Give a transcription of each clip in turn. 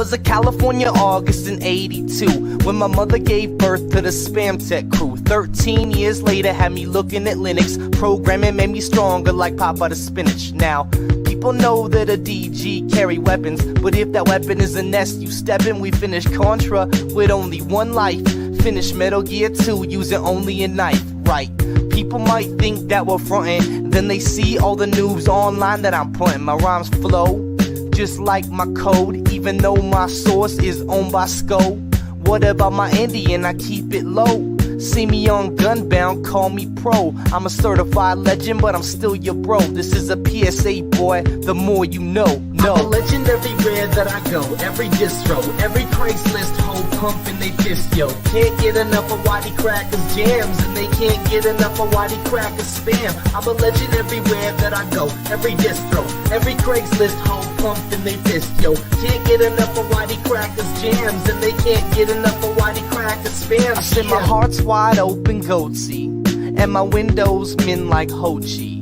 was a California August in 82 when my mother gave birth to the Spam Tech crew. 13 years later had me looking at Linux. Programming made me stronger like Papa the Spinach. Now, people know that a DG carry weapons, but if that weapon is a nest you step in, we finish Contra with only one life. Finish Metal Gear 2 using only a knife, right? People might think that we're frontin', then they see all the news online that I'm putting. My rhymes flow just like my code, even though my source is owned by SCO. What about my Indian? I keep it low. See me on Gunbound, call me pro. I'm a certified legend, but I'm still your bro. This is a PSA, boy, the more you know. No. I'm a legend everywhere that I go, every distro, every Craigslist hoe pumping they fist, yo. Can't get enough of Whitey Cracker's jams, and they can't get enough of Whitey Cracker's spam. I'm a legend everywhere that I go, every distro, every Craigslist hoe pumping they fist, yo. Can't get enough of Whitey Cracker's jams, and they can't get enough of Whitey Cracker's spam. I said my heart's wide open, goatsy, and my windows min like Ho Chi.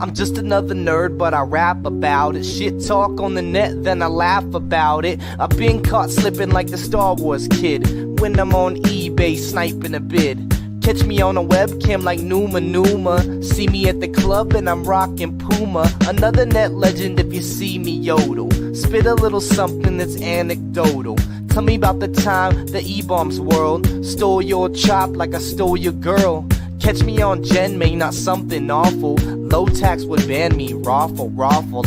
I'm just another nerd, but I rap about it. Shit talk on the net, then I laugh about it. I've been caught slipping like the Star Wars kid when I'm on eBay sniping a bid. Catch me on a webcam like Numa Numa. See me at the club and I'm rocking Puma. Another net legend if you see me yodel. Spit a little something that's anecdotal. Tell me about the time the E-bombs world stole your chop like I stole your girl. Catch me on Gen May, not something awful. Low tax would ban me, raffle.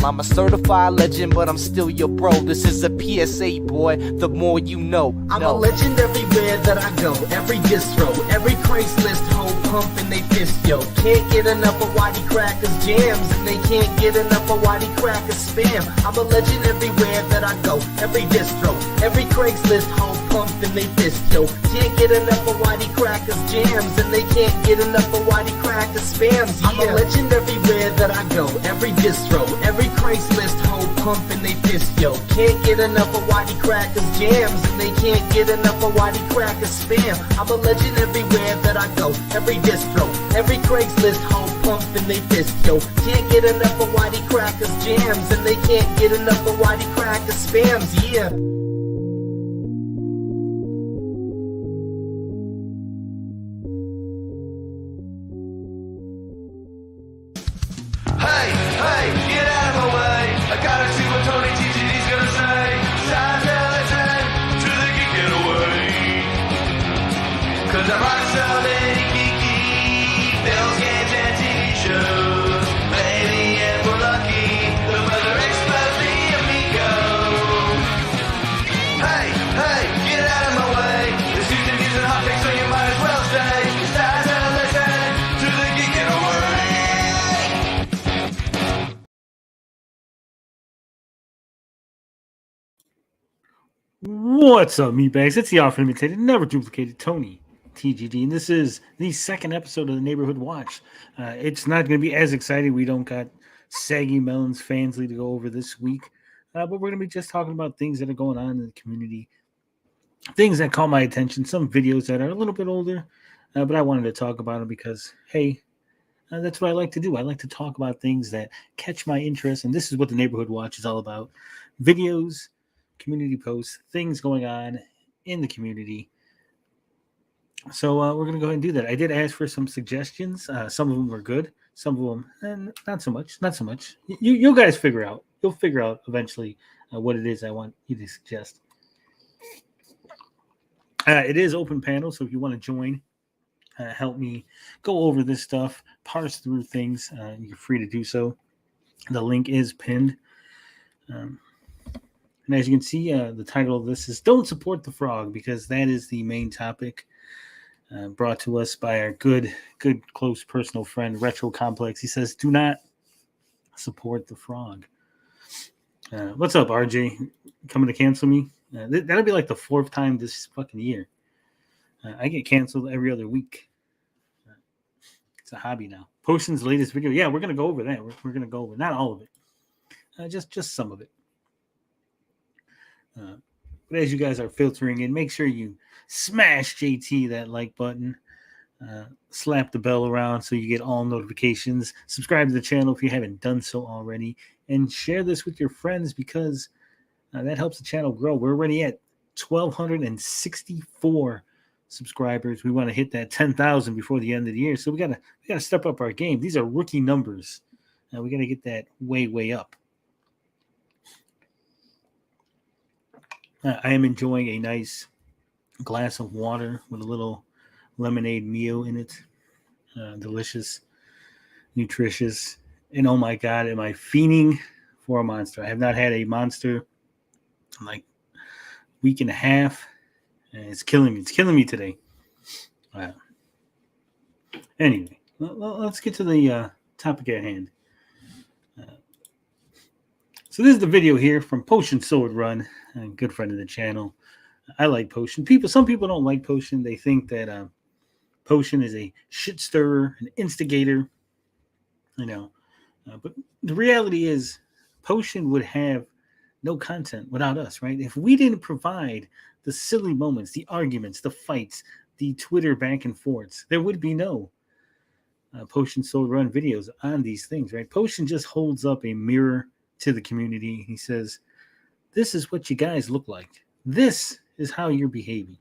I'm a certified legend, but I'm still your bro. This is a PSA, boy, the more you know. I'm a legend everywhere that I go, every distro, every Craigslist hoe pumping they fist, yo. Can't get enough of Whitey Cracker's jams, and they can't get enough of Whitey Cracker's spam. I'm a legend everywhere that I go, every distro, every Craigslist hoe pumping they fist, yo. Can't get enough of Whitey Cracker's jams, and they can't get enough of Whitey Cracker's spams. Yeah. I'm a legend everywhere that I go, every distro, every Craigslist hoe pumping they fist, yo. Can't get enough of Whitey Cracker's jams, and they can't get enough of Whitey Cracker's spam. I'm a legend everywhere that I go, every distro, every Craigslist hoe pumping they fist, yo. Can't get enough of Whitey Cracker's jams, and they can't get enough of Whitey Cracker's spams. Yeah. What's up, meatbags? It's the often imitated, never duplicated Tony TGD, and this is the second episode of the Neighborhood Watch. It's not going to be as exciting. We don't got Saggy Melons Fansly to go over this week, but we're going to be just talking about things that are going on in the community, things that caught my attention, some videos that are a little bit older, but I wanted to talk about them because, hey, that's what I like to do. I like to talk about things that catch my interest, and this is what the Neighborhood Watch is all about. Videos, community posts, things going on in the community. So we're going to go ahead and do that. I did ask for some suggestions. Some of them were good. Some of them, not so much. You guys figure out. You'll figure out eventually what it is I want you to suggest. It is open panel, so if you want to join, help me go over this stuff, parse through things, you're free to do so. The link is pinned. And as you can see, the title of this is Don't Support the Frog, because that is the main topic brought to us by our good, close personal friend, Retro Complex. He says, do not support the frog. What's up, RJ? Coming to cancel me? That'll be like the fourth time this fucking year. I get canceled every other week. It's a hobby now. Potion's latest video. Yeah, we're going to go over that. We're going to go over, not all of it. Just some of it. But as you guys are filtering in, make sure you smash JT that like button, slap the bell around so you get all notifications, subscribe to the channel if you haven't done so already, and share this with your friends because That helps the channel grow. We're already at 1,264 subscribers. We want to hit that 10,000 before the end of the year. So we gotta step up our game. These are rookie numbers. We got to get that way up. I am enjoying a nice glass of water with a little lemonade Mio in it. Delicious, nutritious. And oh my God, am I fiending for a Monster? I have not had a Monster in like a week and a half. And it's killing me. It's killing me today. Anyway, let's get to the topic at hand. So this is the video here from Potion Sword Run, a good friend of the channel. I like Potion. Some people don't like Potion. They think that Potion is a shit stirrer, an instigator, but the reality is Potion would have no content without us, right? If we didn't provide the silly moments, the arguments, the fights, the Twitter back and forths, there would be no Potion Sword Run videos on these things, right? Potion just holds up a mirror to the community. He says, this is what you guys look like. This is how you're behaving.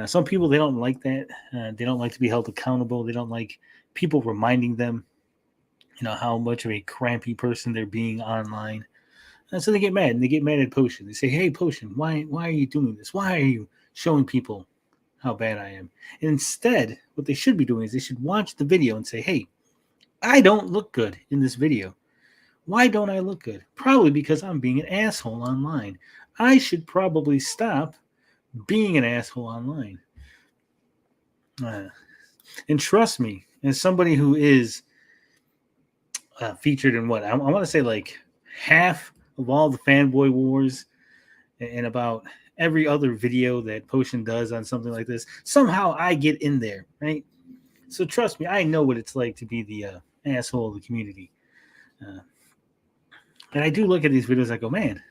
Some people, they don't like that. They don't like to be held accountable. They don't like people reminding them, how much of a crappy person they're being online. And so they get mad, and they get mad at Potion. They say, hey, Potion, why are you doing this? Why are you showing people how bad I am? And instead, what they should be doing is they should watch the video and say, hey, I don't look good in this video. Why don't I look good? Probably because I'm being an asshole online. I should probably stop being an asshole online. And trust me, as somebody who is featured in what? I want to say like half of all the fanboy wars and about every other video that Potion does on something like this. Somehow I get in there, right? So trust me, I know what it's like to be the asshole of the community. And I do look at these videos, I go, man,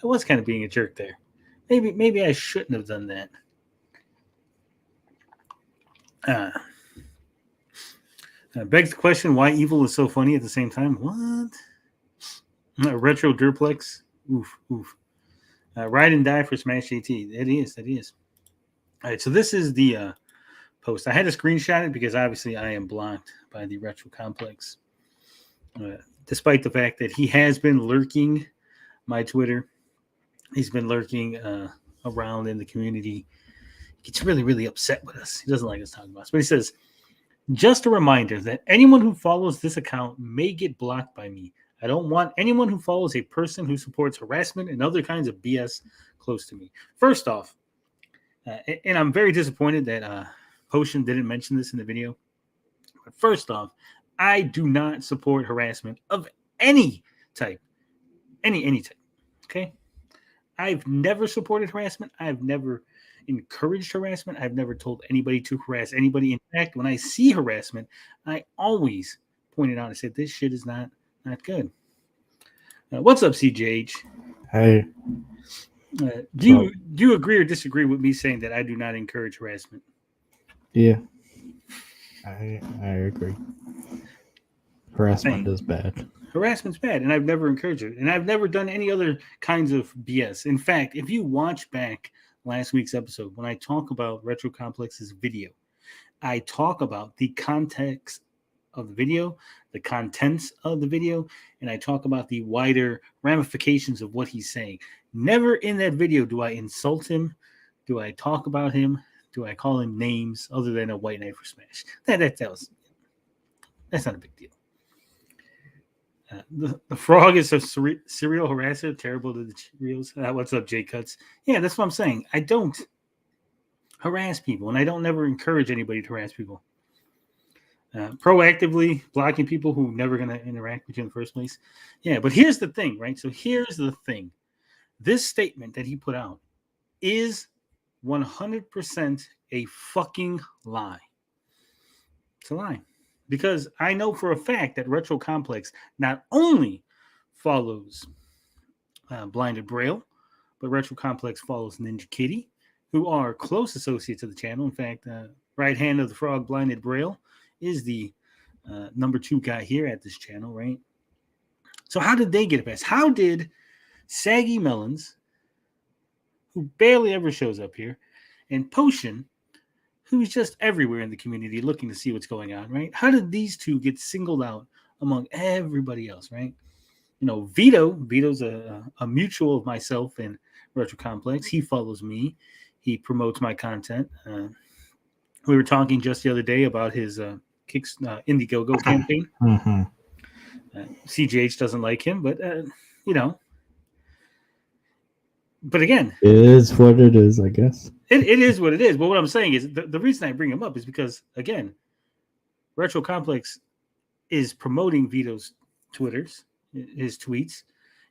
I was kind of being a jerk there. Maybe I shouldn't have done that. Begs the question why evil is so funny at the same time. What? Retro Durplex. Oof. Ride and die for Smash AT. That is. All right, so this is the post. I had to screenshot it because obviously I am blocked by the Retro Complex. Despite the fact that he has been lurking my Twitter. He's been lurking around in the community. He gets really, really upset with us. He doesn't like us talking about us. But he says, just a reminder that anyone who follows this account may get blocked by me. I don't want anyone who follows a person who supports harassment and other kinds of BS close to me. First off, and I'm very disappointed that Potion didn't mention this in the video. But first off, I do not support harassment of any type. Any type. Okay? I've never supported harassment. I've never encouraged harassment. I've never told anybody to harass anybody. In fact, when I see harassment, I always point it out and say, this shit is not good. What's up, CJH? Hey. Do you agree or disagree with me saying that I do not encourage harassment? Yeah. I agree. Harassment is bad. Harassment's bad, and I've never encouraged it. And I've never done any other kinds of BS. In fact, if you watch back last week's episode, when I talk about Retro Complex's video, I talk about the context of the video, the contents of the video, and I talk about the wider ramifications of what he's saying. Never in that video do I insult him, do I talk about him, do I call him names other than a white knight for Smash. That's not a big deal. The frog is a serial harasser, terrible to the Cheerios. What's up, J Cuts? Yeah, that's what I'm saying. I don't harass people, and I don't never encourage anybody to harass people. Proactively blocking people who are never going to interact with you in the first place. Yeah, but here's the thing, right? So here's the thing. This statement that he put out is 100% a fucking lie. It's a lie. Because I know for a fact that Retro Complex not only follows Blinded Braille, but Retro Complex follows Ninja Kitty, who are close associates of the channel. In fact, right hand of the frog, Blinded Braille, is the number 2 guy here at this channel, right? So how did they get a pass? How did Saggy Melons, who barely ever shows up here, and Potion, who's just everywhere in the community looking to see what's going on, right? How did these two get singled out among everybody else, right? You know, Vito's a mutual of myself and Retro Complex. He follows me. He promotes my content. We were talking just the other day about his Indiegogo campaign. Mm-hmm. CGH doesn't like him, but, you know. But again, It is what it is, I guess. It is what it is. But what I'm saying is the reason I bring him up is because, again, Retro Complex is promoting Vito's Twitters, his tweets.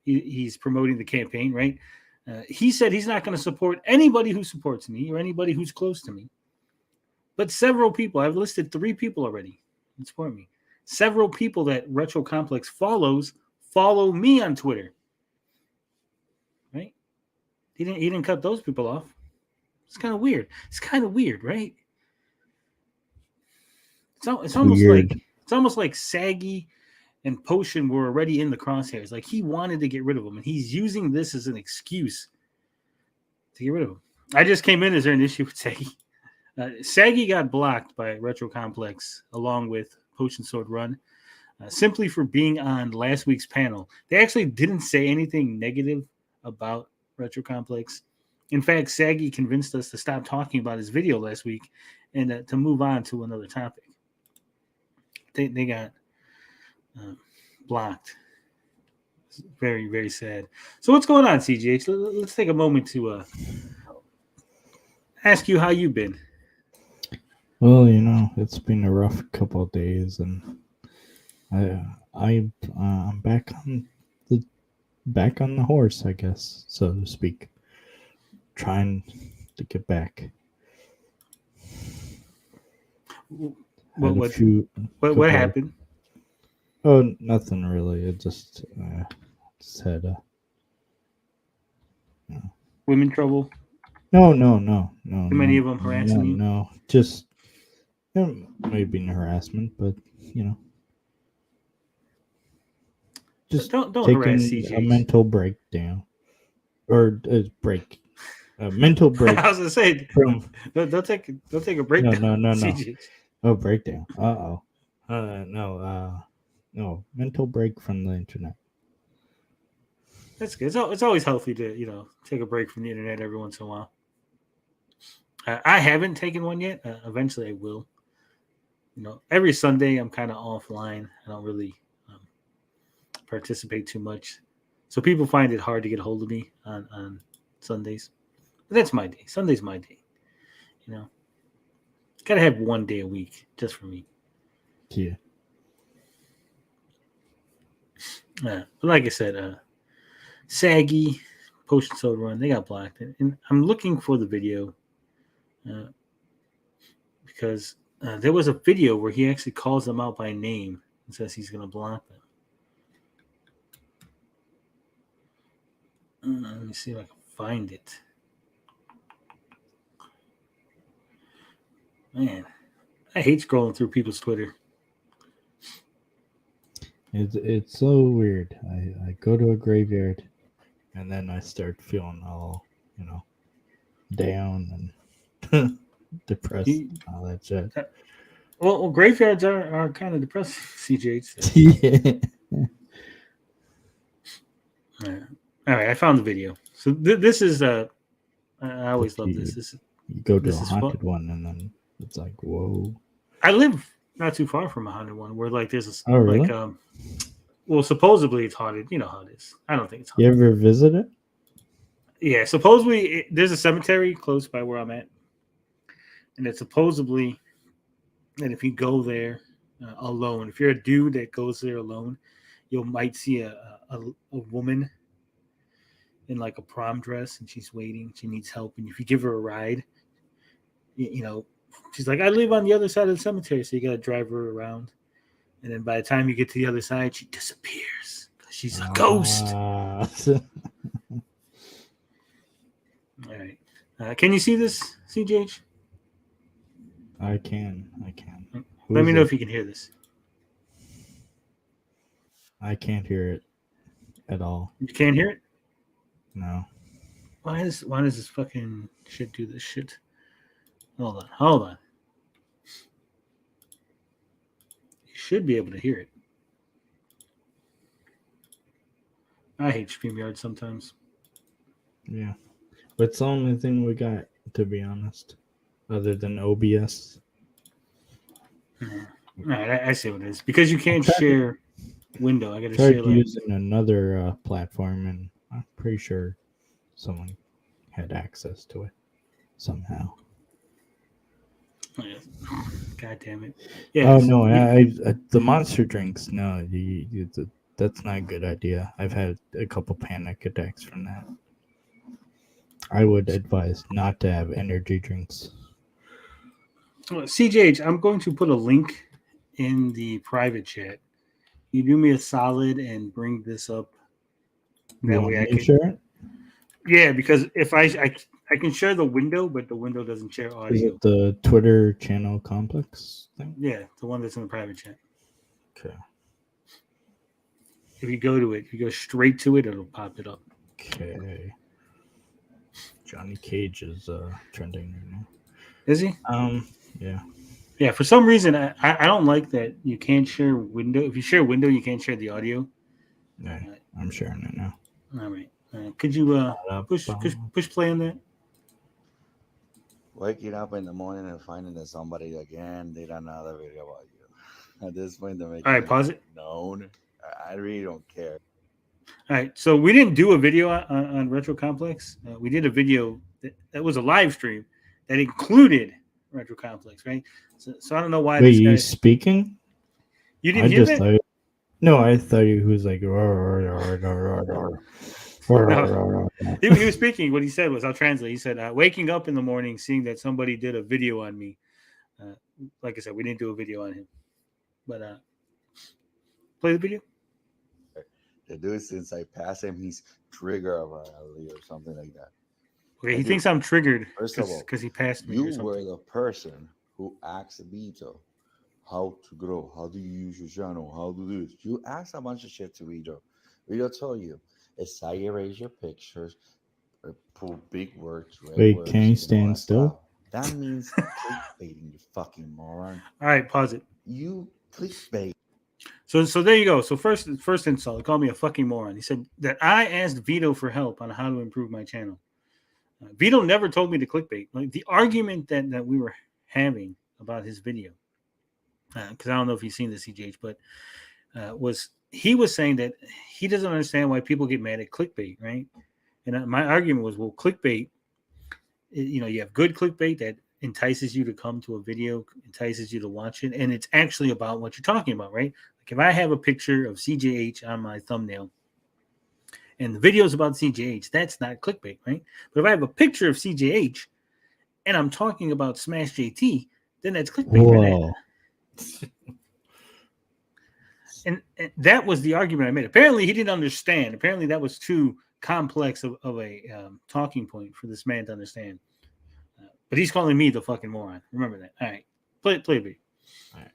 He's promoting the campaign, right? He said he's not going to support anybody who supports me or anybody who's close to me. But several people, I've listed 3 people already that support me. Several people that Retro Complex follows follow me on Twitter. Right? He didn't cut those people off. It's kind of weird. It's kind of weird, right? It's almost like Saggy and Potion were already in the crosshairs. Like he wanted to get rid of them, and he's using this as an excuse to get rid of them. I just came in. Is there an issue with Saggy? Saggy got blocked by Retro Complex along with Potion Sword Run simply for being on last week's panel. They actually didn't say anything negative about Retro Complex. In fact, Saggy convinced us to stop talking about his video last week and to move on to another topic. They got blocked. It's very, very sad. So what's going on, CGH? Let's take a moment to ask you how you've been. Well, you know, it's been a rough couple of days, and I'm back on the horse, I guess, so to speak. Trying to get back. What happened? Oh, nothing really. It just had Women trouble? No. Too many of them harassing you? No, just maybe harassment, but you know, just don't taking harass CJ. A mental breakdown or break. A mental break. I was gonna say, don't take a breakdown. No. CJ. Oh, breakdown. No, mental break from the internet. That's good. It's always healthy to take a break from the internet every once in a while. I haven't taken one yet. Eventually, I will. Every Sunday I'm kind of offline. I don't really participate too much, so people find it hard to get a hold of me on Sundays. But that's my day. Sunday's my day. Gotta have one day a week just for me. Yeah. But like I said, Saggy, Potion Sword Run, they got blocked, and I'm looking for the video because there was a video where he actually calls them out by name and says he's going to block them. Let me see if I can find it. Man, I hate scrolling through people's Twitter. It's so weird. I go to a graveyard, and then I start feeling all down and depressed and all that shit. Well, graveyards are kind of depressing, CJ. So. Yeah. All right, I found the video. So this is I always love this. You go to a haunted one, and then it's like, whoa. I live not too far from a haunted one where there's a really? Well, supposedly it's haunted. You know how it is. I don't think it's haunted. You ever visit it? Yeah, supposedly there's a cemetery close by where I'm at, and it's supposedly that if you go there alone, if you're a dude that goes there alone, you might see a woman in like a prom dress, and she's waiting. She needs help, and if you give her a ride, she's like, I live on the other side of the cemetery, so you got to drive her around. And then by the time you get to the other side, she disappears because she's a ghost. All right. Can you see this, CJH? I can. Let me know if you can hear this. I can't hear it at all. You can't hear it? No. Why does this fucking shit do this shit? Hold on. You should be able to hear it. I hate StreamYard sometimes. Yeah. But it's the only thing we got, to be honest, other than OBS. All right, I see what it is. Because you can't share window. I got to share Tried using another platform, and I'm pretty sure someone had access to it somehow. God damn it! Yeah. Oh no! I the monster drinks. No, that's not a good idea. I've had a couple panic attacks from that. I would advise not to have energy drinks. CJH, I'm going to put a link in the private chat. You do me a solid and bring this up. That way I can share it. Yeah, because if I can share the window, but the window doesn't share audio. Is it the Twitter channel complex thing? Yeah, the one that's in the private chat. Okay. If you go to it, if you go straight to it, it'll pop it up. Okay. Johnny Cage is trending right now. Is he? Yeah. Yeah, for some reason, I don't like that you can't share window. If you share window, you can't share the audio. Yeah, I'm sharing it now. All right. Could you push play on that? Waking up in the morning and finding that somebody again did another video about you. At this point, they're making All right, pause it. known. I really don't care. All right, so we didn't do a video on Retro Complex. We did a video that was a live stream that included Retro Complex, right? So I don't know why. Wait, you speaking? You didn't hear that? I thought he was like. No. He was speaking. What he said was, I'll translate. He said, waking up in the morning, seeing that somebody did a video on me. Like I said, we didn't do a video on him. But play the video. The dude, since I pass him, he's trigger violently or something like that. Okay, he thinks I'm triggered because he passed me. You were the person who asked Vito how to grow, how do you use your channel, how to do this. You asked a bunch of shit to Vito. Vito told you, exaggerate your pictures, put big words. Wait, can you stand still? That means clickbaiting, you fucking moron. All right, pause it. You clickbait. So there you go. So first insult, he called me a fucking moron. He said that I asked Vito for help on how to improve my channel. Vito never told me to clickbait. Like the argument that we were having about his video, because I don't know if you've seen the CJH, but he was saying that he doesn't understand why people get mad at clickbait, right? And my argument was, well, clickbait, you have good clickbait that entices you to come to a video, entices you to watch it, and it's actually about what you're talking about, right? Like if I have a picture of CJH on my thumbnail and the video is about CJH, that's not clickbait, right? But if I have a picture of CJH and I'm talking about Smash JT, then that's clickbait. Whoa. And that was the argument I made. Apparently, he didn't understand. Apparently, that was too complex of a talking point for this man to understand. But he's calling me the fucking moron. Remember that. All right. Play it, video. All right.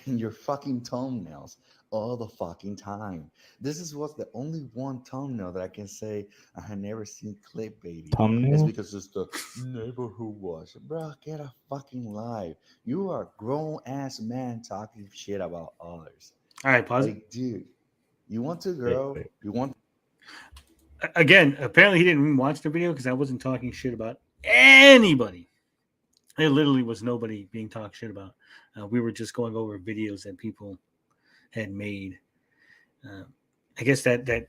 And your fucking thumbnails all the fucking time. This was the only one thumbnail that I can say I had never seen clickbaiting. Thumbnail? It's because it's the neighborhood watch. Bro, get a fucking life. You are a grown-ass man talking shit about others. All right, pause it. Dude, you want to grow? Wait. You want... Again, apparently he didn't even watch the video because I wasn't talking shit about anybody. There literally was nobody being talked shit about. We were just going over videos that people had made. I guess that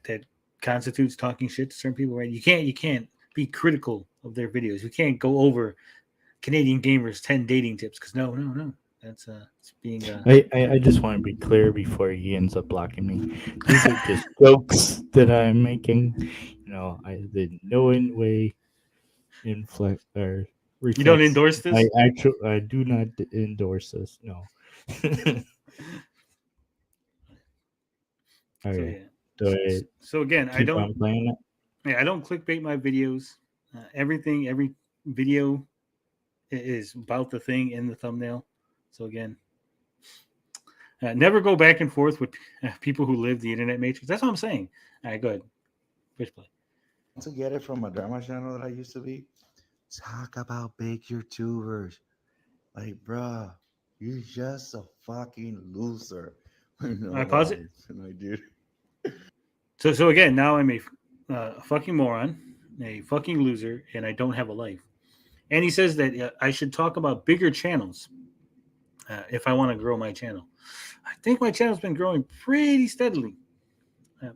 constitutes talking shit to certain people, right? You can't be critical of their videos. You can't go over Canadian Gamers 10 dating tips because no. That's it's being. I just want to be clear before he ends up blocking me. These are just jokes that I'm making. I did no way inflect or. Reflects. You don't endorse this? I do not endorse this. No. All right. So again, I don't playing it. Yeah, I don't clickbait my videos. Every video is about the thing in the thumbnail. So again, never go back and forth with people who live the internet matrix. That's what I'm saying. All right, go ahead. Push play. To get it from a drama channel that I used to be, talk about big YouTubers. Like, bruh, you're just a fucking loser. I pause it. And I did. So again, now I'm a fucking moron, a fucking loser, and I don't have a life. And he says that I should talk about bigger channels if I want to grow my channel. I think my channel's been growing pretty steadily.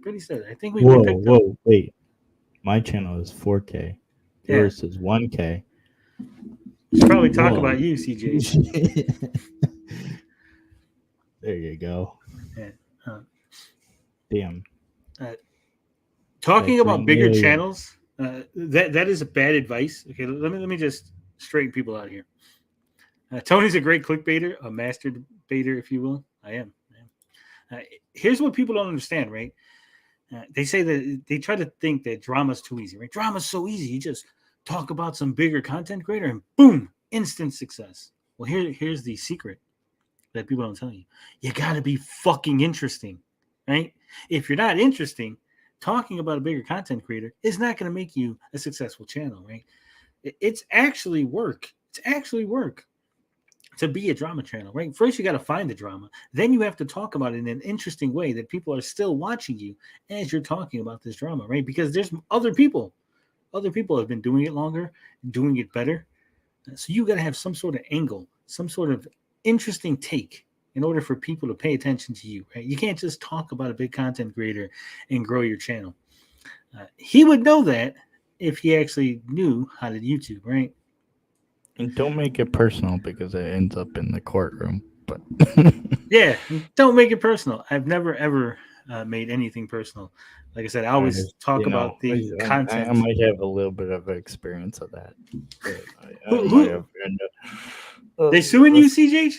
Pretty steady. I think we picked up. Wait. My channel is 4K. Yours is 1K. We should probably talk about you, CJ. There you go. Yeah. Damn. Talking about bigger channels, that is a bad advice. Okay, let me just straighten people out here. Tony's a great clickbaiter, a master debater, if you will. I am. Here's what people don't understand, right? They say that they try to think that drama's too easy, right? Drama's so easy. You just talk about some bigger content creator and boom, instant success. Well, here's the secret that people don't tell you. You got to be fucking interesting, right? If you're not interesting, talking about a bigger content creator is not going to make you a successful channel, right? It's actually work. It's actually work to be a drama channel, right? First, you got to find the drama. Then you have to talk about it in an interesting way that people are still watching you as you're talking about this drama, right? Because there's other people. Other people have been doing it longer, doing it better. So you got to have some sort of angle, some sort of interesting take in order for people to pay attention to you, right? You can't just talk about a big content creator and grow your channel. He would know that if he actually knew how to YouTube, right? And don't make it personal because it ends up in the courtroom. But yeah, don't make it personal. I've never ever made anything personal. Like I said, I always talk about the content. I might have a little bit of experience of that. They suing you, CJ?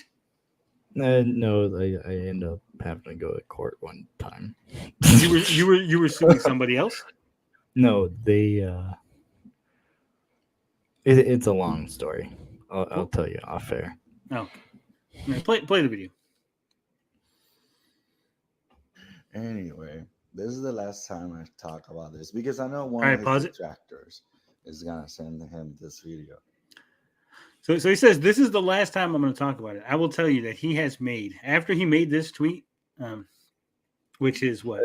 No, I end up having to go to court one time. You were suing somebody else? No, they. It's a long story. I'll tell you off air. Oh, play the video. Anyway, this is the last time I talk about this because I know one of his detractors is gonna send him this video. So he says this is the last time I'm going to talk about it. I will tell you that he has made after he made this tweet, which is what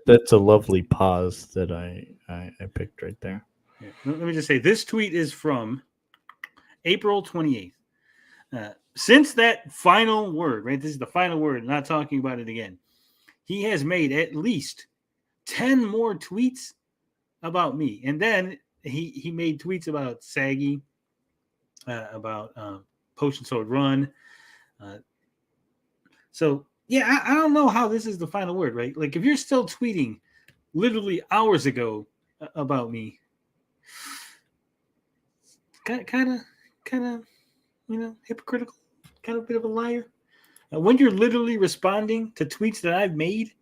that's a lovely pause that I picked right there. Yeah. Let me just say this tweet is from April 28th. Since that final word, right? This is the final word. Not talking about it again. He has made at least 10 more tweets about me, and then he made tweets about Saggy. About Potion Sword Run. So, yeah, I don't know how this is the final word, right? Like, if you're still tweeting literally hours ago about me, kind of, hypocritical, kind of a bit of a liar. When you're literally responding to tweets that I've made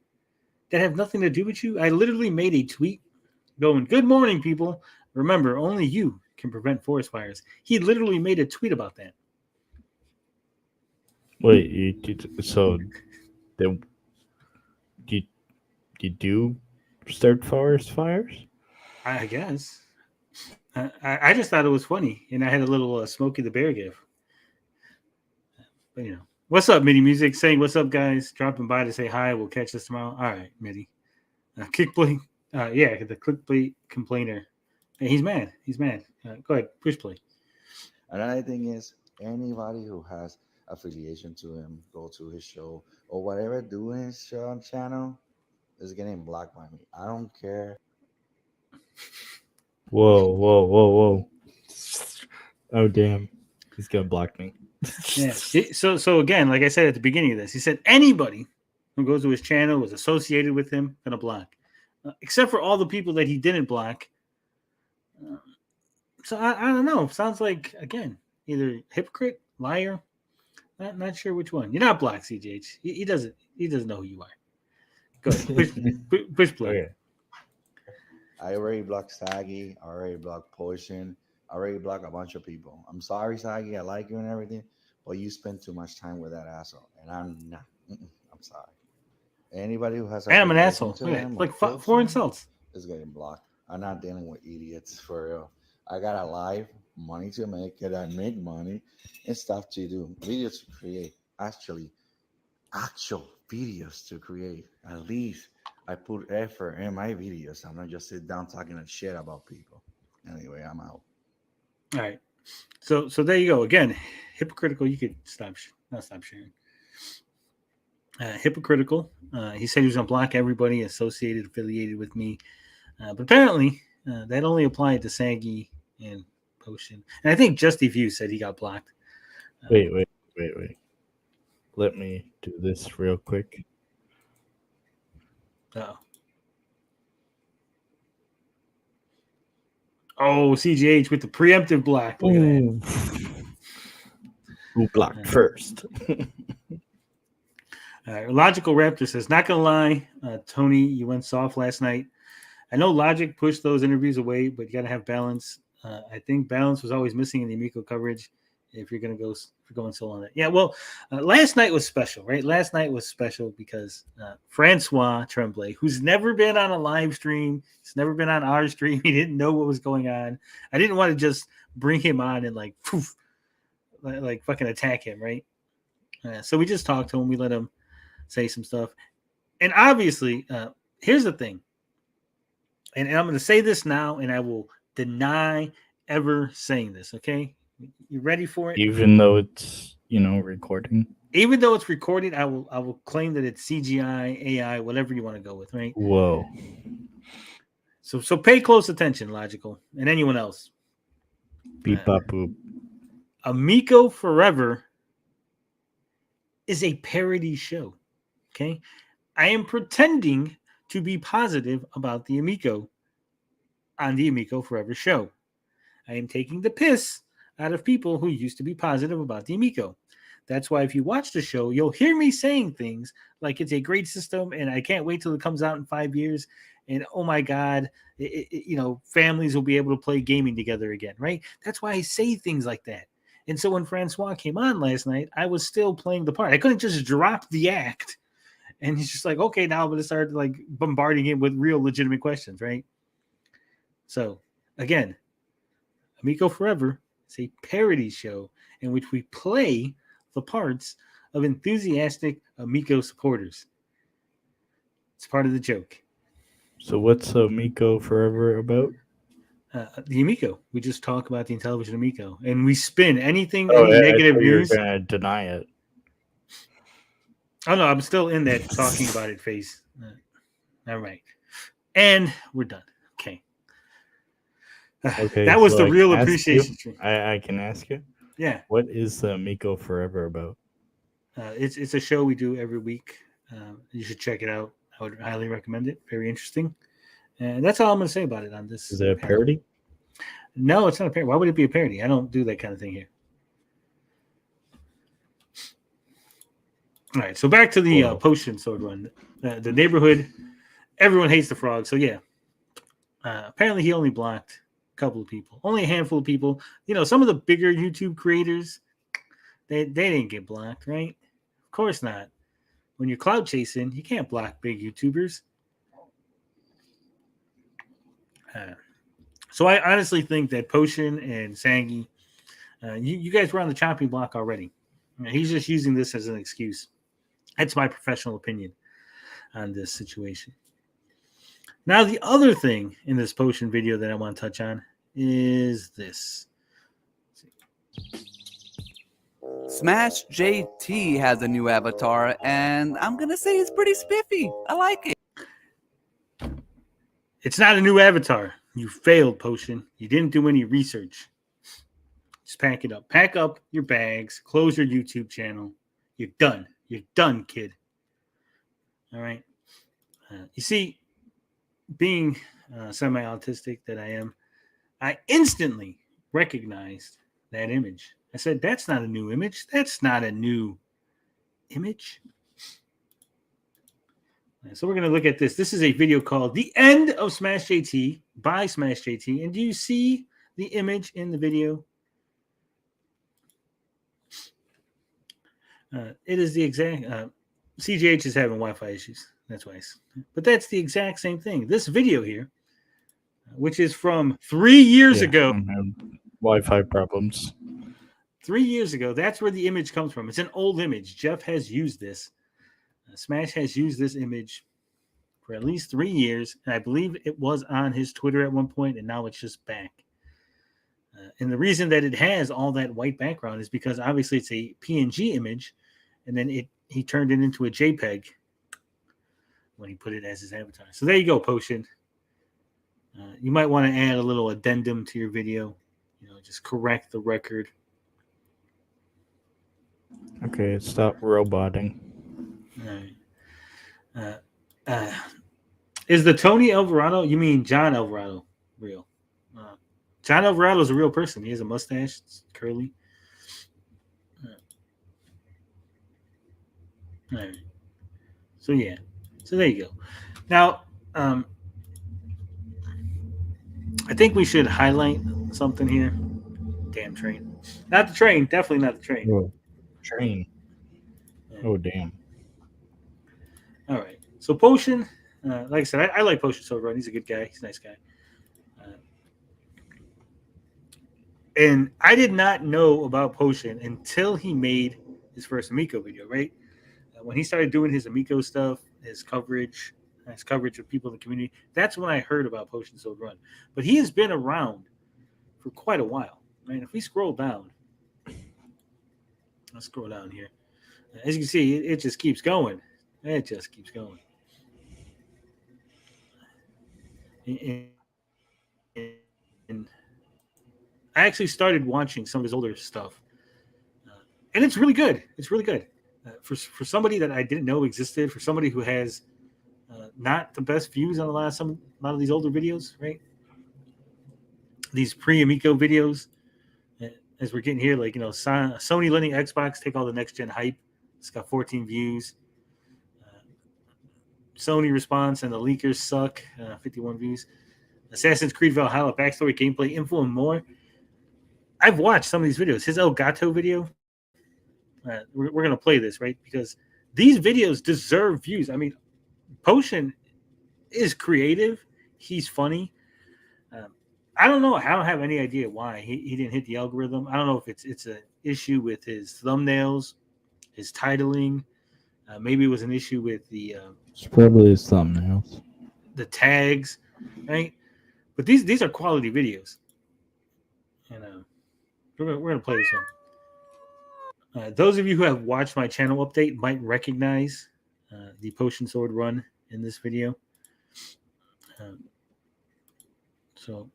that have nothing to do with you, I literally made a tweet going, "Good morning, people. Remember, only you can prevent forest fires." He literally made a tweet about that. Wait, you do start forest fires? I guess. I just thought it was funny, and I had a little Smokey the Bear gif. But what's up, Midi Music? Saying what's up, guys? Dropping by to say hi. We'll catch us tomorrow. All right, Midi. Kickplay. The clickplay complainer. He's mad. Go ahead, push play. Another thing is, anybody who has affiliation to him, go to his show or whatever, doing his show on channel is getting blocked by me. I don't care. Whoa. Oh, damn. He's going to block me. Yeah. So again, like I said at the beginning of this, he said anybody who goes to his channel was associated with him, going to block. Except for all the people that he didn't block. So I don't know. Sounds like, again, either hypocrite, liar. Not sure which one. You're not blocked, CJ. He doesn't know who you are. Go ahead. Push play. Okay. I already blocked Saggy. I already blocked Poison. I already blocked a bunch of people. I'm sorry, Saggy. I like you and everything, but you spend too much time with that asshole, and I'm not. I'm sorry. Anybody who has I'm an asshole. Like 4 insults. is getting blocked. I'm not dealing with idiots for real. I got a life, money to make it. I make money and stuff to do. Videos to create. Actual videos to create. At least I put effort in my videos. I'm not just sit down talking a shit about people. Anyway, I'm out. All right. So there you go. Again, hypocritical. You could not stop sharing. Hypocritical. He said he was going to block everybody affiliated with me. But apparently, that only applied to Saggy and Potion. And I think Justy View said he got blocked. Wait. Let me do this real quick. Oh, CGH with the preemptive block. Look at that. Who blocked first? Logical Raptor says, not gonna lie, Tony, you went soft last night. I know Logic pushed those interviews away, but you gotta have balance. I think balance was always missing in the Amico coverage. If you're going so on it, yeah. Well, last night was special, right? Last night was special because Francois Tremblay, who's never been on a live stream, he's never been on our stream. He didn't know what was going on. I didn't want to just bring him on and like fucking attack him, right? So we just talked to him. We let him say some stuff, and obviously, here's the thing. And I'm going to say this now, and I will deny ever saying this. Okay. You ready for it? Even though it's recording. Even though it's recorded, I will claim that it's CGI, AI, whatever you want to go with, right? Whoa. So pay close attention, Logical, and anyone else. Beep bop boop. Amico Forever is a parody show. Okay, I am pretending to be positive about the Amico on the Amico Forever show. I am taking the piss out of people who used to be positive about the Amico. That's why if you watch the show, you'll hear me saying things like it's a great system and I can't wait till it comes out in 5 years. And oh my God, families will be able to play gaming together again, right? That's why I say things like that. And so when Francois came on last night, I was still playing the part. I couldn't just drop the act. And he's just like, okay, now I'm going to start like bombarding him with real legitimate questions, right? So again, Amico Forever is a parody show in which we play the parts of enthusiastic Amico supporters. It's part of the joke. So what's Amico Forever about? The Amico. We just talk about the Intellivision Amico, and we spin anything, any negative news. You're gonna deny it. Oh no, I'm still in that talking about it phase. All right, and we're done. Okay. Okay, that was so the I real can appreciation stream. I can ask you. Yeah. What is Amico Forever about? It's a show we do every week. You should check it out. I would highly recommend it. Very interesting. And that's all I'm going to say about it on this. Is it a parody? No, it's not a parody. Why would it be a parody? I don't do that kind of thing here. All right, so back to the potion sword run. The neighborhood, everyone hates the frog. So yeah, apparently he only blocked a couple of people, only a handful of people. Some of the bigger YouTube creators, they didn't get blocked, right? Of course not. When you're cloud chasing, you can't block big YouTubers. So I honestly think that Potion and Sangi, you guys were on the chopping block already. He's just using this as an excuse. That's my professional opinion on this situation. Now, the other thing in this Potion video that I want to touch on is this. Smash JT has a new avatar, and I'm going to say it's pretty spiffy. I like it. It's not a new avatar. You failed, Potion. You didn't do any research. Just pack it up. Pack up your bags. Close your YouTube channel. You're done. You're done, kid. All right. You see, being semi-autistic that I am, I instantly recognized that image. I said, that's not a new image. That's not a new image. So we're going to look at this. This is a video called The End of Smash JT by Smash JT. And do you see the image in the video? It is the exact... CGH is having Wi-Fi issues. That's why. But that's the exact same thing. This video here, which is from 3 years ago. I'm having Wi-Fi problems. 3 years ago. That's where the image comes from. It's an old image. Jeff has used this. Smash has used this image for at least 3 years. And I believe it was on his Twitter at one point, and now it's just back. And the reason that it has all that white background is because obviously it's a PNG image, and then he turned it into a JPEG when he put it as his avatar. So there you go, Potion. You might want to add a little addendum to your video. Just correct the record. Okay, stop roboting. All right. Is the Tony Alvarado, you mean John Alvarado, real? John Alvarado is a real person. He has a mustache. It's curly. All right. So, yeah. So, there you go. Now, I think we should highlight something here. Damn train. Not the train. Definitely not the train. Oh, train. Oh, damn. All right. So, Potion, like I said, I like Potion Silver Run. He's a good guy. He's a nice guy. And I did not know about Potion until he made his first Amico video, right? When he started doing his Amico stuff, his coverage of people in the community, that's when I heard about Potion Silver Run. But he has been around for quite a while. Right? If we scroll down, let's scroll down here. As you can see, it just keeps going. It just keeps going. And I actually started watching some of his older stuff, and it's really good. It's really good for somebody that I didn't know existed. For somebody who has not the best views on a lot of these older videos, right? These pre-Amico videos, as we're getting here, like Sony letting Xbox take all the next gen hype. It's got 14 views. Sony response and the leakers suck. 51 views. Assassin's Creed Valhalla backstory, gameplay, info, and more. I've watched some of these videos. His El Gato video. We're going to play this, right? Because these videos deserve views. I mean, Potion is creative. He's funny. I don't know. I don't have any idea why he didn't hit the algorithm. I don't know if it's an issue with his thumbnails, his titling. Maybe it was an issue with It's probably his thumbnails. the tags, right? But these are quality videos. And we're gonna play this one. Those of you who have watched my channel update might recognize the Potion Sword Run in this video. So.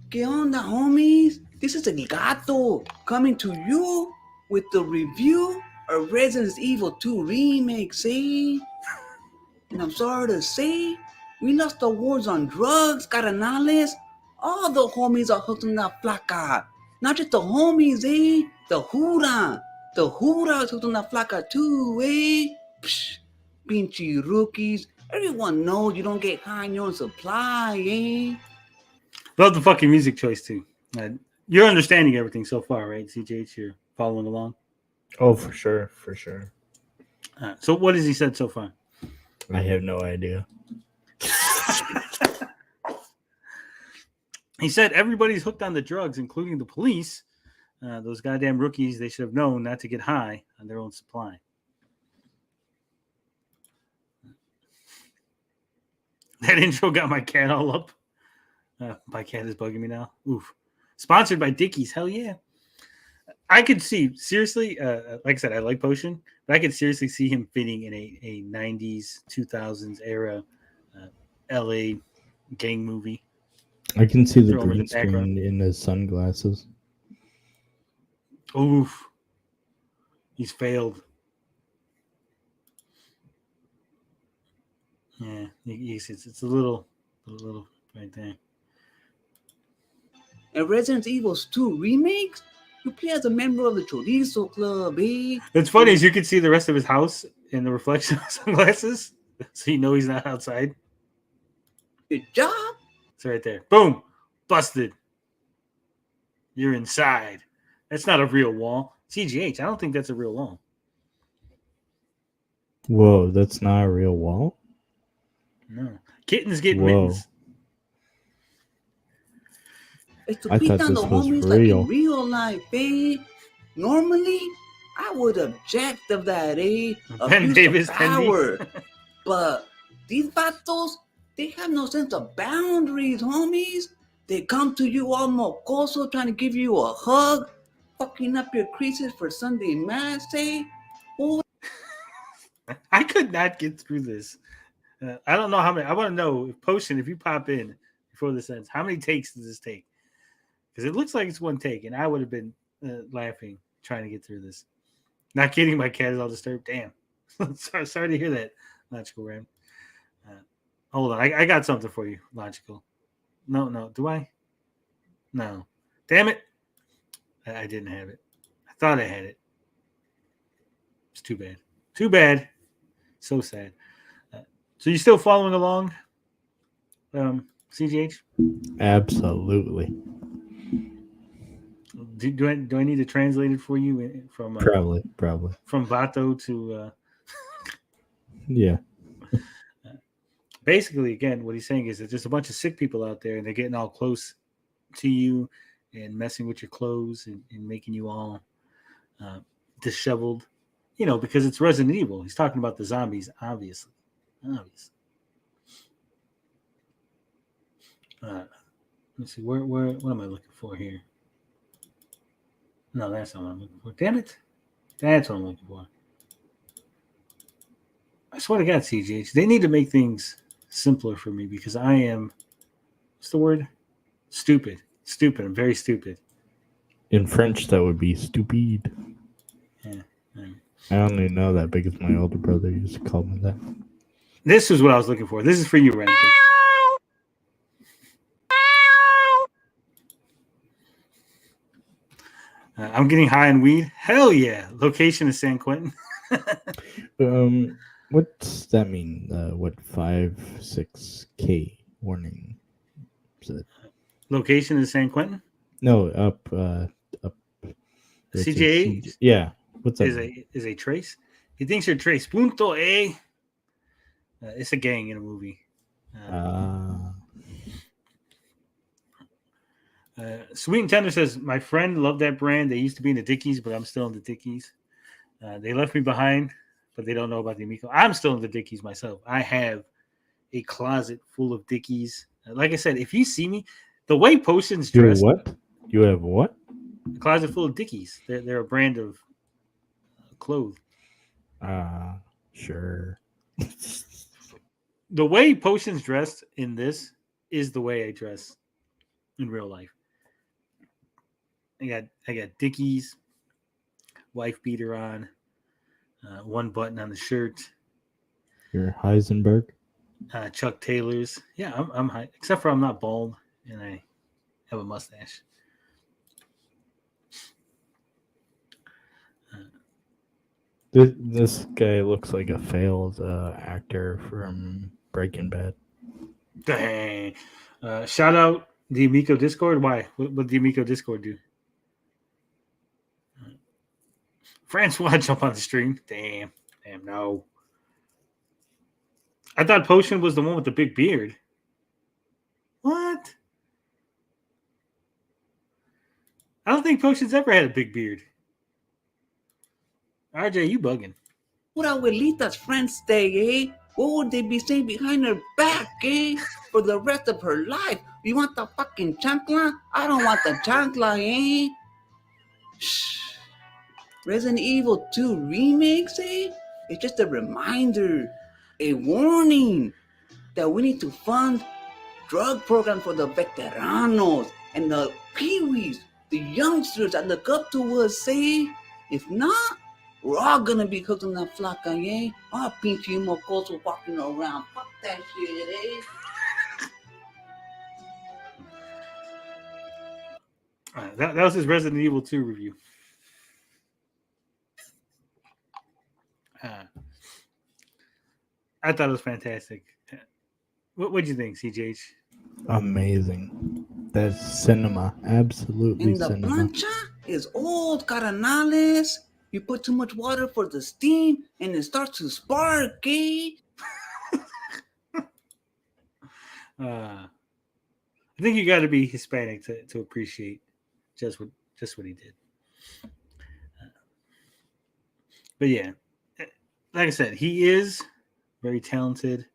¿Qué onda, homies? This is El Gato coming to you with the review of Resident Evil 2 Remake, see? And I'm sorry to say, we lost the wars on drugs, carnales. All the homies are hooked on that flaca. Not just the homies, eh? The Hura. The Hura is hooked on that flaca too, eh? Psh, pinchy rookies. Everyone knows you don't get high on your own supply, eh? Love the fucking music choice too. You're understanding everything so far, right, CJH? You're following along. Oh, for sure, for sure. So what has he said so far? I have no idea. He said everybody's hooked on the drugs, including the police. Those goddamn rookies, they should have known not to get high on their own supply. That intro got my cat all up. My cat is bugging me now. Oof. Sponsored by Dickies. Hell yeah. I could see, seriously, like I said, I like Potion, but I could seriously see him fitting in a 90s, 2000s era LA gang movie. I can see the Throw him in green the background. screen in his sunglasses. Oof. He's failed. Yeah, it's a little right there. And Resident Evil 2 remakes? You play as a member of the Chorizo Club, eh? It's funny as you can see the rest of his house in the reflection of sunglasses, so you know he's not outside. Good job. It's right there. Boom. Busted. You're inside. That's not a real wall. CGH, I don't think that's a real wall. Whoa, that's not a real wall? No. Kittens get Whoa. mittens. It's to I beat thought down the this was homies like real. in real life, eh? Normally, I would object of that, eh? Ben Abuse Davis, of 10D. power. But these vatos, they have no sense of boundaries, homies. They come to you all mocoso trying to give you a hug, fucking up your creases for Sunday mass, eh? Oh, I could not get through this. I don't know how many. I want to know if Potion, if you pop in before this ends, how many takes does this take? Because it looks like it's one take, and I would have been laughing trying to get through this. Not kidding, my cat is all disturbed. Damn. sorry to hear that, Logical Ram. Hold on, I got something for you, Logical. No, do I? No. Damn it. I didn't have it. I thought I had it. It's too bad. Too bad. So sad. So you still following along, CGH? Absolutely. Do I need to translate it for you from Probably. from Vato to Yeah. basically, again, what he's saying is that there's a bunch of sick people out there and they're getting all close to you and messing with your clothes and making you all disheveled, because it's Resident Evil. He's talking about the zombies, obviously. Let's see, what am I looking for here? No, that's not what I'm looking for. Damn it. That's what I'm looking for. I swear to God, CGH, they need to make things simpler for me because I am, what's the word? Stupid. I'm very stupid. In French, that would be stupid. Yeah. I only know that because my older brother used to call me that. This is what I was looking for. This is for you, Renton. I'm getting high on weed. Hell yeah. Location is San Quentin. What's that mean? What 5-6K warning? Is it? Location is San Quentin? No, up. CJ Yeah. What's that? Is a trace? He thinks you're Trace. Punto A. It's a gang in a movie. Sweet and Tender says, my friend loved that brand. They used to be in the Dickies, but I'm still in the Dickies. They left me behind, but they don't know about the Amico. I'm still in the Dickies myself. I have a closet full of Dickies. Like I said, if you see me, the way Potion's dressed. You what? You have what? A closet full of Dickies. They're a brand of clothes. Sure. The way Potion's dressed in this is the way I dress in real life. I got Dickies, wife beater on, one button on the shirt. You're Heisenberg. Chuck Taylors. Yeah, I'm high, except for I'm not bald and I have a mustache. This guy looks like a failed actor from Breaking Bad. Dang. Shout out the Amico Discord. Why? What did the Amico Discord do? Francois jump on the stream. Damn, no. I thought Potion was the one with the big beard. What? I don't think Potion's ever had a big beard. RJ, you bugging. what abuelita's friends say, eh? What would they be saying behind her back, eh? For the rest of her life. You want the fucking chancla? I don't want the chancla, eh? Shh. Resident Evil 2 remakes, eh? It's just a reminder, a warning that we need to fund drug program for the veteranos and the peewees, the youngsters that look up to us, say. If not, we're all gonna be hooked on that flaca, eh? All pinche mocoso walking around. Fuck that shit, eh? That was his Resident Evil 2 review. I thought it was fantastic. What'd you think, CJH? Amazing. That's cinema. Absolutely And the cinema. plancha is old, carnales. You put too much water for the steam, and it starts to spark, eh? I think you got to be Hispanic to appreciate just what he did. But yeah, like I said, he is very talented,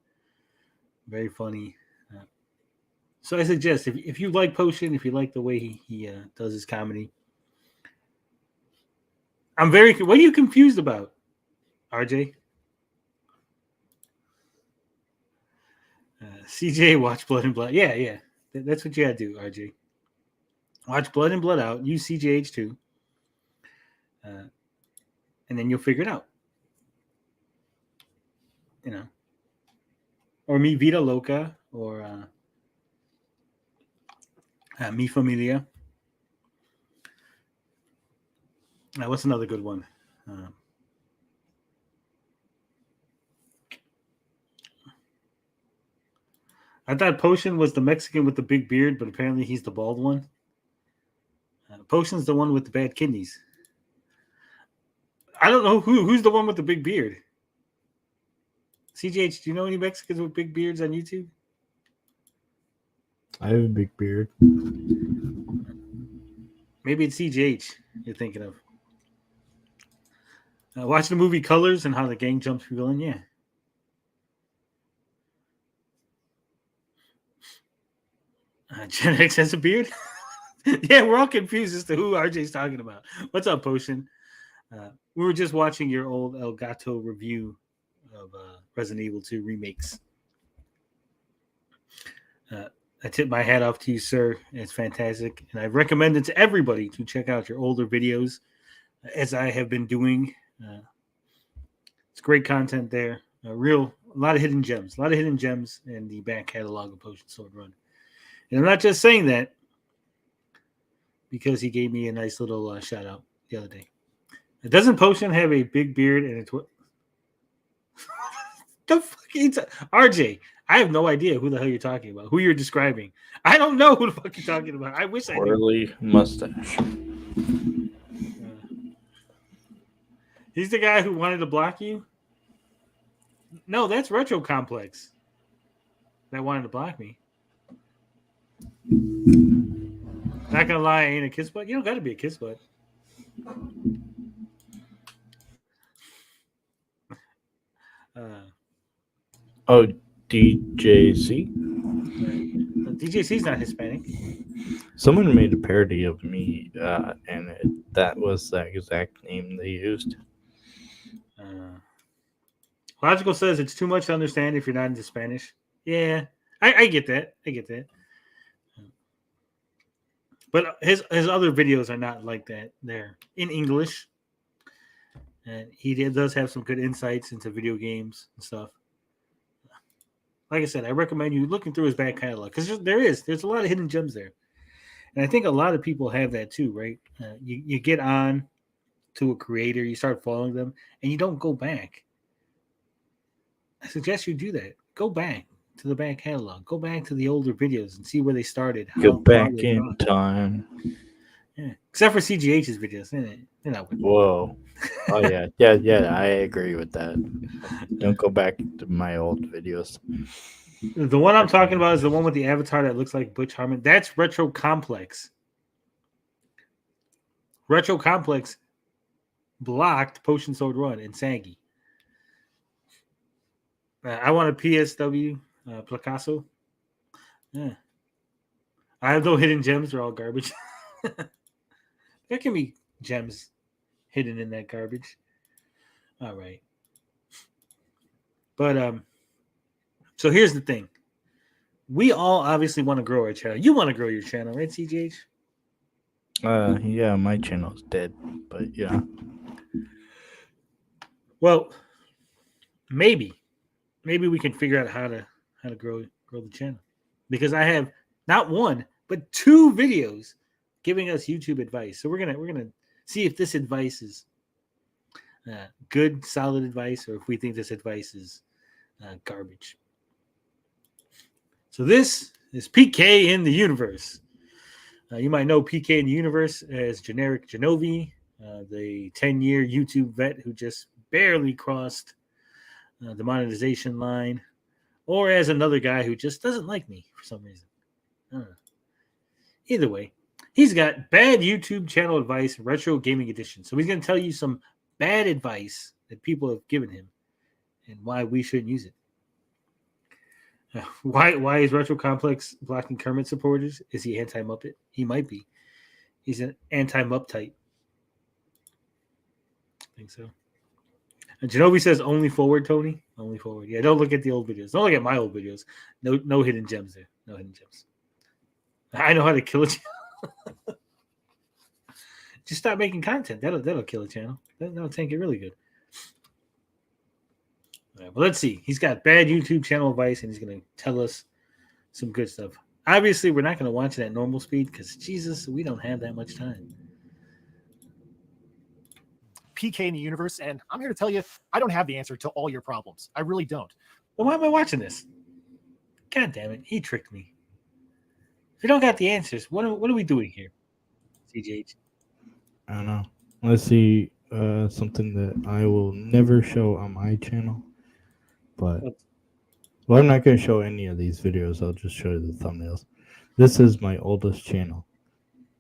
very funny. So I suggest if you like Potion, if you like the way he does his comedy, what are you confused about, RJ? CJ, watch Blood and Blood. Yeah. That's what you gotta do, RJ. Watch Blood and Blood Out. Use CJH2. And then you'll figure it out. You know. Or Mi Vida Loca, or Mi Familia. What's another good one? I thought Potion was the Mexican with the big beard, but apparently he's the bald one. Potion's the one with the bad kidneys. I don't know who's the one with the big beard. CJH, do you know any Mexicans with big beards on YouTube? I have a big beard. Maybe it's CJH you're thinking of. Watch the movie Colors and how the gang jumps people in. Yeah. Gen X has a beard? Yeah, we're all confused as to who RJ's talking about. What's up, Potion? We were just watching your old El Gato review of Resident Evil 2 remakes. I tip my hat off to you, sir. It's fantastic. And I recommend it to everybody to check out your older videos, as I have been doing. It's great content there. A lot of hidden gems. A lot of hidden gems in the back catalog of Potion Sword Run. And I'm not just saying that because he gave me a nice little shout out the other day. Doesn't Potion have a big beard and it's what? The fuck is RJ? I have no idea who the hell you're talking about. Who you're describing? I don't know who the fuck you're talking about. I wish I knew. Twirly mustache. He's the guy who wanted to block you? No, that's Retro Complex. That wanted to block me. Not gonna lie, I ain't a kiss butt. You don't gotta be a kiss butt. DJC? DJC's not Hispanic. Someone made a parody of me, and that was the exact name they used. Logical says it's too much to understand if you're not into Spanish. Yeah, I get that. But his other videos are not like that. They're in English. And he does have some good insights into video games and stuff. Like I said, I recommend you looking through his back catalog because there's a lot of hidden gems there. And I think a lot of people have that too, right? You get on to a creator, you start following them, and you don't go back. I suggest you do that. Go back to the back catalog. Go back to the older videos and see where they started. Go back in time. Yeah. Except for CGH's videos. They're not with Whoa. Oh, yeah. Yeah, I agree with that. Don't go back to my old videos. The one I'm talking about is the one with the avatar that looks like Butch Harmon. That's Retro Complex. Retro Complex blocked Potion Sword Run and Saggy. I want a PSW Picasso. Yeah. I have no hidden gems. They're all garbage. There can be gems hidden in that garbage. All right. But so here's the thing. We all obviously want to grow our channel. You want to grow your channel, right, CJH? Yeah, my channel's dead, but yeah. Well, maybe we can figure out how to grow the channel, because I have not one but 2 videos giving us YouTube advice. So we're gonna see if this advice is good, solid advice, or if we think this advice is garbage. So this is PK in the Universe. You might know PK in the Universe as generic Genovi the 10-year YouTube vet who just barely crossed the monetization line, or as another guy who just doesn't like me for some reason. I don't know. Either way, he's got bad YouTube channel advice, retro gaming edition. So he's going to tell you some bad advice that people have given him and why we shouldn't use it. Why is Retro Complex blocking Kermit supporters? Is he anti-Muppet? He might be. He's an anti-Mupp-type. I think so. And Genovi says only forward, Tony. Only forward. Yeah, don't look at the old videos. Don't look at my old videos. No hidden gems there. No hidden gems. I know how to kill a channel. Just stop making content. That'll kill a channel. That'll tank it really good. All right, well, let's see. He's got bad YouTube channel advice, and he's going to tell us some good stuff. Obviously, we're not going to watch it at normal speed because, Jesus, we don't have that much time. PK in the universe, and I'm here to tell you, I don't have the answer to all your problems. I really don't. Well, why am I watching this? God damn it. He tricked me. If you don't got the answers, what are we doing here, CJH? I don't know. Let's see something that I will never show on my channel. But, well, I'm not going to show any of these videos. I'll just show you the thumbnails. This is my oldest channel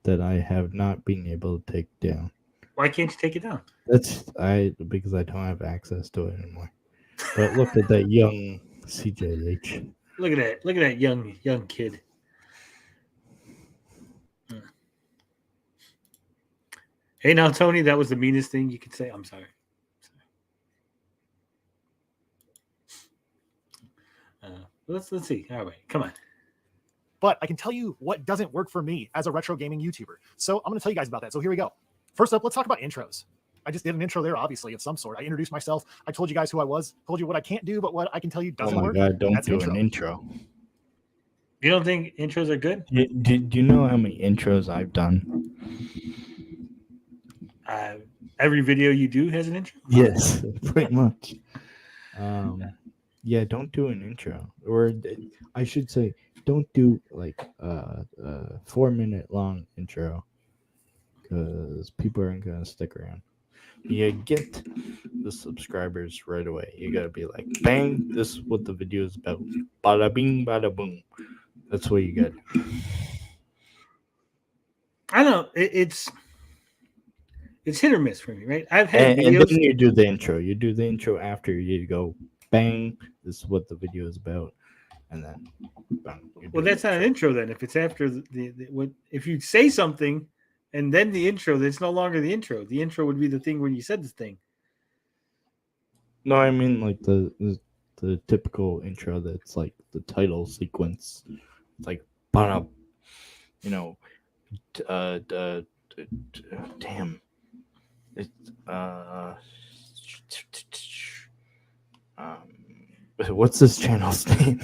that I have not been able to take down. Why can't you take it down? Because I don't have access to it anymore. But look at that young CJH. Look at that young kid. Hey, now, Tony, that was the meanest thing you could say. I'm sorry. Let's see. All right, come on. But I can tell you what doesn't work for me as a retro gaming YouTuber. So I'm going to tell you guys about that. So here we go. First up, let's talk about intros. I just did an intro there, obviously, of some sort. I introduced myself. I told you guys who I was, told you what I can't do, but what I can tell you doesn't work. Oh my God, don't That's do an intro. You don't think intros are good? Do you know how many intros I've done? Every video you do has an intro? Yes, pretty much. Yeah, don't do an intro. Or I should say, don't do like a 4-minute long intro. Because people aren't going to stick around. You get the subscribers right away. You got to be like, bang, this is what the video is about. Bada bing, bada boom. That's what you get. I don't know. It's hit or miss for me, right? I've had and videos. then you do the intro. You do the intro after you go, bang, this is what the video is about. And then, bang. Well, that's not an intro then. If it's after what, if you say something and then the intro, that's no longer the intro. The intro would be the thing when you said the thing. No, I mean like the typical intro that's like the title sequence. It's like, you know, damn. What's this channel's name?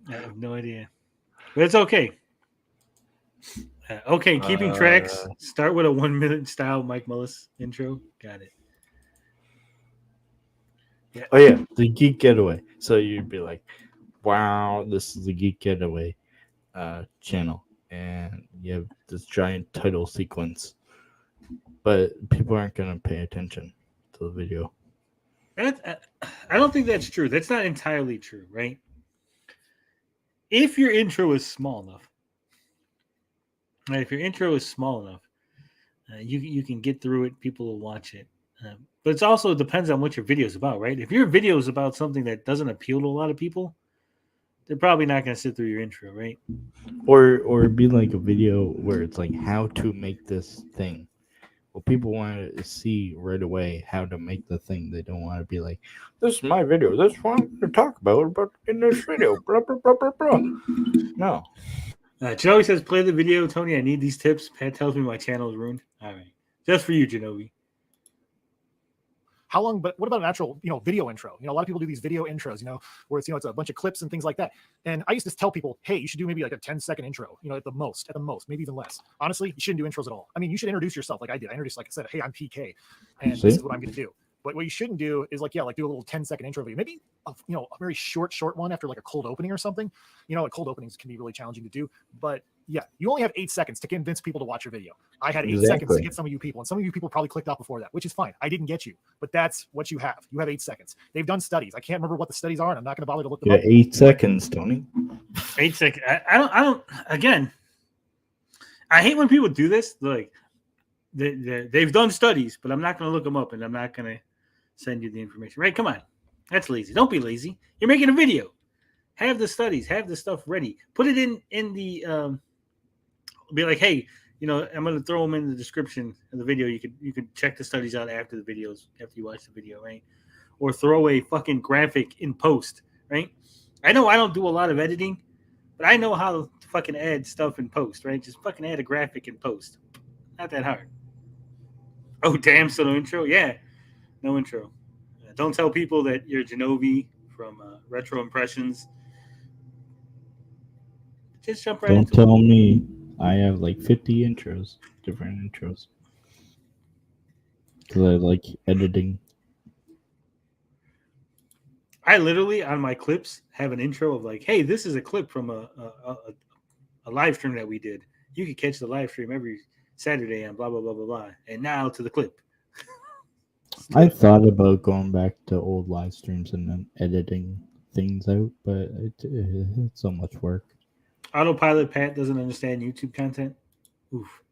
I have no idea. But it's okay. Okay, keeping tracks. Start with a 1-minute style Mike Mullis intro. Got it. Yeah. Oh yeah, the Geek Getaway. So you'd be like, "Wow, this is the Geek Getaway channel," and you have this giant title sequence, but people aren't gonna pay attention to the video. I don't think that's true. That's not entirely true, right? If your intro is small enough, right? If your intro is small enough, you can get through it. People will watch it. But it also depends on what your video is about, right? If your video is about something that doesn't appeal to a lot of people, they're probably not going to sit through your intro, right? Or be like a video where it's like how to make this thing. Well, people want to see right away how to make the thing. They don't want to be like, "This is my video. This is what I'm going to talk about in this video." Blah, blah, blah, blah, blah. No. Genovi says, "Play the video, Tony. I need these tips. Pat tells me my channel is ruined." All right, just for you, Genovi. How long, but what about an actual, video intro? A lot of people do these video intros, where it's, it's a bunch of clips and things like that. And I used to tell people, hey, you should do maybe like a 10-second intro, at the most, maybe even less. Honestly, you shouldn't do intros at all. I mean, you should introduce yourself like I did. I introduced, like I said, hey, I'm PK, and this is what I'm going to do. But what you shouldn't do is do a little 10-second intro video. Maybe, a very short one after like a cold opening or something. Like cold openings can be really challenging to do, but Yeah, you only have 8 seconds to convince people to watch your video. I had 8 seconds to Exactly. get some of you people, and some of you people probably clicked off before that, which is fine. I didn't get you, but that's what you have. You have 8 seconds. They've done studies. I can't remember what the studies are, and I'm not going to bother to look them You up. got 8 seconds, Tony. 8 seconds. I don't. Again, I hate when people do this. Like, they've done studies, but I'm not going to look them up, and I'm not going to send you the information. Right? Come on, that's lazy. Don't be lazy. You're making a video. Have the studies. Have the stuff ready. Put it in the. Be like, hey, you know, I'm going to throw them in the description of the video. You could check the studies out after the videos, after you watch the video, right? Or throw a fucking graphic in post, right? I know I don't do a lot of editing, but I know how to fucking add stuff in post, right? Just fucking add a graphic in post. Not that hard. Oh, damn, so no intro? Yeah, no intro. Don't tell people that you're Genovi from Retro Impressions. Just jump right Don't into it. tell me I have like 50 intros, different intros. Because I like editing. I literally, on my clips, have an intro of like, hey, this is a clip from a live stream that we did. You can catch the live stream every Saturday on blah, blah, blah, blah, blah. And now to the clip. I thought about going back to old live streams and then editing things out, but it's so much work. Autopilot Pat doesn't understand YouTube content. Oof.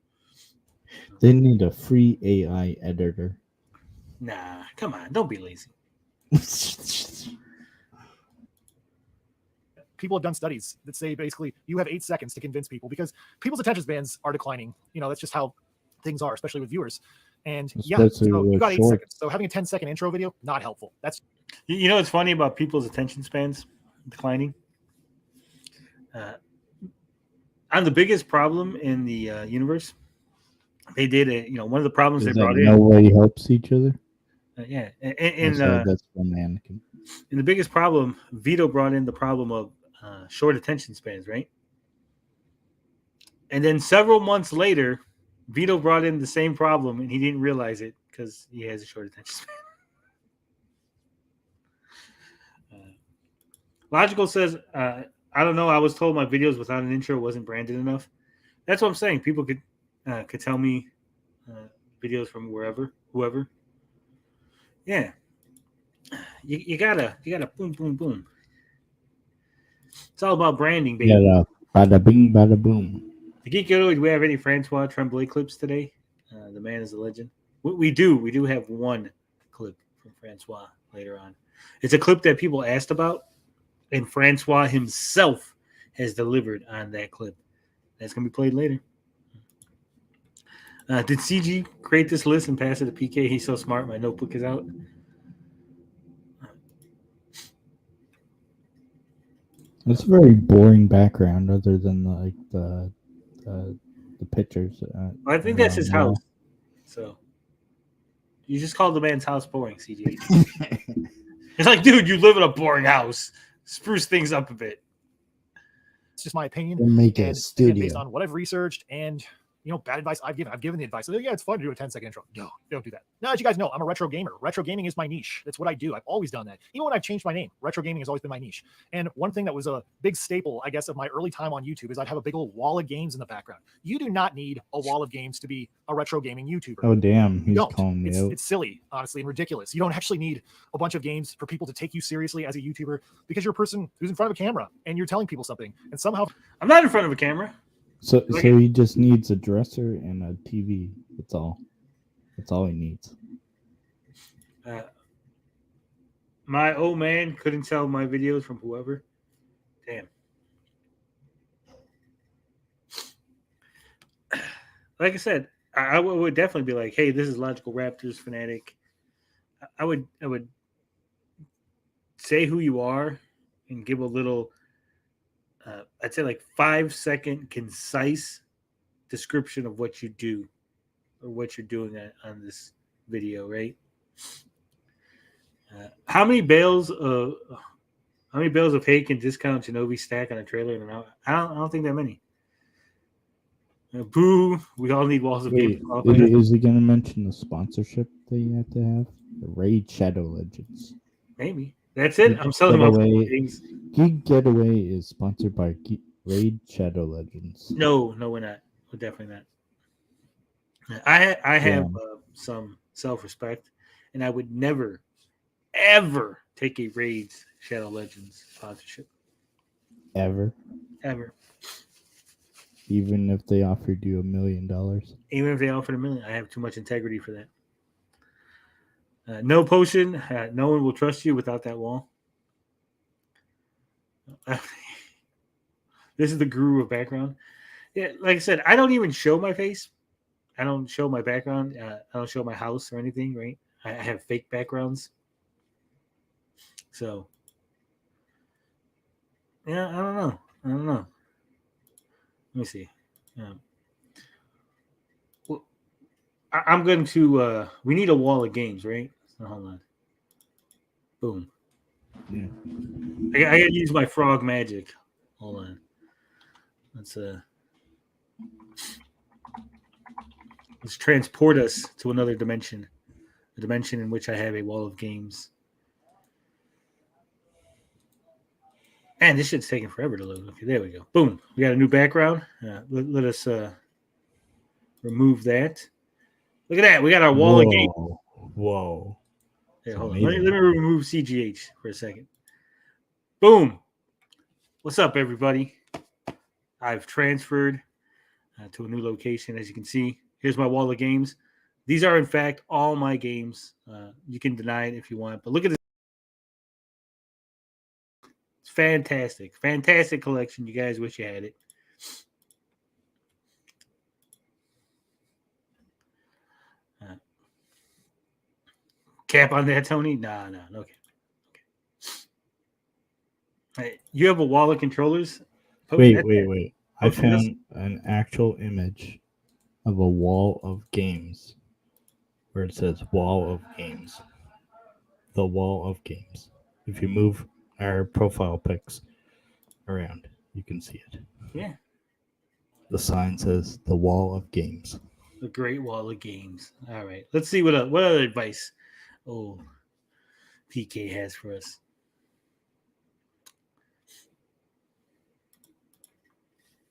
They need a free AI editor. Nah, come on. Don't be lazy. People have done studies that say basically you have 8 seconds to convince people because people's attention spans are declining. You know, that's just how things are, especially with viewers. And yeah, Especially so you with got 8 shorts. seconds. So having a 10-second intro video, not helpful. That's You know what's funny about people's attention spans declining? On the biggest problem in the universe, they did one of the problems Is they that brought in. nobody helps each other? Yeah, That's from Anakin. and the biggest problem, Vito brought in the problem of short attention spans, right? And then several months later, Vito brought in the same problem, and he didn't realize it because he has a short attention span. Logical says, I don't know. I was told my videos without an intro wasn't branded enough. That's what I'm saying. People could tell me videos from whoever. Yeah, you gotta boom, boom, boom. It's all about branding, baby. Yeah, bada bing, bada boom. The Geek Yoda, do we have any Francois Tremblay clips today? The man is a legend. We do have one clip from Francois later on. It's a clip that people asked about, and Francois himself has delivered on that clip. That's going to be played later. Did CG create this list and pass it to PK? He's so smart. My notebook is out. It's a very boring background, other than like the pictures. Well, I think that's his house. So you just called the man's house boring, CG. It's like, dude, you live in a boring house. Spruce things up a bit. it's just my opinion. We'll make it a And again, studio. based on what I've researched and bad advice I've given. I've given the advice. So, yeah, it's fun to do a 10-second intro. No, don't do that. Now, as you guys know, I'm a retro gamer. Retro gaming is my niche. That's what I do. I've always done that. Even when I've changed my name, retro gaming has always been my niche. And one thing that was a big staple, I guess, of my early time on YouTube is I'd have a big old wall of games in the background. You do not need a wall of games to be a retro gaming YouTuber. Oh, damn. He's Don't. calling me out. It's silly, honestly, and ridiculous. You don't actually need a bunch of games for people to take you seriously as a YouTuber because you're a person who's in front of a camera and you're telling people something. And somehow, I'm not in front of a camera. So he just needs a dresser and a TV. That's all. That's all he needs. My old man couldn't tell my videos from whoever. Damn. Like I said, I would definitely be like, hey, this is Logical Raptors Fanatic. I would say who you are and give a little, I'd say like 5-second concise description of what you do or what you're doing on this video, right? How many bales of hay can Discount Genovi stack on a trailer in an hour? I don't think that many. Boo! We all need walls of Wait, games. is he going to mention the sponsorship that you have to have? The Raid Shadow Legends. Maybe that's it. I'm selling my Getaway. things. Geek Getaway is sponsored by Raid Shadow Legends. No, we're not. We're definitely not. I have some self-respect, and I would never, ever take a Raid Shadow Legends sponsorship. Ever. Even if they offered you $1 million. Even if they offered $1 million, I have too much integrity for that. No potion. No one will trust you without that wall. This is the guru of background. Yeah, like I said, I don't even show my face. I don't show my background. I don't show my house or anything, right? I have fake backgrounds. So, yeah, I don't know. Let me see. Well, I'm going to. We need a wall of games, right? So hold on. Boom. Yeah. I gotta use my frog magic. Hold on. Let's transport us to another dimension. A dimension in which I have a wall of games. And this shit's taking forever to load. Okay, there we go. Boom. We got a new background. Let us remove that. Look at that. We got our wall of games. Whoa. Here, hold on. Let me remove CGH for a second. Boom. What's up, everybody? I've transferred to a new location, as you can see. Here's my wall of games. These are, in fact, all my games. You can deny it if you want, but look at this. It's fantastic. Fantastic collection. You guys wish you had it. Cap on that, Tony? Nah, okay. Hey, you have a wall of controllers? Wait. I found an actual image of a wall of games where it says wall of games. The wall of games. If you move our profile pics around, you can see it. Yeah. The sign says the wall of games. The great wall of games. All right. Let's see what other advice PK has for us.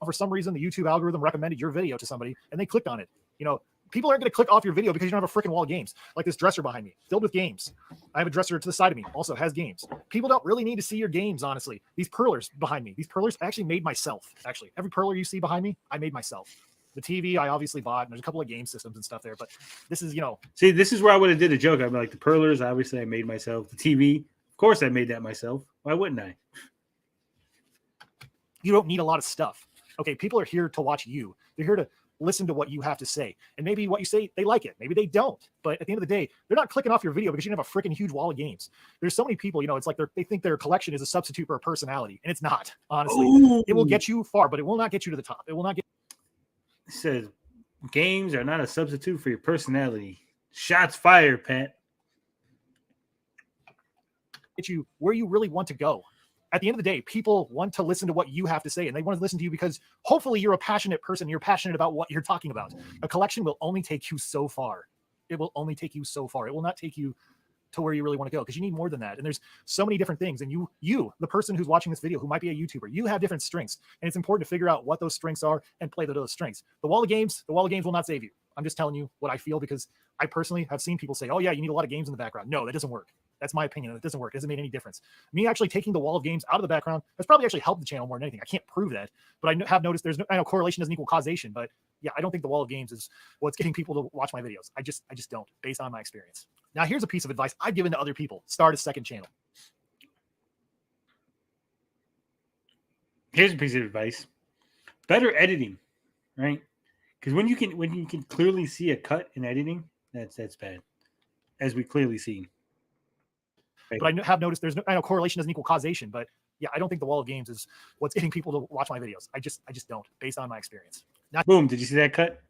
For some reason, the YouTube algorithm recommended your video to somebody and they clicked on it. You know, people aren't going to click off your video because you don't have a freaking wall of games. Like this dresser behind me, filled with games. I have a dresser to the side of me, also has games. People don't really need to see your games, honestly. These perlers behind me, these perlers I actually made myself. Actually, every perler you see behind me, I made myself. The TV I obviously bought, and there's a couple of game systems and stuff there. But this is, See, this is where I would have did a joke. I'd be like, the perlers, obviously I made myself. The TV, of course I made that myself. Why wouldn't I? You don't need a lot of stuff. Okay, people are here to watch you. They're here to listen to what you have to say. And maybe what you say, they like it. Maybe they don't. But at the end of the day, they're not clicking off your video because you don't have a freaking huge wall of games. There's so many people, it's like they think their collection is a substitute for a personality. And it's not, honestly. Ooh. It will get you far, but it will not get you to the top. It will not get. It says games are not a substitute for your personality. Shots fired, Pat. Get you where you really want to go. At the end of the day, people want to listen to what you have to say, and they want to listen to you because hopefully you're a passionate person. You're passionate about what you're talking about. A collection will only take you so far. It will only take you so far. It will not take you to where you really want to go because you need more than that. And there's so many different things. And you, the person who's watching this video, who might be a YouTuber, you have different strengths. And it's important to figure out what those strengths are and play to those strengths. The wall of games will not save you. I'm just telling you what I feel because I personally have seen people say, oh yeah, you need a lot of games in the background. No, that doesn't work. That's my opinion. It doesn't work. It doesn't make any difference. Me actually taking the wall of games out of the background has probably actually helped the channel more than anything. I can't prove that, but I have noticed I know correlation doesn't equal causation, but yeah, I don't think the wall of games is what's getting people to watch my videos. I just don't, based on my experience. Now, here's a piece of advice I've given to other people. Start a second channel. Here's a piece of advice. Better editing, right? Because when you can clearly see a cut in editing, that's bad, as we clearly see. Right. But I have noticed I know correlation doesn't equal causation, but yeah, I don't think the wall of games is what's getting people to watch my videos. I just don't, based on my experience. Now, boom! Did you see that cut?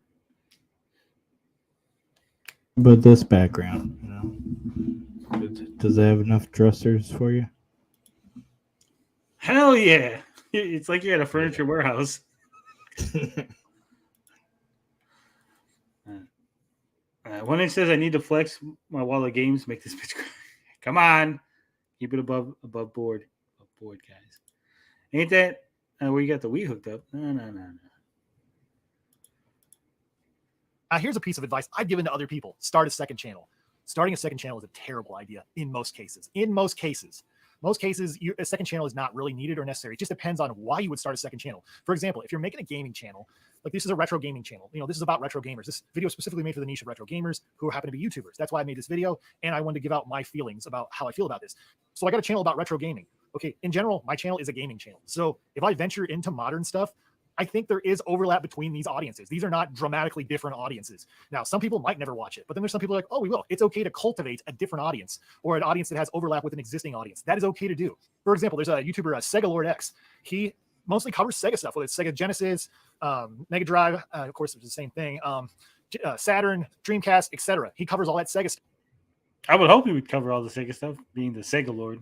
But this background, does it have enough dressers for you? Hell yeah! It's like you're at a furniture warehouse. When it says I need to flex my wall of games, make this bitch cry. Come on, keep it above board, guys. Ain't that Where you got the Wii hooked up? No. Here's a piece of advice I've given to other people. Start a second channel. Starting a second channel is a terrible idea in most cases. A second channel is not really needed or necessary. It just depends on why you would start a second channel. For example, if you're making a gaming channel, like this is a retro gaming channel, this is about retro gamers. This video is specifically made for the niche of retro gamers who happen to be YouTubers. That's why I made this video, and I wanted to give out my feelings about how I feel about this. So I got a channel about retro gaming. Okay, in general, my channel is a gaming channel. So if I venture into modern stuff, I think there is overlap between these audiences. These are not dramatically different audiences. Now, some people might never watch it, but then there's some people like, oh, we will. It's okay to cultivate a different audience or an audience that has overlap with an existing audience. That is okay to do. For example, there's a YouTuber, Sega Lord X. He mostly covers Sega stuff, whether it's Sega Genesis, Mega Drive, of course, it's the same thing, Saturn, Dreamcast, etc. He covers all that Sega stuff. I would hope he would cover all the Sega stuff, being the Sega Lord.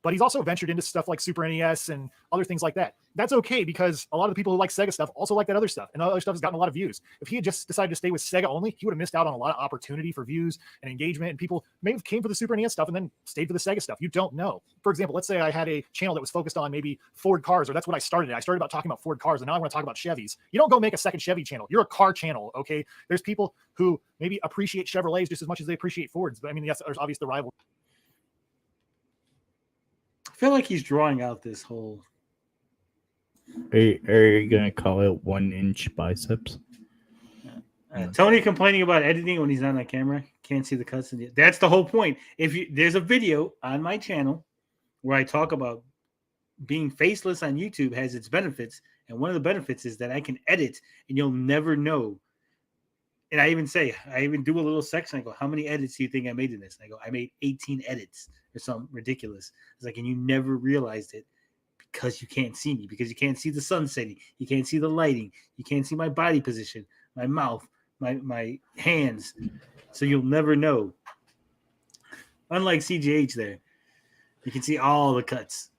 But he's also ventured into stuff like Super NES and other things like that. That's okay because a lot of the people who like Sega stuff also like that other stuff. And other stuff has gotten a lot of views. If he had just decided to stay with Sega only, he would have missed out on a lot of opportunity for views and engagement. And people may have came for the Super NES stuff and then stayed for the Sega stuff. You don't know. For example, let's say I had a channel that was focused on maybe Ford cars, or that's what I started. I started about talking about Ford cars, and now I want to talk about Chevys. You don't go make a second Chevy channel. You're a car channel, okay? There's people who maybe appreciate Chevrolets just as much as they appreciate Fords. But I mean, yes, there's obviously the rival. I feel like he's drawing out this whole. Are you gonna call it 1-inch biceps? Tony complaining about editing when he's not on camera, can't see the cuts. That's the whole point. There's a video on my channel where I talk about being faceless on YouTube has its benefits, and one of the benefits is that I can edit, and you'll never know. And I even do a little section. I go, how many edits do you think I made in this? And I go, I made 18 edits or something ridiculous. It's like, and you never realized it because you can't see me, because you can't see the sun setting. You can't see the lighting. You can't see my body position, my mouth, my hands. So you'll never know. Unlike CGH there, you can see all the cuts.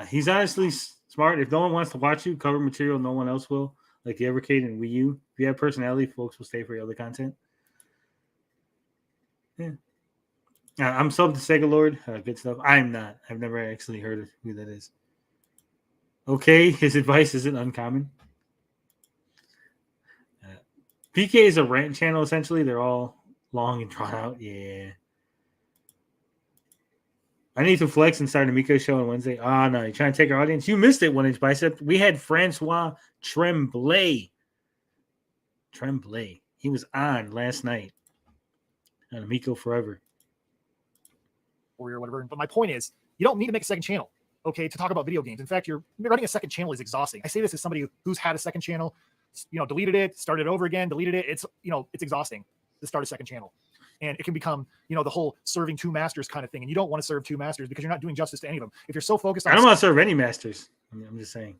He's honestly smart. If no one wants to watch you cover material, no one else will. Like the Evercade and Wii U. If you have personality, folks will stay for your other content. Yeah. I'm subbed to Sega Lord. Good stuff. I'm not. I've never actually heard of who that is. Okay, his advice isn't uncommon. PK is a rant channel, essentially. They're all long and drawn out. Yeah. I need to flex and start an Amico show on Wednesday. Oh, no. You're trying to take our audience? You missed it, 1-inch bicep. We had Francois Tremblay. He was on last night on Amico Forever. Or whatever. But my point is, you don't need to make a second channel, okay, to talk about video games. In fact, running a second channel is exhausting. I say this as somebody who's had a second channel, deleted it, started over again, deleted it. It's exhausting to start a second channel. And it can become, the whole serving two masters kind of thing. And you don't want to serve two masters because you're not doing justice to any of them. If you're so focused on... I don't want to serve any masters. I'm just saying.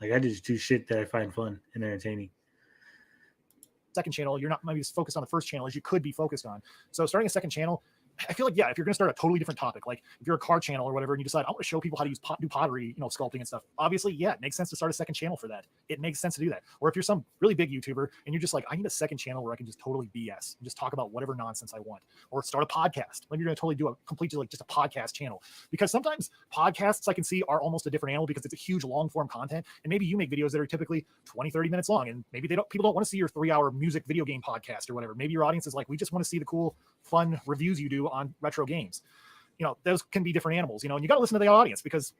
Like, I just do shit that I find fun and entertaining. Second channel, you're not maybe as focused on the first channel as you could be focused on. So starting a second channel, I feel like, if you're going to start a totally different topic, like if you're a car channel or whatever, and you decide, I want to show people how to do pottery, sculpting and stuff. Obviously, it makes sense to start a second channel for that. It makes sense to do that. Or if you're some really big YouTuber and you're just like, I need a second channel where I can just totally BS and just talk about whatever nonsense I want. Or start a podcast. Maybe you're going to totally do a completely just a podcast channel. Because sometimes podcasts I can see are almost a different animal because it's a huge long form content. And maybe you make videos that are typically 20, 30 minutes long. And maybe people don't want to see your 3-hour music video game podcast or whatever. Maybe your audience is like, we just want to see the cool, fun reviews you do on retro games. Those can be different animals, and you got to listen to the audience, because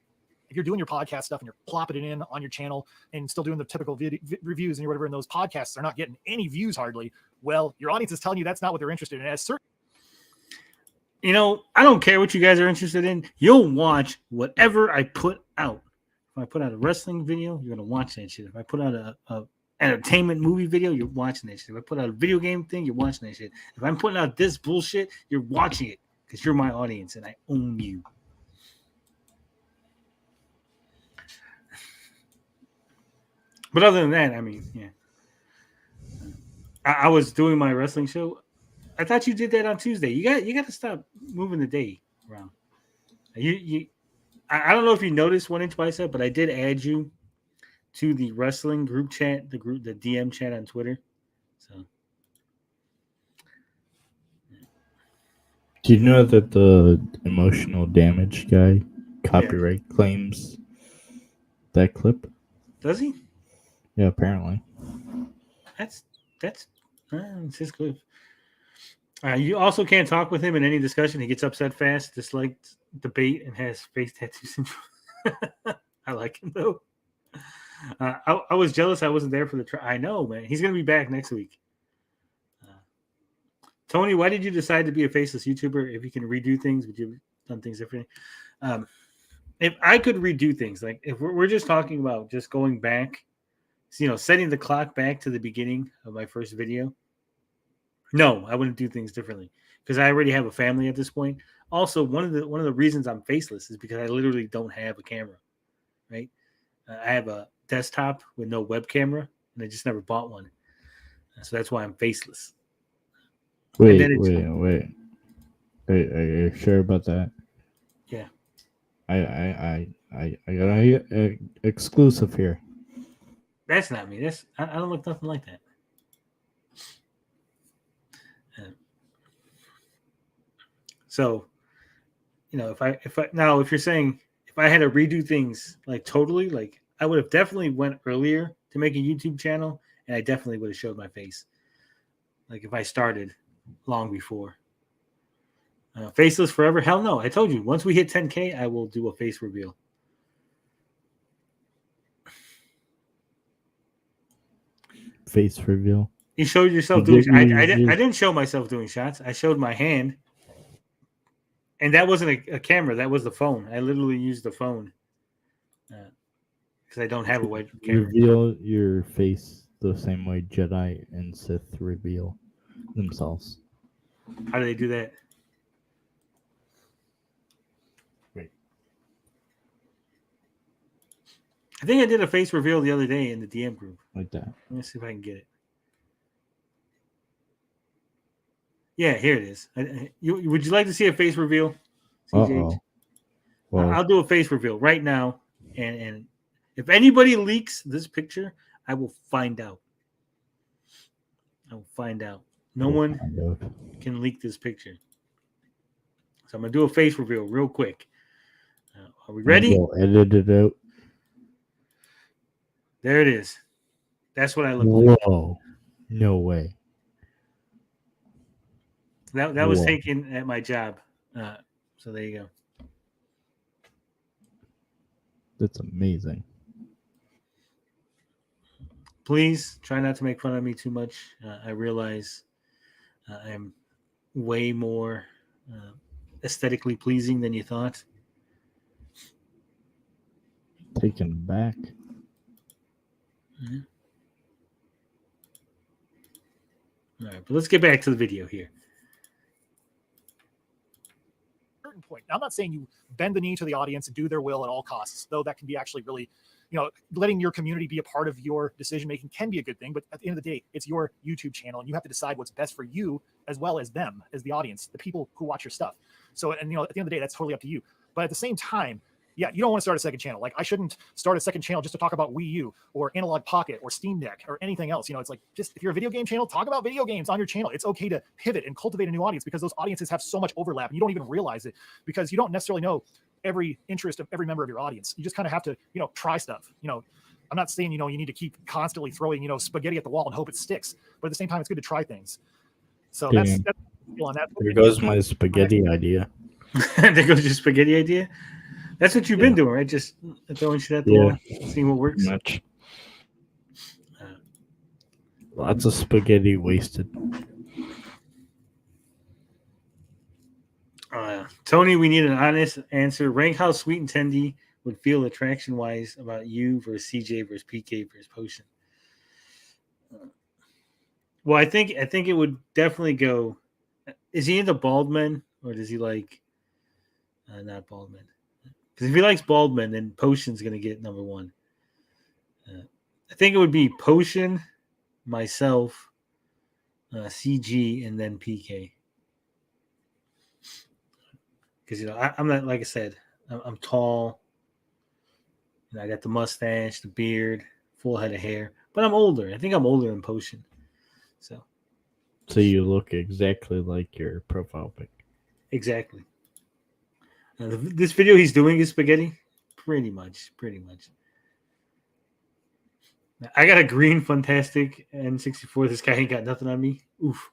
if you're doing your podcast stuff and you're plopping it in on your channel and still doing the typical reviews and whatever, and those podcasts are not getting any views hardly, well, your audience is telling you that's not what they're interested in. I don't care what you guys are interested in. You'll watch whatever I put out. If I put out a wrestling video, you're going to watch that shit. If I put out a entertainment movie video, you're watching that shit. If I put out a video game thing, you're watching that shit. If I'm putting out this bullshit, you're watching it. Because you're my audience and I own you. But other than that, I was doing my wrestling show. I thought you did that on Tuesday. You got to stop moving the day around. I don't know if you noticed 1-inch bicep, but I did add you to the wrestling group chat, the DM chat on Twitter. So. Do you know that the emotional damage guy copyright claims that clip? Does he? Yeah, apparently. That's it's his clip. You also can't talk with him in any discussion. He gets upset fast, dislikes debate, and has face tattoo syndrome. I like him though. I was jealous I wasn't there for the I know, man. He's gonna be back next week. Tony, why did you decide to be a faceless YouTuber? If you can redo things, would you have done things differently? If I could redo things, like if we're just talking about just going back, setting the clock back to the beginning of my first video, no, I wouldn't do things differently because I already have a family at this point. Also, one of the reasons I'm faceless is because I literally don't have a camera, right? I have a desktop with no web camera, and I just never bought one, so that's why I'm faceless. Wait. Are you sure about that? Yeah. I got a exclusive here. That's not me. I don't look nothing like that. So, if you're saying if I had to redo things like totally, like I would have definitely went earlier to make a YouTube channel, and I definitely would have showed my face. Like if I started long before. Faceless forever? Hell no. I told you, once we hit 10K, I will do a face reveal. Face reveal? You showed yourself doing I didn't show myself doing shots. I showed my hand. And that wasn't a camera. That was the phone. I literally used the phone. Because I don't have a web camera. Reveal your face the same way Jedi and Sith reveal themselves. How do they do that? Wait. I think I did a face reveal the other day in the DM group. Like that. Let me see if I can get it. Yeah, here it is. Would you like to see a face reveal? Uh-oh. Well, I'll do a face reveal right now. And if anybody leaks this picture, I will find out. I will find out. No one can leak this picture. So I'm going to do a face reveal real quick. Are we ready? Edit it out. There it is. That's what I look like. Whoa. No way. That was taken at my job. So there you go. That's amazing. Please try not to make fun of me too much. I realize I'm way more aesthetically pleasing than you thought. Taken back. Mm-hmm. All right, but let's get back to the video here. Point. Now, I'm not saying you bend the knee to the audience and do their will at all costs, though that can be actually really, letting your community be a part of your decision making can be a good thing. But at the end of the day, it's your YouTube channel, and you have to decide what's best for you as well as them, as the audience, the people who watch your stuff. So, and at the end of the day, that's totally up to you. But at the same time, yeah, you don't want to start a second channel. Like, I shouldn't start a second channel just to talk about Wii U or Analog Pocket or Steam Deck or anything else. It's like, just if you're a video game channel, talk about video games on your channel. It's okay to pivot and cultivate a new audience because those audiences have so much overlap and you don't even realize it because you don't necessarily know every interest of every member of your audience. You just kind of have to, try stuff. I'm not saying, you need to keep constantly throwing, spaghetti at the wall and hope it sticks. But at the same time, it's good to try things. So that's on that. There goes my spaghetti idea. There goes your spaghetti idea. That's what you've been doing, right? Just throwing shit at the wall, seeing what works. Much. Lots of spaghetti wasted. Tony, we need an honest answer. Rank how Sweet and Tendy would feel attraction-wise about you versus CJ versus PK versus Potion. Well, I think it would definitely go. Is he into bald men or does he like not bald men? Because if he likes bald men, then Potion's going to get number one. I think it would be Potion, myself, CG, and then PK. Because, I'm not, like I said, I'm tall. I got the mustache, the beard, full head of hair. But I'm older. I think I'm older than Potion. So you look exactly like your profile pic. Exactly. This video he's doing is spaghetti. Pretty much. I got a green Fantastic N64. This guy ain't got nothing on me. Oof.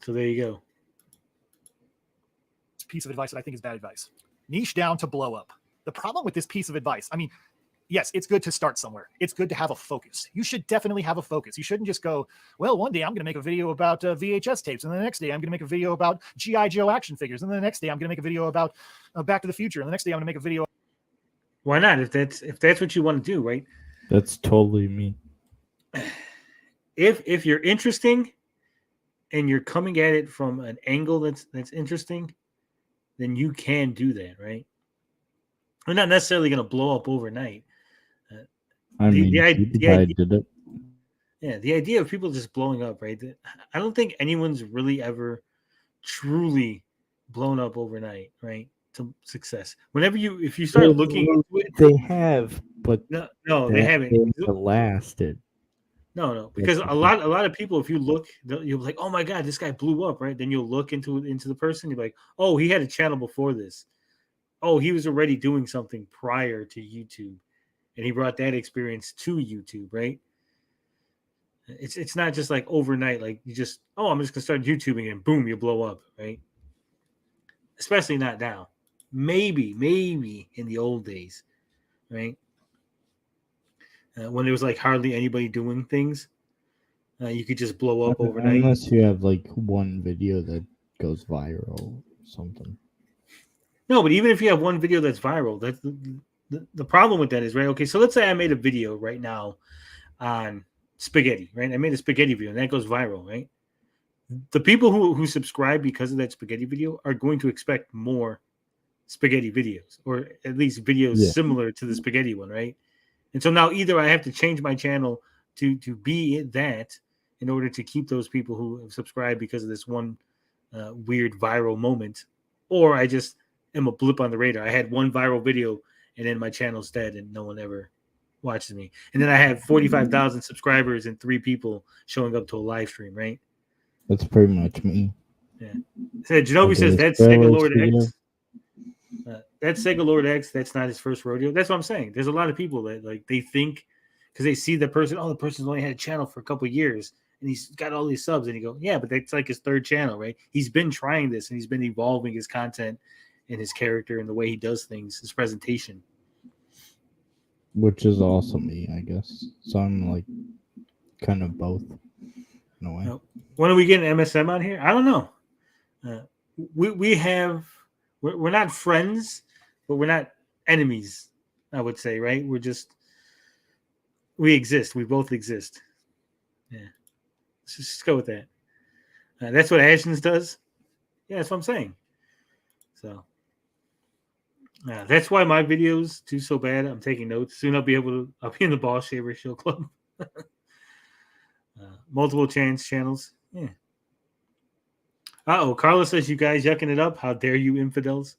So there you go. Piece of advice that I think is bad advice. Niche down to blow up. The problem with this piece of advice, I mean, yes, it's good to start somewhere. It's good to have a focus. You should definitely have a focus. You shouldn't just go, well, one day I'm going to make a video about VHS tapes, and the next day I'm going to make a video about G.I. Joe action figures, and the next day I'm going to make a video about Back to the Future, and the next day I'm going to make a video. Why not? If that's what you want to do, right? That's totally me. If you're interesting and you're coming at it from an angle that's interesting, then you can do that, right? We're not necessarily going to blow up overnight. The idea did it. Yeah, the idea of people just blowing up, right? I don't think anyone's really ever truly blown up overnight, right? To success. If you start looking into it, they have, but no, they haven't lasted. No, because a lot of people, if you look, you'll be like, oh my god, this guy blew up, right? Then you'll look into the person, you're like, oh, he had a channel before this. Oh, he was already doing something prior to YouTube, and he brought that experience to YouTube, right? It's not just like overnight, like you just, oh, I'm just gonna start YouTubing and boom, you blow up, right? Especially not now. Maybe in the old days, right? When there was like hardly anybody doing things, you could just blow up overnight. Unless you have like one video that goes viral or something. No, but even if you have one video that's viral, that's the problem with that is, right? Okay, so let's say I made a video right now on spaghetti, right? I made a spaghetti video and that goes viral, right? The people who subscribe because of that spaghetti video are going to expect more spaghetti videos, or at least videos similar to the spaghetti one, right? And so now either I have to change my channel to be that in order to keep those people who have subscribed because of this one weird viral moment, or I just am a blip on the radar. I had one viral video and then my channel's dead and no one ever watches me. And then I have 45,000 subscribers and 3 people showing up to a live stream, right? That's pretty much me. Yeah. So Genobi says that's Sega Lord X. That's Sega Lord X. That's not his first rodeo. That's what I'm saying. There's a lot of people that like they think because they see the person. Oh, the person's only had a channel for a couple of years and he's got all these subs. And you go, yeah, but that's like his third channel, right? He's been trying this and he's been evolving his content and his character and the way he does things, his presentation. Which is also me, I guess. So I'm like kind of both in a way. When are we getting MSM on here? I don't know. We're not friends, but we're not enemies, I would say, right? We exist. We both exist. Yeah. Let's just go with that. That's what Ashens does. Yeah, that's what I'm saying. So that's why my videos do so bad. I'm taking notes. Soon I'll be in the Ball Shaver Show Club. Multiple channels. Yeah. Carlos says you guys yucking it up. How dare you, infidels?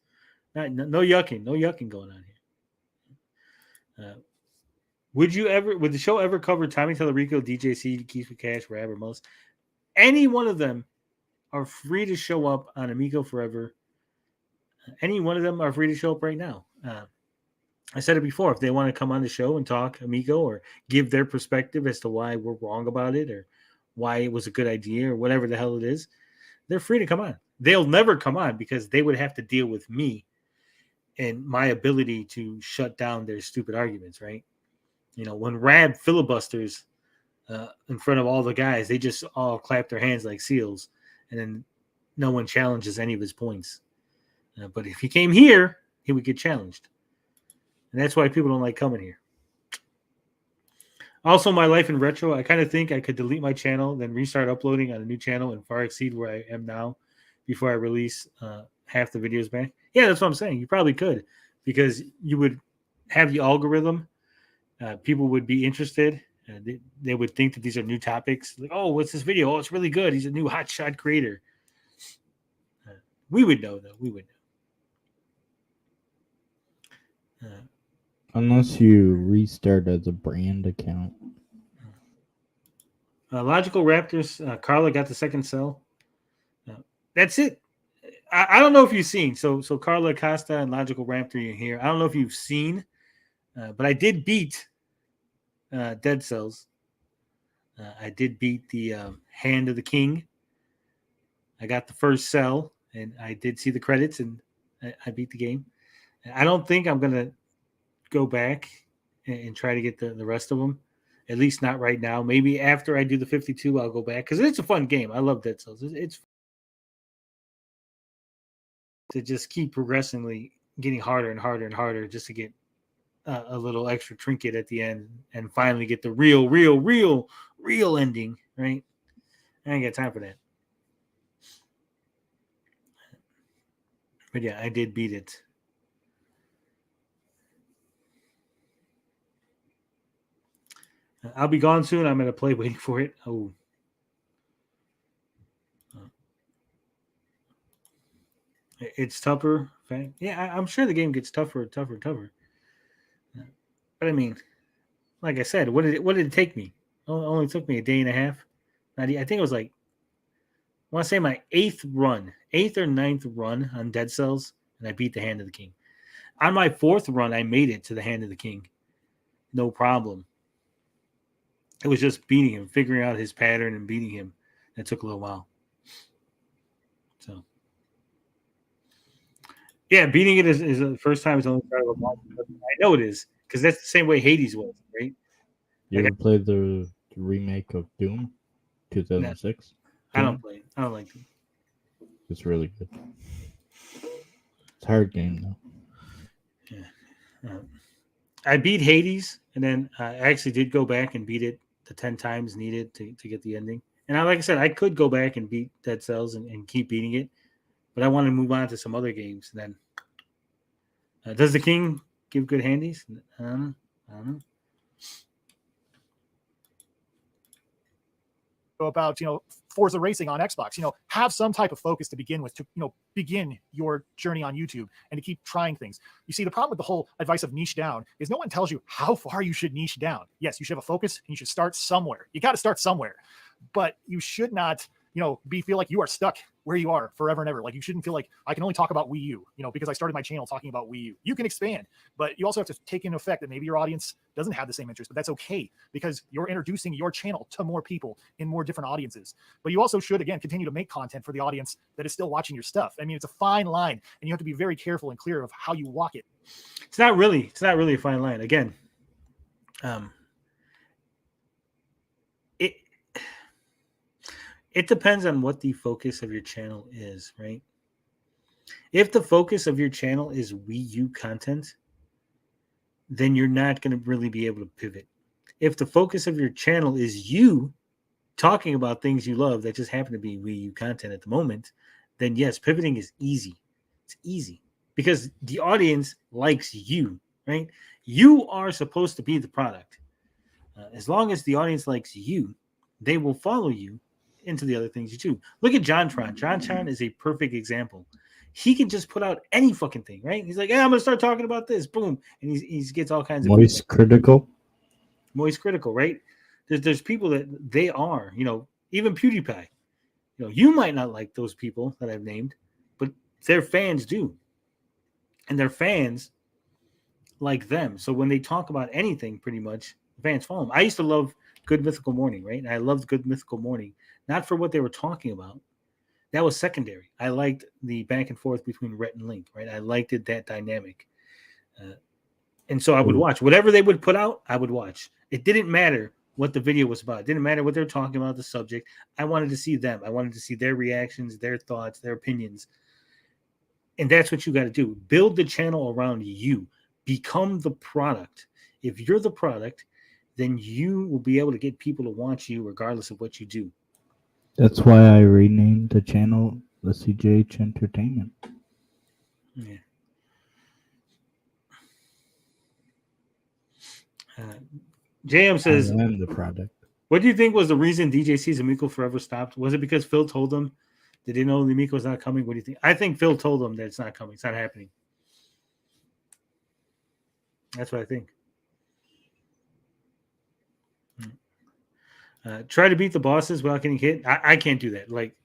No yucking. No yucking going on here. Would the show ever cover Tommy Tallarico, DJC, Keith with Cash, Rab, or Most? Any one of them are free to show up on Amico Forever. Any one of them are free to show up right now. I said it before. If they want to come on the show and talk Amico or give their perspective as to why we're wrong about it or why it was a good idea or whatever the hell it is, they're free to come on. They'll never come on because they would have to deal with me and my ability to shut down their stupid arguments, right? You know, when Rab filibusters in front of all the guys, they just all clap their hands like seals, and then no one challenges any of his points. But if he came here, he would get challenged. And that's why people don't like coming here. Also, my life in retro, I kind of think I could delete my channel, then restart uploading on a new channel and far exceed where I am now before I release half the videos back. Yeah, that's what I'm saying. You probably could because you would have the algorithm. People would be interested. They would think that these are new topics. Like, oh, what's this video? Oh, it's really good. He's a new hotshot creator. We would know, though. We would know. Unless you restart as a brand account. Logical Raptors. Carla got the second cell. That's it. I don't know if you've seen. So Carla Costa and Logical Raptor are here. I don't know if you've seen, but I did beat Dead Cells. I did beat the Hand of the King. I got the first cell, and I did see the credits, and I beat the game. I don't think I'm going to go back and try to get the rest of them, at least not right now. Maybe after I do the 52, I'll go back, because it's a fun game. I love Dead Cells. It's to just keep progressively getting harder and harder and harder just to get a little extra trinket at the end and finally get the real ending, right? I ain't got time for that. But yeah, I did beat it. I'll be gone soon. I'm at a play waiting for it. Oh. It's tougher. Yeah, I'm sure the game gets tougher. But I mean, like I said, what did it take me? It only took me a day and a half. I think it was like, I want to say my 8th or 9th run on Dead Cells, and I beat the Hand of the King. On my 4th run, I made it to the Hand of the King. No problem. It was just beating him, figuring out his pattern and beating him. It took a little while. So, yeah, beating it is the first time it's only part of a month. I know it is, because that's the same way Hades was, right? You ever played the remake of Doom 2006? I don't play it. I don't like it. It's really good. It's a hard game, though. Yeah. I beat Hades, and then I actually did go back and beat it the 10 times needed to get the ending. And like I said, I could go back and beat Dead Cells and keep beating it, but I want to move on to some other games. Then, does the King give good handies? I don't know. About Forza Racing on Xbox, have some type of focus to begin with, to begin your journey on YouTube and to keep trying things. You see, the problem with the whole advice of niche down is no one tells you how far you should niche down. Yes, you should have a focus and you should start somewhere. You got to start somewhere, but you should not feel like you are stuck where you are forever and ever. Like, you shouldn't feel like I can only talk about Wii U, because I started my channel talking about Wii U. You can expand, but you also have to take into effect that maybe your audience doesn't have the same interest, but that's okay, because you're introducing your channel to more people in more different audiences. But you also should, again, continue to make content for the audience that is still watching your stuff. I mean, it's a fine line, and you have to be very careful and clear of how you walk it. It's not really a fine line. Again, it depends on what the focus of your channel is, right? If the focus of your channel is Wii U content, then you're not going to really be able to pivot. If the focus of your channel is you talking about things you love that just happen to be Wii U content at the moment, then yes, pivoting is easy. It's easy because the audience likes you, right? You are supposed to be the product. As long as the audience likes you, they will follow you into the other things you do. Look at JonTron. JonTron is a perfect example. He can just put out any fucking thing, right? He's like, I'm going to start talking about this. Boom. And he gets all kinds of... Moist critical, right? There's people that they are, even PewDiePie. You might not like those people that I've named, but their fans do. And their fans like them. So when they talk about anything, pretty much, fans follow them. I used to love Good Mythical Morning, right? And I loved Good Mythical Morning, not for what they were talking about. That was secondary. I liked the back and forth between Rhett and Link, right? I liked that dynamic. And so I would watch. Whatever they would put out, I would watch. It didn't matter what the video was about. It didn't matter what they're talking about, the subject. I wanted to see them. I wanted to see their reactions, their thoughts, their opinions. And that's what you got to do. Build the channel around you. Become the product. If you're the product, then you will be able to get people to watch you regardless of what you do. That's why I renamed the channel the CJH Entertainment. Yeah. JM says, I am the product. What do you think was the reason DJC's Amico Forever stopped? Was it because Phil told them? Did they know the Amico was not coming? What do you think? I think Phil told them that it's not coming. It's not happening. That's what I think. Try to beat the bosses without getting hit. I can't do that. Like,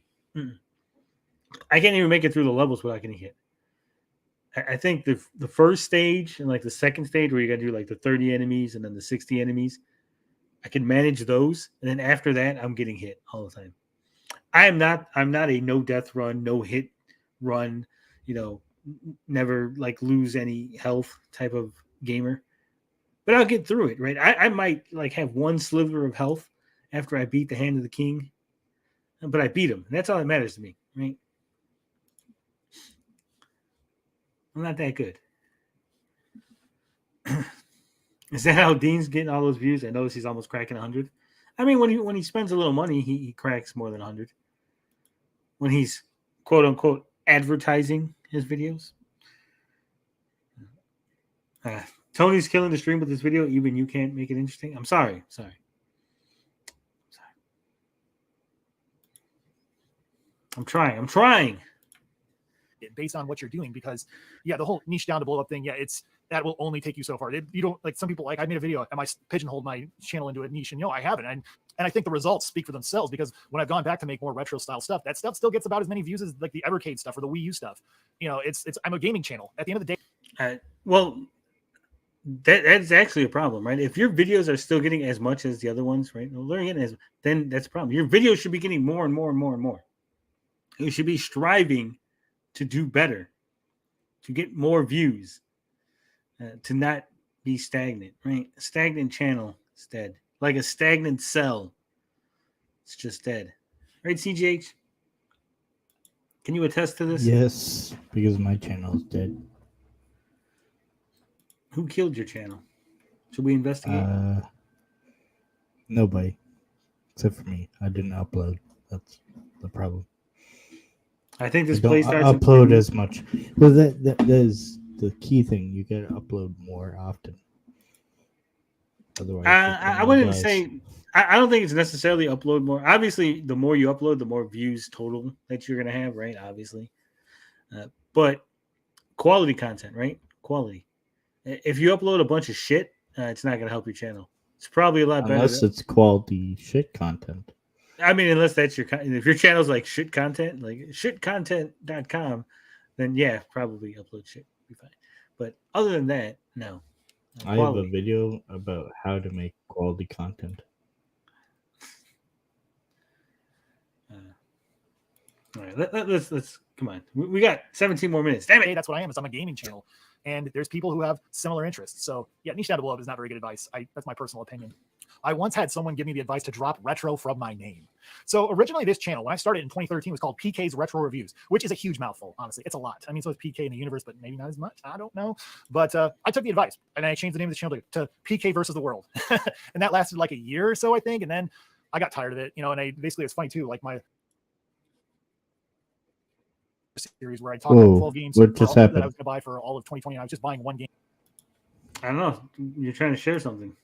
I can't even make it through the levels without getting hit. I think the first stage and like the second stage where you got to do like the 30 enemies and then the 60 enemies, I can manage those. And then after that, I'm getting hit all the time. I'm not a no death run, no hit run, never like lose any health type of gamer. But I'll get through it, right? I might like have one sliver of health after I beat the Hand of the King, but I beat him. And that's all that matters to me, right? I'm not that good. Is that how Dean's getting all those views? I notice he's almost cracking 100. I mean, when he spends a little money, he cracks more than 100. When he's quote unquote advertising his videos. Tony's killing the stream with this video. Even you can't make it interesting. I'm sorry. I'm trying. Based on what you're doing, because the whole niche down to blow up thing, that will only take you so far. You don't, like, some people, like, I made a video and I pigeonholed my channel into a niche, and I haven't, and I think the results speak for themselves, because when I've gone back to make more retro style stuff, that stuff still gets about as many views as like the Evercade stuff or the Wii U stuff. I'm a gaming channel at the end of the day. Well, that's actually a problem, right? If your videos are still getting as much as the other ones, right? Then that's a problem. Your videos should be getting more and more and more and more. You should be striving to do better, to get more views, to not be stagnant, right? A stagnant channel is dead. Like a stagnant cell, it's just dead. Right, CGH? Can you attest to this? Yes, because my channel is dead. Who killed your channel? Should we investigate? Nobody, except for me. I didn't upload. That's the problem. I think this don't play starts upload as much. Well, that is the key thing. You got to upload more often. Otherwise, I wouldn't say. I don't think it's necessarily upload more. Obviously, the more you upload, the more views total that you're gonna have, right? Obviously, but quality content, right? Quality. If you upload a bunch of shit, it's not gonna help your channel. It's probably a lot better. Unless it's quality shit content. I mean, unless that's if your channel's like shit content, like shitcontent.com, then probably upload shit. Be fine. But other than that, no. I have a video about how to make quality content. All right, let's come on. We got 17 more minutes. Damn it! Hey, that's what I am. I'm a gaming channel, and there's people who have similar interests. So niche down to blow up is not very good advice. That's my personal opinion. I once had someone give me the advice to drop retro from my name. So originally this channel, when I started in 2013, was called PK's Retro Reviews, which is a huge mouthful, honestly. It's a lot. I mean, so it's PK in the universe, but maybe not as much. I don't know. But I took the advice, and I changed the name of the channel to PK versus the World. And that lasted like a year or so, I think. And then I got tired of it, and it's funny too, like my series where I talked about 12 games what just happened? that I was going to buy for all of 2020. And I was just buying one game. I don't know. You're trying to share something.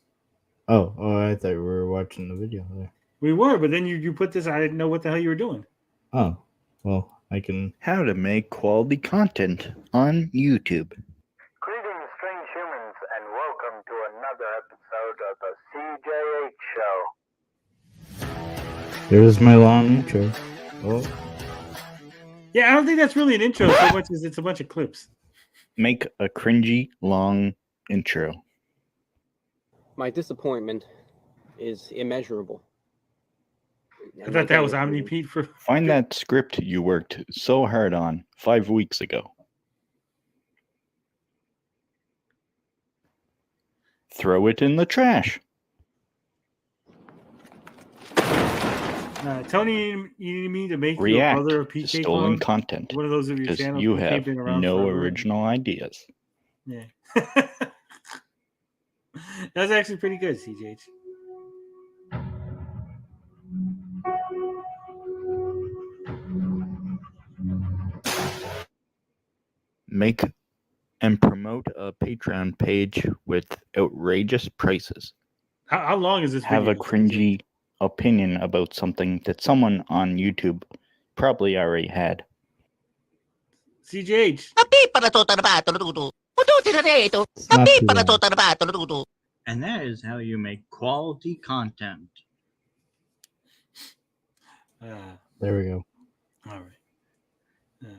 Oh, I thought we were watching the video there. We were, but then you put this. I didn't know what the hell you were doing. Oh, well, I can. How to make quality content on YouTube. Greetings, strange humans, and welcome to another episode of the CJH Show. There's my long intro. Oh. Yeah, I don't think that's really an intro so much as it's a bunch of clips. Make a cringy long intro. My disappointment is immeasurable. I thought that was Omni-Pete for... Find that script you worked so hard on 5 weeks ago. Throw it in the trash. Tony, you need me to make React your brother a to PK stolen clone? content. One of those of your Because channels you that have been around no forever. original ideas. Yeah. That's actually pretty good, CJH. Make and promote a Patreon page with outrageous prices. How long is this Have a video? cringy opinion about something that someone on YouTube probably already had. CJH. Not too long. And that is how you make quality content. There we go. All right.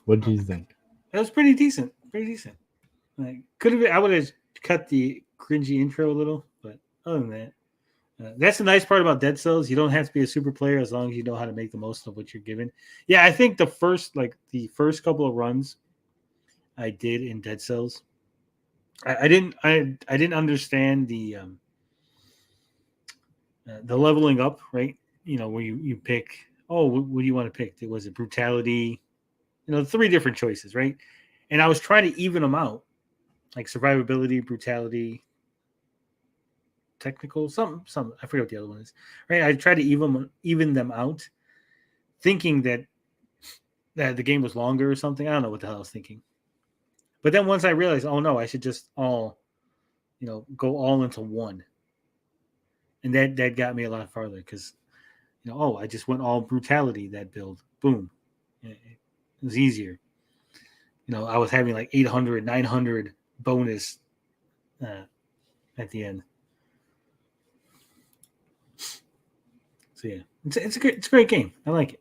What do you think? That was pretty decent. Pretty decent. Like, could have been. I would have cut the cringy intro a little, but other than that, that's the nice part about Dead Cells. You don't have to be a super player as long as you know how to make the most of what you're given. Yeah, I think the first couple of runs I did in Dead Cells, I didn't understand the leveling up, right? You know, where you pick. Oh, what do you want to pick? Was it brutality? You know, 3 different choices, right? And I was trying to even them out, like survivability, brutality, technical, some. I forget what the other one is. Right? I tried to even them out, thinking that the game was longer or something. I don't know what the hell I was thinking. But then once I realized, oh no, I should just all, go all into one. And that got me a lot farther because, I just went all brutality, that build. Boom. It was easier. I was having like 800, 900 bonus at the end. So yeah, it's a great game. I like it.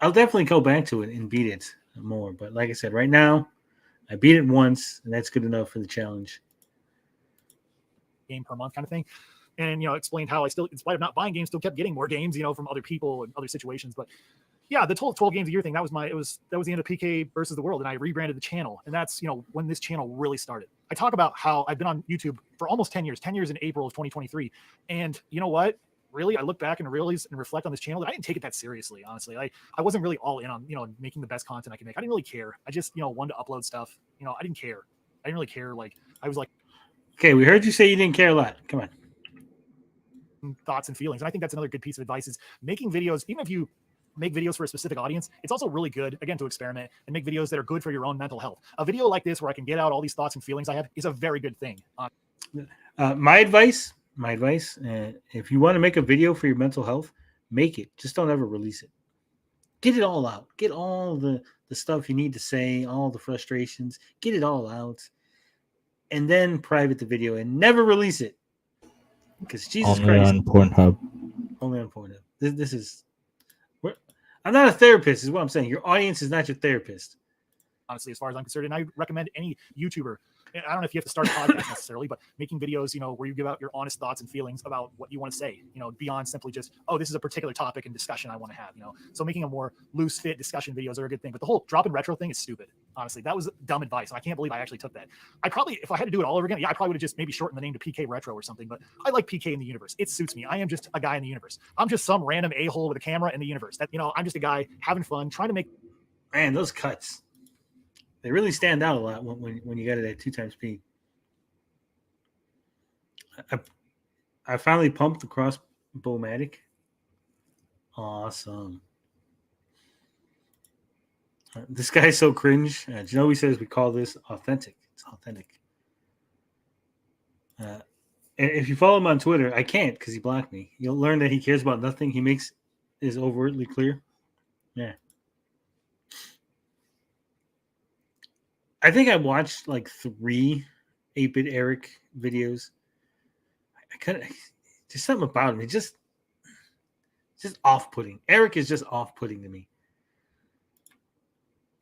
I'll definitely go back to it and beat it more. But like I said, right now, I beat it once, and that's good enough for the challenge. Game per month kind of thing. And, explained how I still, in spite of not buying games, still kept getting more games, from other people and other situations. But yeah, the 12 games a year thing, that was the end of PK versus the world. And I rebranded the channel. And that's, when this channel really started. I talk about how I've been on YouTube for almost 10 years in April of 2023. And you know what? Really, I look back and realize and reflect on this channel that I didn't take it that seriously, honestly. I wasn't really all in on, making the best content I can make. I didn't really care. I just, wanted to upload stuff. I didn't care. I didn't really care. Like, I was like, okay, we heard you say you didn't care a lot. Come on. Thoughts and feelings. And I think that's another good piece of advice is making videos, even if you make videos for a specific audience, it's also really good, again, to experiment and make videos that are good for your own mental health. A video like this where I can get out all these thoughts and feelings I have is a very good thing. My advice, if you want to make a video for your mental health, make it. Just don't ever release it. Get it all out. Get all the stuff you need to say, all the frustrations. Get it all out. And then private the video and never release it. Because Jesus Only Christ. on Pornhub. Only on Pornhub. This is... I'm not a therapist, is what I'm saying. Your audience is not your therapist. Honestly, as far as I'm concerned, and I recommend any YouTuber, and I don't know if you have to start a podcast necessarily, but making videos, where you give out your honest thoughts and feelings about what you want to say, beyond simply just, oh, this is a particular topic and discussion I want to have, So making a more loose fit discussion videos are a good thing. But the whole drop in retro thing is stupid. Honestly, that was dumb advice. And I can't believe I actually took that. I probably, if I had to do it all over again, I probably would have just maybe shortened the name to PK Retro or something. But I like PK in the universe. It suits me. I am just a guy in the universe. I'm just some random a-hole with a camera in the universe. That, I'm just a guy having fun, trying to make. Man, those cuts. They really stand out a lot when you got it at 2 times speed. I finally pumped the crossbow-matic. Awesome. This guy's so cringe. Joey says we call this authentic. It's authentic. And if you follow him on Twitter, I can't because he blocked me. You'll learn that he cares about nothing. He makes is overtly clear. Yeah. I think I watched like 3 8-Bit Eric videos. I couldn't. There's something about him. It's just off-putting. Eric is just off-putting to me.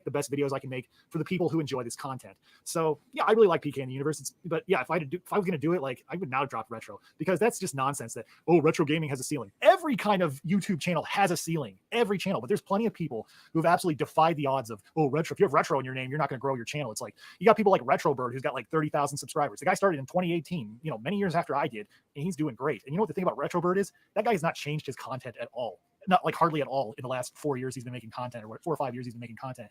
The best videos I can make for the people who enjoy this content. So yeah, I really like PK in the universe. But yeah, if I was going to do it, like I would now drop retro because that's just nonsense that, oh, retro gaming has a ceiling. Every kind of YouTube channel has a ceiling, every channel, but there's plenty of people who have absolutely defied the odds of, oh, retro. If you have retro in your name, you're not going to grow your channel. It's like, you got people like Retro Bird, who's got like 30,000 subscribers. The guy started in 2018, many years after I did, and he's doing great. And you know what the thing about Retro Bird is? That guy has not changed his content at all. Not like hardly at all in the last 4 years he's been making content, or 4 or 5 years he's been making content.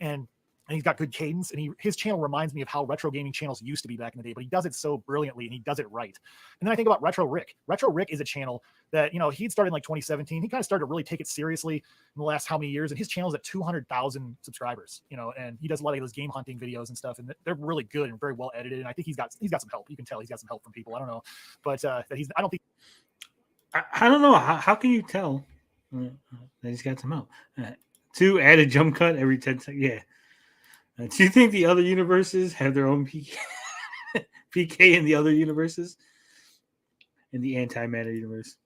And he's got good cadence, and his channel reminds me of how retro gaming channels used to be back in the day, but he does it so brilliantly and he does it right. And then I think about Retro Rick. Retro Rick is a channel that, he'd started in like 2017. He kind of started to really take it seriously in the last how many years, and his channel is at 200,000 subscribers, and he does a lot of those game hunting videos and stuff, and they're really good and very well edited. And I think he's got some help. You can tell he's got some help from people. I don't know, but I don't think. I don't know. How can you tell that he's got some help? 2, add a jump cut every 10 seconds. Yeah. Do you think the other universes have their own PK, PK in the other universes? In the antimatter universe?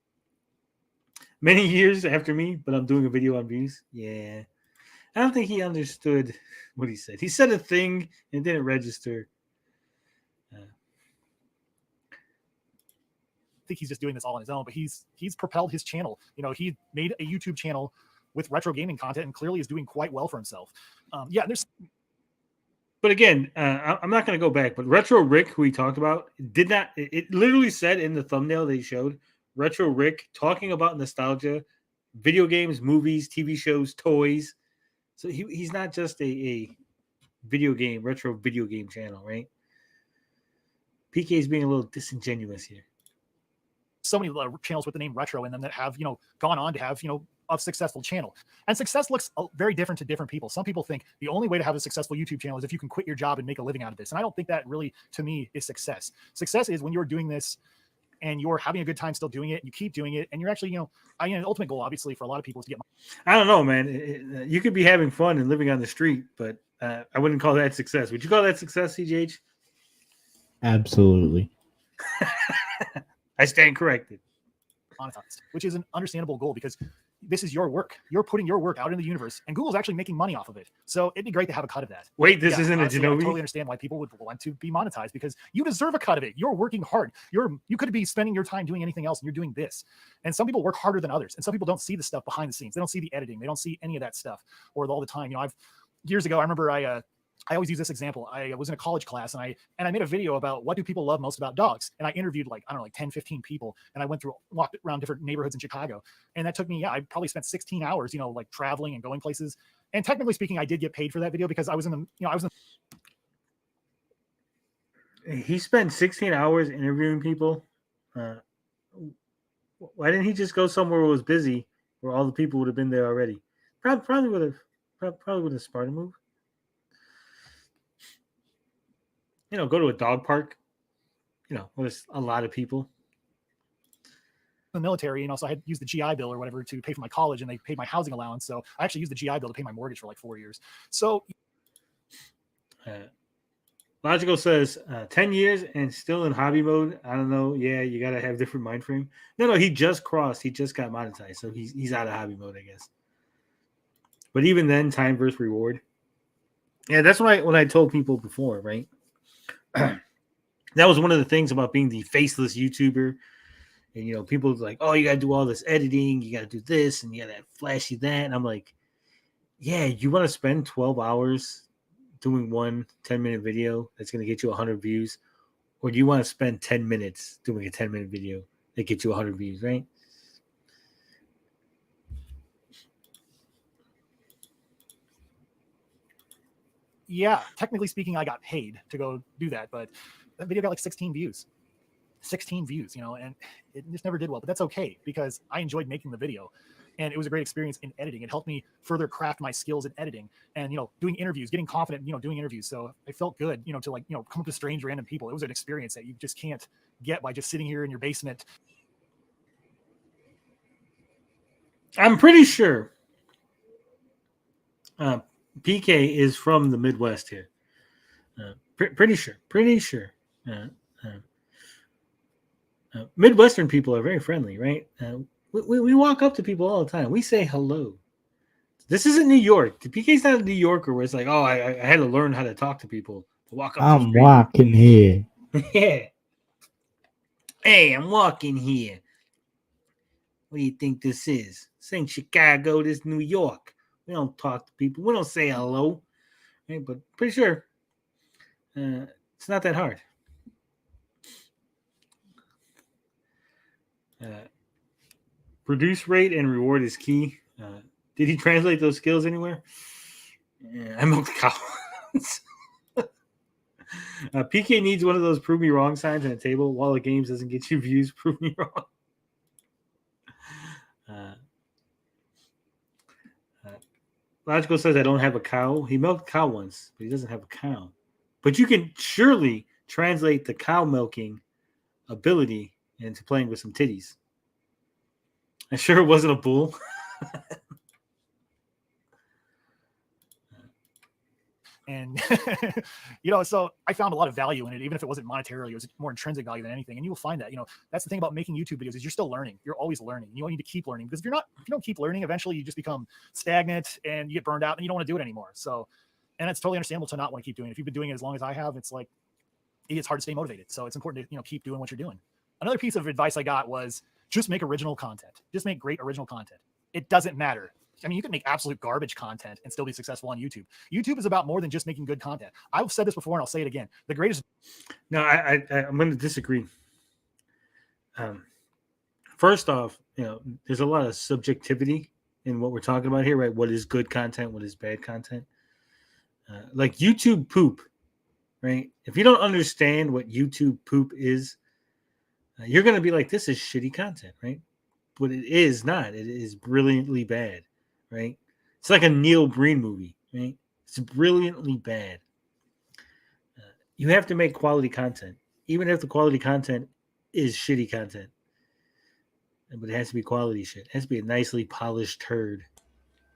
many years after me, but I'm doing a video on views. Yeah. I don't think he understood what he said. He said a thing and didn't register. I think he's just doing this all on his own, but he's propelled his channel. You know, he made a YouTube channel with retro gaming content and clearly is doing quite well for himself. Yeah, there's. But again, I'm not going to go back. But Retro Rick, who we talked about, did not. It literally said in the thumbnail they showed Retro Rick talking about nostalgia, video games, movies, TV shows, toys. So he's not just a retro video game channel, right? PK is being a little disingenuous here. So many channels with the name retro in them that have, you know, gone on to have, you know, a successful channel. And success looks very different to different people. Some people think the only way to have a successful YouTube channel is if you can quit your job and make a living out of this. And I don't think that really, to me, is success. Success is when you're doing this and you're having a good time still doing it, and you keep doing it, and you're actually, you know, the ultimate goal, obviously, for a lot of people is to get money. I don't know, man. You could be having fun and living on the street, but I wouldn't call that success. Would you call that success, CJH? Absolutely. I stand corrected. Monetized, which is an understandable goal because this is your work. You're putting your work out in the universe, and Google's actually making money off of it. So it'd be great to have a cut of that. Wait, this isn't a honestly, I Genobi? totally understand why people would want to be monetized because you deserve a cut of it. You're working hard. You could be spending your time doing anything else, and you're doing this. And some people work harder than others, and some people don't see the stuff behind the scenes. They don't see the editing. They don't see any of that stuff, or all the time. You know, years ago, I remember I always use this example. I was in a college class and I made a video about what do people love most about dogs. And I interviewed like 10, 15 people. And I walked around different neighborhoods in Chicago. And that took me, I probably spent 16 hours, you know, like traveling and going places. And technically speaking, I did get paid for that video because I was He spent 16 hours interviewing people. Why didn't he just go somewhere where it was busy, where all the people would have been there already? Probably would have Sparta move. You know, go to a dog park, you know, where there's a lot of people. the military, you know, so I had used the GI Bill or whatever to pay for my college, and they paid my housing allowance. So I actually used the GI Bill to pay my mortgage for like 4 years. So Logical says 10 years and still in hobby mode. I don't know. Yeah, you got to have different mind frame. No, he just crossed. He just got monetized. So he's out of hobby mode, I guess. But even then, time versus reward. Yeah, that's what I told people before, right? That was one of the things about being the faceless YouTuber. And, you know, people like, oh, you got to do all this editing. You got to do this and you got to flashy that. And I'm like, yeah, you want to spend 12 hours doing one 10-minute video that's going to get you 100 views? Or do you want to spend 10 minutes doing a 10-minute video that gets you 100 views, right? yeah, technically speaking, I got paid to go do that, but that video got like 16 views. 16 views, you know, and it just never did well, but that's okay because I enjoyed making the video. And it was a great experience in editing. It helped me further craft my skills in editing and, you know, doing interviews, getting confident, you know, doing interviews. So I felt good, you know, to like, you know, come up to strange random people. It was an experience that you just can't get by just sitting here in your basement. I'm pretty sure PK is from the Midwest here. Pretty sure. Midwestern people are very friendly, right? We walk up to people all the time. We say hello. This isn't New York. The PK's not a New Yorker where it's like, oh, I had to learn how to talk to people to walk up. I'm walking here. Yeah. Hey, I'm walking here. What do you think this is? This ain't Chicago. This is New York. We don't talk to people. We don't say hello. Right? But pretty sure it's not that hard. Produce rate and reward is key. Did he translate those skills anywhere? Yeah, I milked cows. PK needs one of those prove me wrong signs on a table. While the games doesn't get you views, prove me wrong. Logical says I don't have a cow. He milked a cow once, but he doesn't have a cow. But you can surely translate the cow milking ability into playing with some titties. I'm sure it wasn't a bull. And, so I found a lot of value in it, even if it wasn't monetarily, it was more intrinsic value than anything. And you will find that, that's the thing about making YouTube videos is you're still learning. You're always learning. You need to keep learning, because if you don't keep learning, eventually you just become stagnant and you get burned out and you don't want to do it anymore. So, and it's totally understandable to not want to keep doing it. If you've been doing it as long as I have, it's like, it's hard to stay motivated. So it's important to, keep doing what you're doing. Another piece of advice I got was just make original content. Just make great original content. It doesn't matter. I mean, you can make absolute garbage content and still be successful on YouTube. YouTube is about more than just making good content. I've said this before and I'll say it again. The greatest. No, I'm going to disagree. First off, there's a lot of subjectivity in what we're talking about here, right? What is good content? What is bad content? Like YouTube poop, right? If you don't understand what YouTube poop is, you're going to be like, this is shitty content, right? But it is not. It is brilliantly bad, right? It's like a Neil Breen movie, right? It's brilliantly bad. You have to make quality content, even if the quality content is shitty content. But it has to be quality shit. It has to be a nicely polished turd.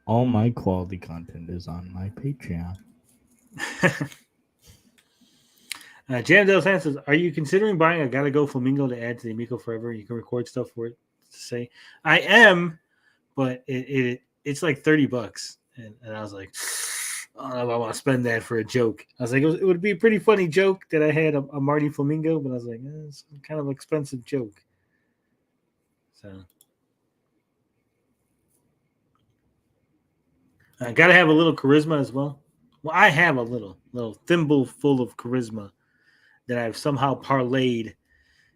All my quality content is on my Patreon. Jan Del Santos says, are you considering buying a Gotta Go Flamingo to add to the Amico forever? You can record stuff for it to say. I am, but it's like $30. And I was like, I don't know if I want to spend that for a joke. I was like, it would be a pretty funny joke that I had a Marty Flamingo, but I was like, it's kind of an expensive joke. So I got to have a little charisma as well. Well, I have a little thimble full of charisma that I've somehow parlayed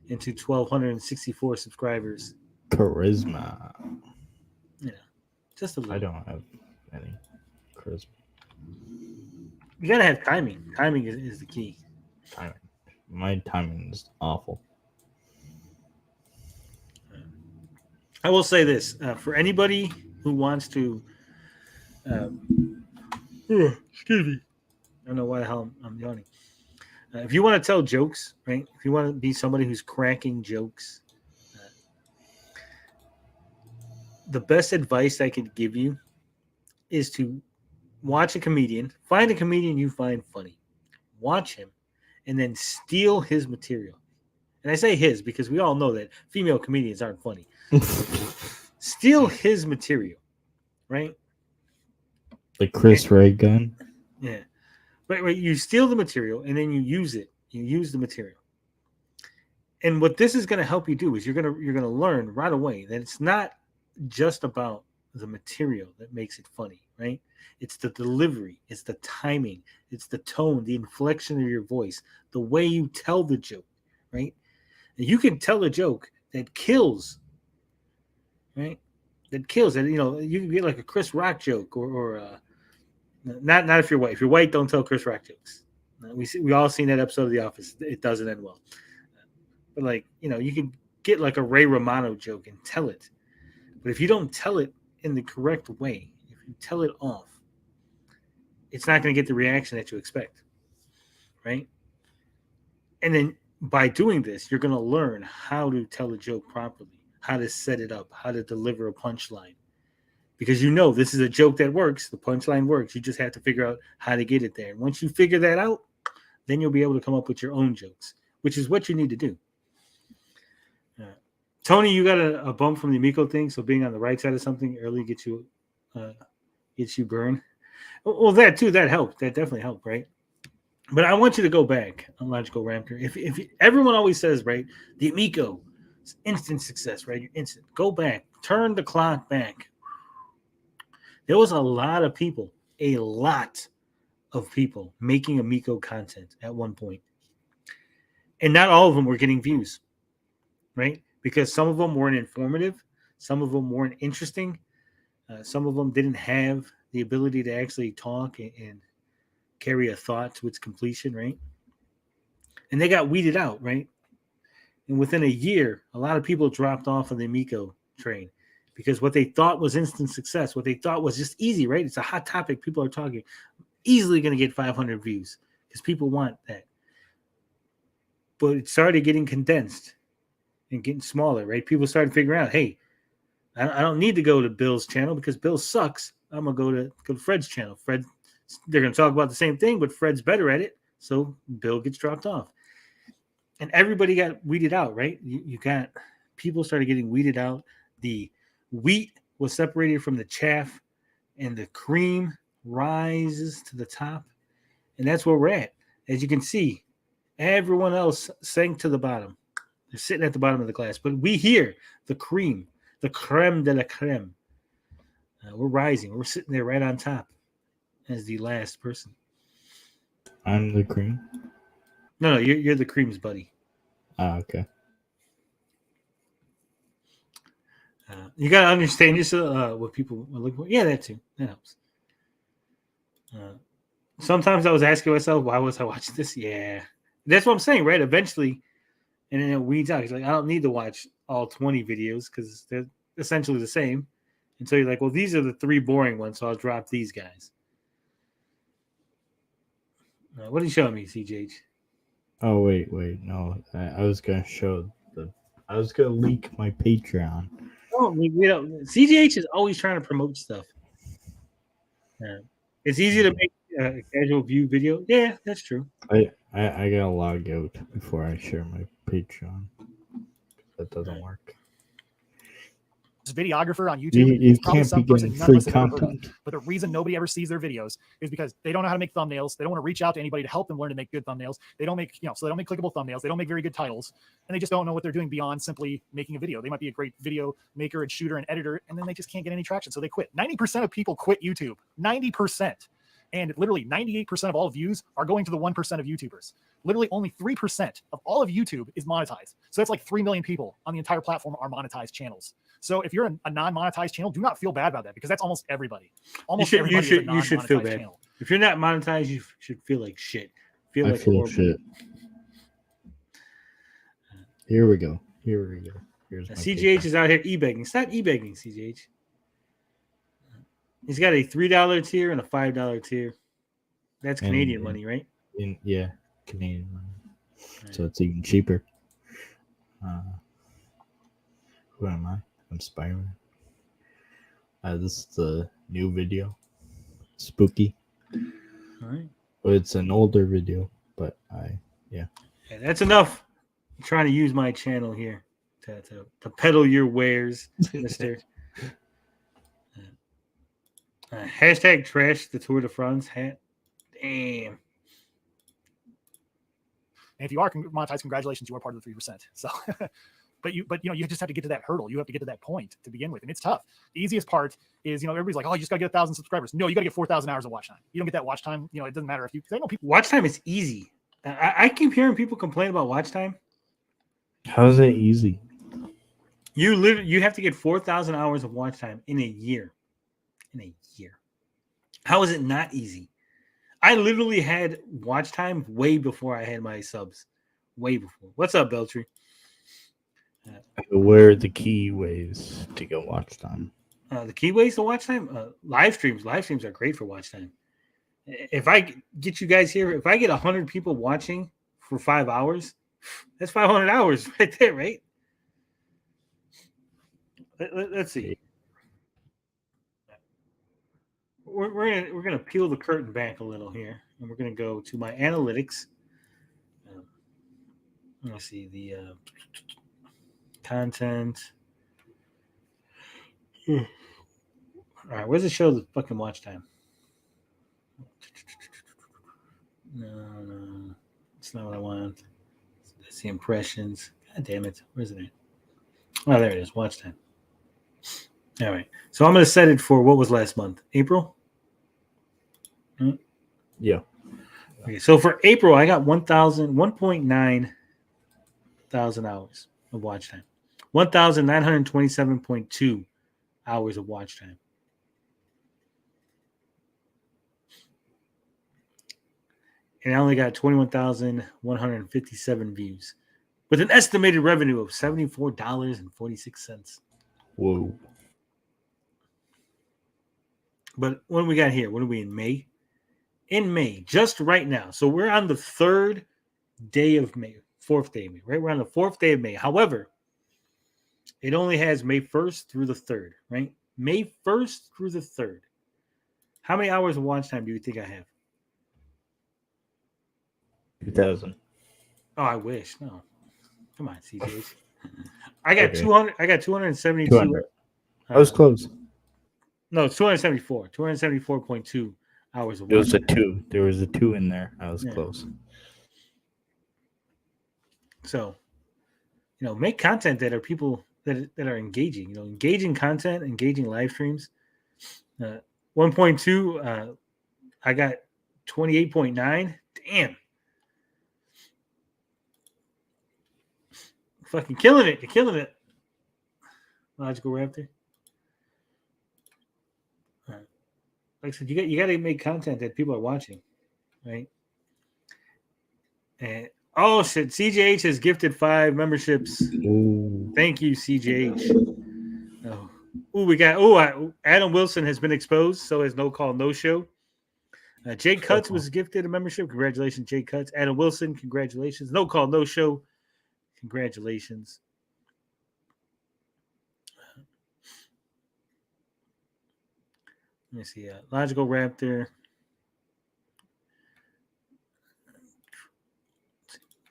into 1,264 subscribers. Charisma. Just a little. I don't have any charisma. You got to have timing. Timing is the key. Timing. My timing is awful. I will say this. For anybody who wants to... excuse me. I don't know why the hell I'm yawning. If you want to tell jokes, right? If you want to be somebody who's cracking jokes, the best advice I could give you is to watch a comedian, find a comedian you find funny, watch him, and then steal his material. And I say his because we all know that female comedians aren't funny. Steal his material, right? The Chris Ray gun. Yeah. Right. You steal the material and then you use it. You use the material. And what this is going to help you do is you're going to learn right away that it's not just about the material that makes it funny, right? It's the delivery, it's the timing, it's the tone, the inflection of your voice, the way you tell the joke, right? And you can tell a joke that kills, right? That kills. And you can get like a Chris Rock joke or not if you're white. If you're white, don't tell Chris Rock jokes. We all seen that episode of The Office. It doesn't end well. But you can get like a Ray Romano joke and tell it. But if you don't tell it in the correct way, if you tell it off, it's not going to get the reaction that you expect, right? And then by doing this, you're going to learn how to tell a joke properly, how to set it up, how to deliver a punchline. Because this is a joke that works. The punchline works. You just have to figure out how to get it there. And once you figure that out, then you'll be able to come up with your own jokes, which is what you need to do. Tony, you got a bump from the Amico thing, so being on the right side of something early gets you burned. Well, that too, that helped. That definitely helped, right? But I want you to go back, Logical Raptor. If everyone always says, right, the Amico, it's instant success, right? You're instant. Go back, turn the clock back. There was a lot of people making Amico content at one point. And not all of them were getting views, right? Because some of them weren't informative. Some of them weren't interesting. Some of them didn't have the ability to actually talk and carry a thought to its completion, right? And they got weeded out, right? And within a year, a lot of people dropped off of the Amico train because what they thought was instant success, what they thought was just easy, right? It's a hot topic. People are talking. Easily going to get 500 views because people want that. But it started getting condensed and getting smaller, right? People started figuring out, hey, I don't need to go to Bill's channel because Bill sucks. I'm going to go to Fred's channel. Fred they're going to talk about the same thing, but Fred's better at it, so Bill gets dropped off. And everybody got weeded out, right? You got people started getting weeded out. The wheat was separated from the chaff, and the cream rises to the top. And that's where we're at. As you can see, everyone else sank to the bottom. They're sitting at the bottom of the glass. But we here, the cream, the creme de la creme. We're rising. We're sitting there right on top as the last person. I'm the cream. No, you're the cream's buddy. Okay. You got to understand just what people are looking for. Yeah, that too. That helps. Sometimes I was asking myself, why was I watching this? Yeah. That's what I'm saying, right? Eventually, and then it weeds out. He's like, I don't need to watch all 20 videos because they're essentially the same. And so you're like, well, these are the 3 boring ones, so I'll drop these guys. What are you showing me, CJH? Oh, wait. No. I was going to show I was going to leak my Patreon. Oh, CGH is always trying to promote stuff. It's easy to make a casual view video. Yeah, that's true. I gotta log out before I share my Patreon. That doesn't work. Videographer on YouTube. You Probably can't some be person getting none of free us have ever heard of. content. But the reason nobody ever sees their videos is because they don't know how to make thumbnails. They don't want to reach out to anybody to help them learn to make good thumbnails. They don't make, so they don't make clickable thumbnails. They don't make very good titles, and they just don't know what they're doing beyond simply making a video. They might be a great video maker and shooter and editor, and then they just can't get any traction, so they quit. 90% of people quit YouTube. 90%. And literally 98% of all views are going to the 1% of YouTubers. Literally only 3% of all of YouTube is monetized. So that's like 3 million people on the entire platform are monetized channels. So if you're a non-monetized channel, do not feel bad about that because that's almost everybody. Almost everybody is a you should feel non-monetized bad. channel. If you're not monetized, you should feel like shit. I Like feel horrible. shit. Here we go. Here's my CGH is out here e-begging. Stop e-begging, CGH. He's got a $3 tier and a $5 tier. That's Canadian money, right? Yeah, Canadian money. Right. So it's even cheaper. Who am I? I'm Spider-Man. This is the new video. Spooky. All right. Well, it's an older video, but yeah, that's enough. I'm trying to use my channel here to peddle your wares, mister. Hashtag trash the Tour de France hat. Damn. And if you are monetized, congratulations, you are part of the 3%. So, but you just have to get to that hurdle. You have to get to that point to begin with, and it's tough. The easiest part is, everybody's like, oh, you just got to get 1,000 subscribers. No, you got to get 4,000 hours of watch time. You don't get that watch time. It doesn't matter if you. I know people. Watch time is easy. I keep hearing people complain about watch time. How is it easy? You have to get 4,000 hours of watch time in a year. How is it not easy? I literally had watch time way before I had my subs. Way before. What's up, Beltry? Where are the key ways to get watch time? The key ways to watch time? Live streams. Live streams are great for watch time. If I get you guys here, if I get 100 people watching for 5 hours, that's 500 hours right there, right? Let's see. We're gonna peel the curtain back a little here, and we're gonna go to my analytics. Let's see the content. All right, where's it show the fucking watch time? No, it's not what I want. That's the impressions. God damn it, where's it at? Oh, there it is. Watch time. All right, so I'm gonna set it for what was last month, April. Yeah. Okay, so for April, I got 1.9 thousand hours of watch time. 1,927.2 hours of watch time. And I only got 21,157 views with an estimated revenue of $74.46. Whoa. But when we got here, what are we in May? In May, just right now. So we're on the 3rd day of May, 4th day of May, right? We're on the 4th day of May. However, it only has May 1st through the 3rd, right? May 1st through the 3rd. How many hours of watch time do you think I have? 2,000. Oh, I wish. No. Come on, CJ. I got Okay. 200. I got 272. 200. I was close. No, it's 274. 274.2 hours of There was watch a time. 2. There was a 2 in there. I was Yeah. close. So, make content that are people that are engaging. Engaging content, engaging live streams. 1.2. I got 28.9. Damn. Fucking killing it. You're killing it. Logical Raptor. Like I said, you got to make content that people are watching, right? And oh shit, CJH has gifted 5 memberships. Ooh. Thank you, CJH. We got Adam Wilson has been exposed, so has no call, no show. Jake Cutts was gifted a membership. Congratulations, Jake Cutts. Adam Wilson, congratulations. No call, no show. Congratulations. Let me see. Logical Raptor.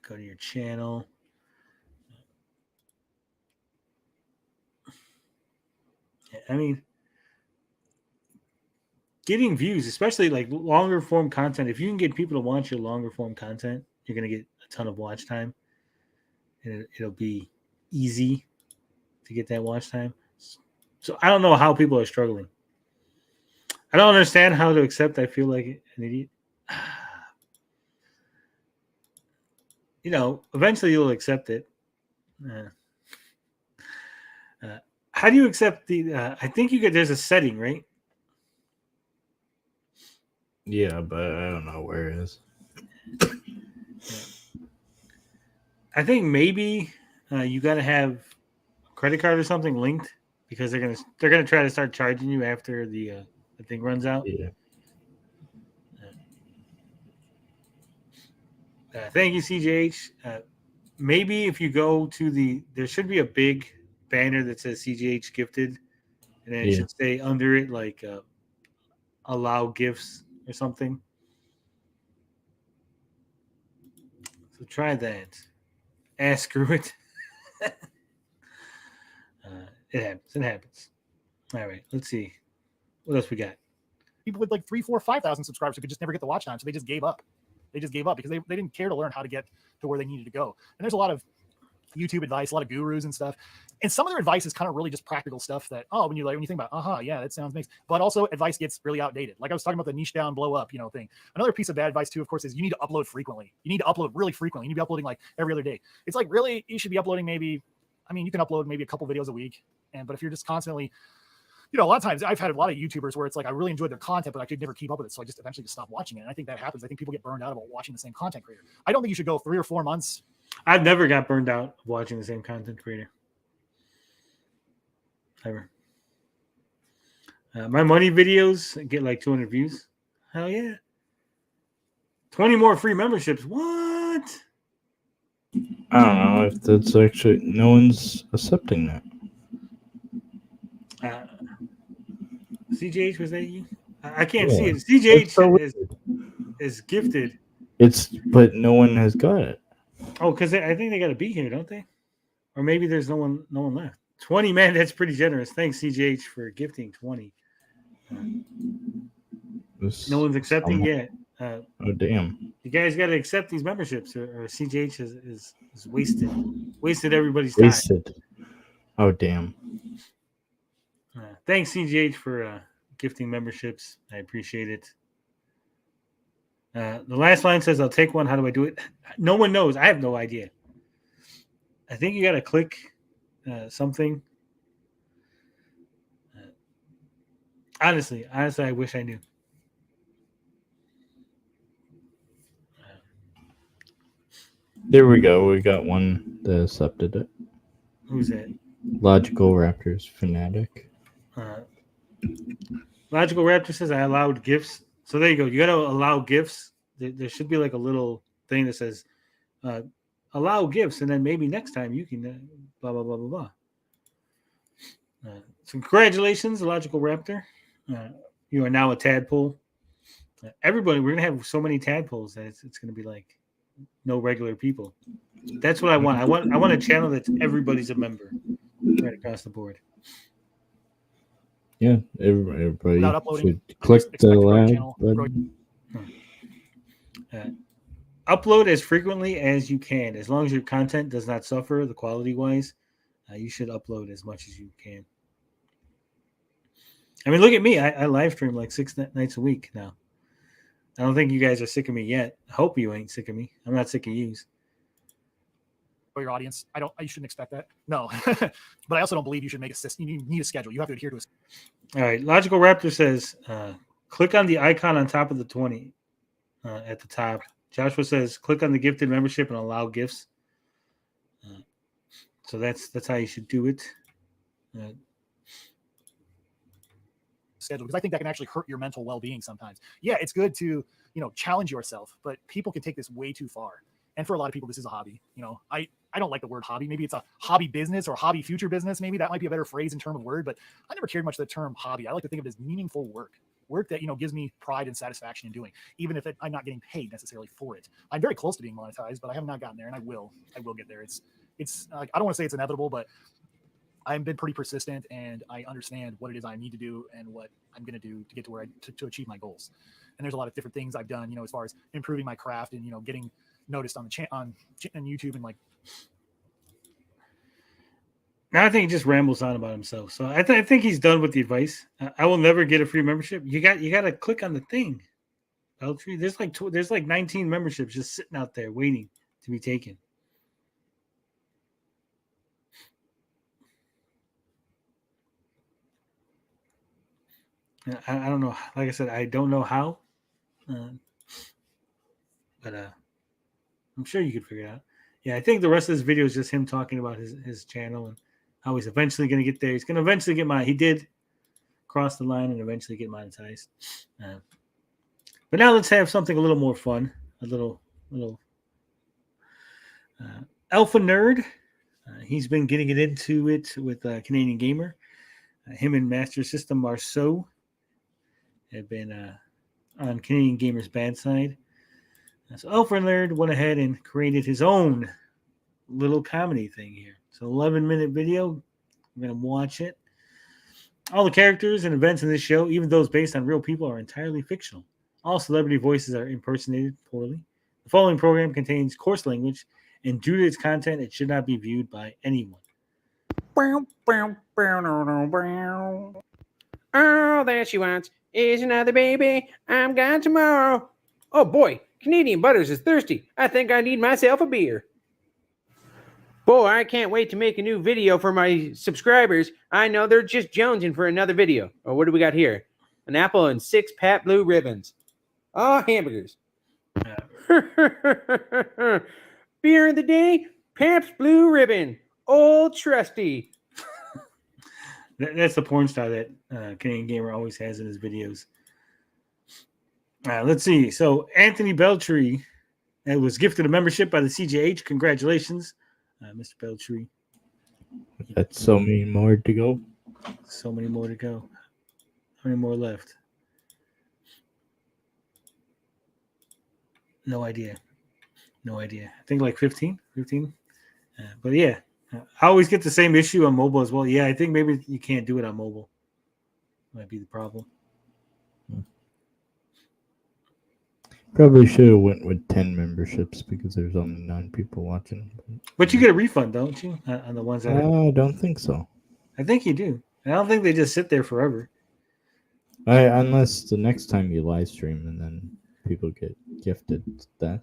Go to your channel. I mean, getting views, especially like longer form content. If you can get people to watch your longer form content, you're going to get a ton of watch time. And it'll be easy to get that watch time. So I don't know how people are struggling. I don't understand how to accept I feel like an idiot. Eventually you'll accept it. How do you accept the? I think there's a setting, right? Yeah, but I don't know where it is. I think maybe you got to have a credit card or something linked because they're gonna try to start charging you after the thing runs out. Yeah. Thank you, CJH. Maybe if you go to there should be a big banner that says CJH gifted, and then it should say under it like allow gifts or something. So try that. Screw it. It happens. It happens. All right. Let's see. What else we got? People with like 3, 4, 5,000 subscribers who could just never get the watch time, so they just gave up. They just gave up because they didn't care to learn how to get to where they needed to go. And there's a lot of YouTube advice, a lot of gurus and stuff. And some of their advice is kind of really just practical stuff that, when you think about, yeah, that sounds nice. But also advice gets really outdated. Like I was talking about the niche down, blow up, thing. Another piece of bad advice too, of course, is you need to upload frequently. You need to upload really frequently. You need to be uploading like every other day. It's like really, you should be uploading you can upload maybe a couple videos a week. But if you're just constantly, a lot of times I've had a lot of YouTubers where it's like I really enjoyed their content, but I could never keep up with it. So I just eventually stopped watching it. And I think that happens. I think people get burned out about watching the same content creator. I don't think you should go 3 or 4 months. I've never got burned out of watching the same content creator. Ever. My money videos get like 200 views. Hell yeah. 20 more free memberships. What? I don't know if that's actually no one's accepting that. CJH, was that you? I can't see it. CJH is gifted. But no one has got it. Oh, because I think they got to be here, don't they? Or maybe there's no one left. 20, man, that's pretty generous. Thanks, CJH, for gifting 20. No one's accepting yet. Oh, damn. You guys got to accept these memberships, or CJH is wasted everybody's time. Wasted. Oh, damn. Thanks, CJH, for gifting memberships. I appreciate it. The last line says, I'll take one. How do I do it? No one knows. I have no idea. I think you got to click something. Honestly, I wish I knew. There we go. We got one that accepted it. Who's that? Logical Raptors Fanatic. Logical Raptor says I allowed gifts. So there you go. You got to allow gifts. There should be like a little thing that says allow gifts, and then maybe next time you can blah, blah, blah, blah, blah. So congratulations, Logical Raptor. you are now a tadpole. Everybody, we're gonna have so many tadpoles that it's gonna be like no regular people. That's what I want. I want a channel that's everybody's a member right across the board. Yeah, everybody Without uploading, should click expect the to grow your like channel, grow button. Upload as frequently as you can, as long as your content does not suffer the quality wise. You should upload as much as you can. I mean, look at me. I live stream like 6 nights a week now. I don't think you guys are sick of me yet. I hope you ain't sick of me. I'm not sick of yous. For your audience. You shouldn't expect that. No, but I also don't believe you should make a system. You need a schedule. You have to adhere to a. All right. Logical Raptor says, click on the icon on top of the 20 at the top. Joshua says, click on the gifted membership and allow gifts. So that's how you should do it. Schedule, because I think that can actually hurt your mental well-being sometimes. Yeah, it's good to challenge yourself, but people can take this way too far. And for a lot of people, this is a hobby. I don't like the word hobby. Maybe it's a hobby business or hobby future business. Maybe that might be a better phrase in term of word, but I never cared much the term hobby. I like to think of it as meaningful work that gives me pride and satisfaction in doing, even if I'm not getting paid necessarily for it. I'm very close to being monetized, but I have not gotten there, and I will get there. It's I don't want to say it's inevitable, but I've been pretty persistent, and I understand what it is I need to do and what I'm going to do to get to where to achieve my goals. And there's a lot of different things I've done, as far as improving my craft and getting noticed on on YouTube and like. Now I think he just rambles on about himself. So I think he's done with the advice. I will never get a free membership. You got to click on the thing. Beltry, there's like 19 memberships just sitting out there waiting to be taken. I don't know. Like I said, I don't know how, but I'm sure you could figure it out. Yeah, I think the rest of this video is just him talking about his channel and how he's eventually going to get there. He's going to eventually get he did cross the line and eventually get monetized. But now let's have something a little more fun. A little Alpha Nerd. He's been getting it into it with Canadian Gamer. Him and Master System Marceau have been on Canadian Gamer's bad side. So Alpha Nerd went ahead and created his own little comedy thing here. It's an 11-minute video. We're going to watch it. All the characters and events in this show, even those based on real people, are entirely fictional. All celebrity voices are impersonated poorly. The following program contains coarse language, and due to its content, it should not be viewed by anyone. All that she wants is another baby. I'm gone tomorrow. Oh boy, Candian Butters is thirsty. I think I need myself a beer. Boy, I can't wait to make a new video for my subscribers. I know they're just jonesing for another video. Oh, what do we got here? An apple and 6 Pat Blue ribbons. Oh, hamburgers. Beer of the day, Pabst Blue Ribbon. Old Trusty. That's the porn star that Canadian Gamer always has in his videos. Let's see. So Anthony Beltry was gifted a membership by the CJH. Congratulations, Mr. Beltry. That's so many more to go. So many more to go. How many more left? No idea. I think like 15. But yeah, I always get the same issue on mobile as well. Yeah, I think maybe you can't do it on mobile. Might be the problem. Probably should have went with 10 memberships because there's only 9 people watching. But you get a refund, don't you? On the ones that I don't think so. I think you do. I don't think they just sit there forever. Unless the next time you live stream and then people get gifted that.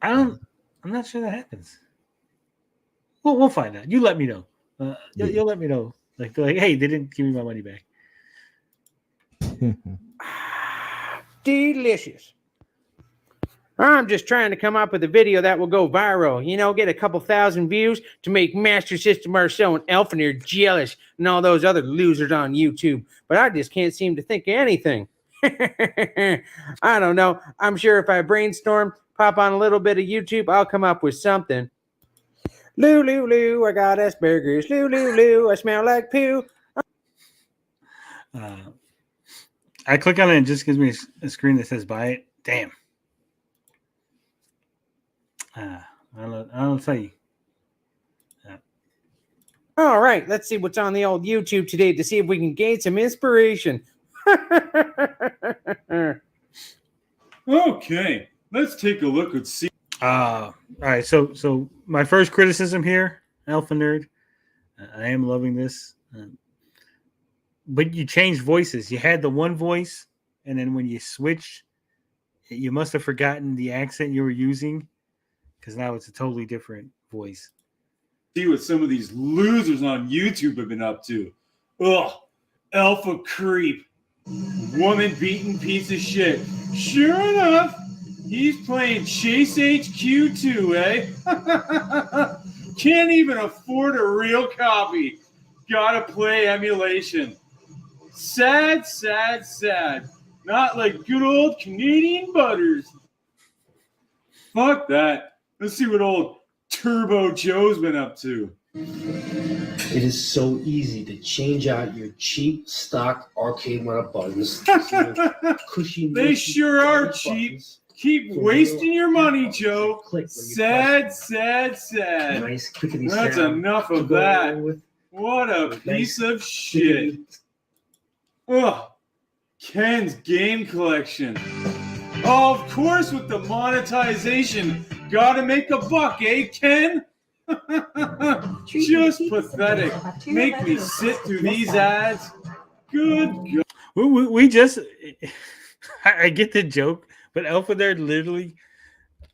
I'm not sure that happens. We'll find out. You let me know. You'll let me know. Like, hey, they didn't give me my money back. Delicious. I'm just trying to come up with a video that will go viral. Get a couple thousand views to make Master System Marceau and Elfenir jealous and all those other losers on YouTube. But I just can't seem to think of anything. I don't know. I'm sure if I brainstorm, pop on a little bit of YouTube, I'll come up with something. Loo, loo, loo, I got Asperger's. Loo, loo, loo, I smell like poo. I click on it and it just gives me a screen that says buy it. Damn. I'll tell you. All right, let's see what's on the old YouTube today to see if we can gain some inspiration. Okay, let's take a look and see. All right. So my first criticism here, Alpha Nerd. I am loving this. But you changed voices. You had the one voice, and then when you switched, you must have forgotten the accent you were using, because now it's a totally different voice. See what some of these losers on YouTube have been up to. Ugh, alpha creep, woman beating piece of shit. Sure enough, he's playing Chase HQ too, eh? Can't even afford a real copy. Gotta play emulation. Sad, sad, sad. Not like good old Canadian Butters. Fuck that. Let's see what old Turbo Joe's been up to. It is so easy to change out your cheap stock arcade winner buttons. Cushy, They sure are cheap. Keep wasting your money, Joe. Sad, sad, sad. Nice clickety That's sound enough to of go that. along with. What a Nice piece of shit. Ugh. Ken's game collection. Oh, of course, with the monetization. Gotta make a buck, eh, Ken? Just pathetic. Make me sit through these ads. Good God. We just, I get the joke, but Alpha Nerd literally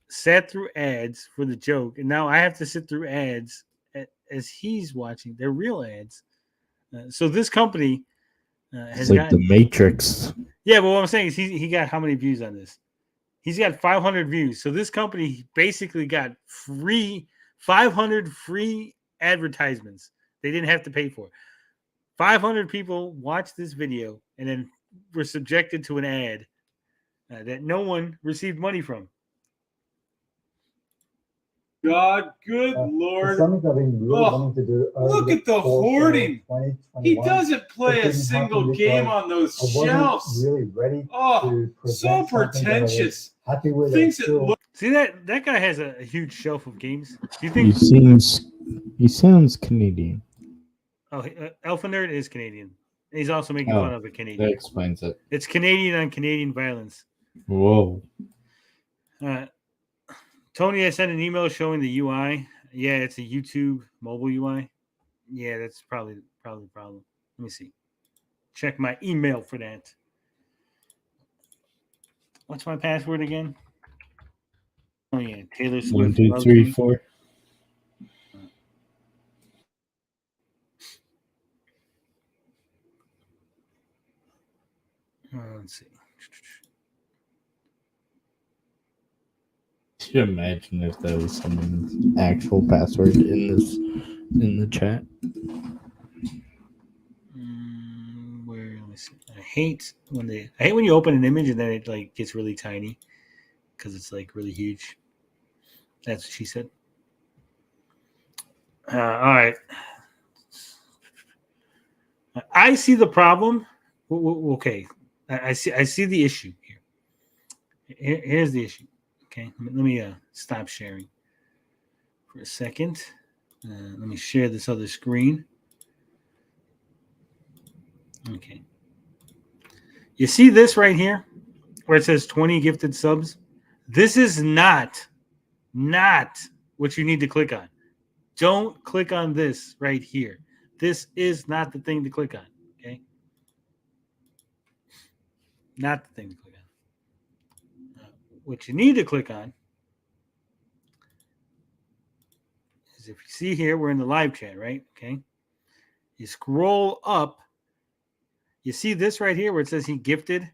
sat through ads for the joke, and now I have to sit through ads as he's watching. They're real ads. So this company has It's like gotten, the Matrix. yeah, but what I'm saying is he got how many views on this? He's got 500 views. So this company basically got 500 free advertisements. They didn't have to pay for it. 500 people watched this video and then were subjected to an ad that no one received money from. God, good Lord. Something I've been really Oh, wanting to do. look at the hoarding. He doesn't play a didn't single happen game because on those I wasn't shelves. really ready Oh, to present so something that I was pretentious. happy with. Thinks and it still- looks. See that guy has a huge shelf of games. Do you He think sounds Canadian. Alpha Nerd is Canadian? He's also making Oh, fun of a that Canadian. explains it. It's Canadian on Canadian violence. Whoa. Tony, I sent an email showing the UI. Yeah, it's a YouTube mobile UI. Yeah, that's probably the problem. Let me see. Check my email for that. What's my password again? Oh yeah, Taylor Swift. 1, 2, loves 3, me. 4. Let's see. Could you imagine if that was someone's actual password in the chat? Where? Let me see. I hate when you open an image and then it like gets really tiny because it's like really huge. That's what she said. All right. I see the problem. Okay, I see the issue here. Here's the issue. Okay, let me stop sharing for a second. Let me share this other screen. Okay. You see this right here where it says 20 gifted subs? This is not what you need to click on. Don't click on this right here. This is not the thing to click on, okay? Not the thing to click on. What you need to click on is, if you see here, we're in the live chat, right? Okay. You scroll up. You see this right here where it says he gifted.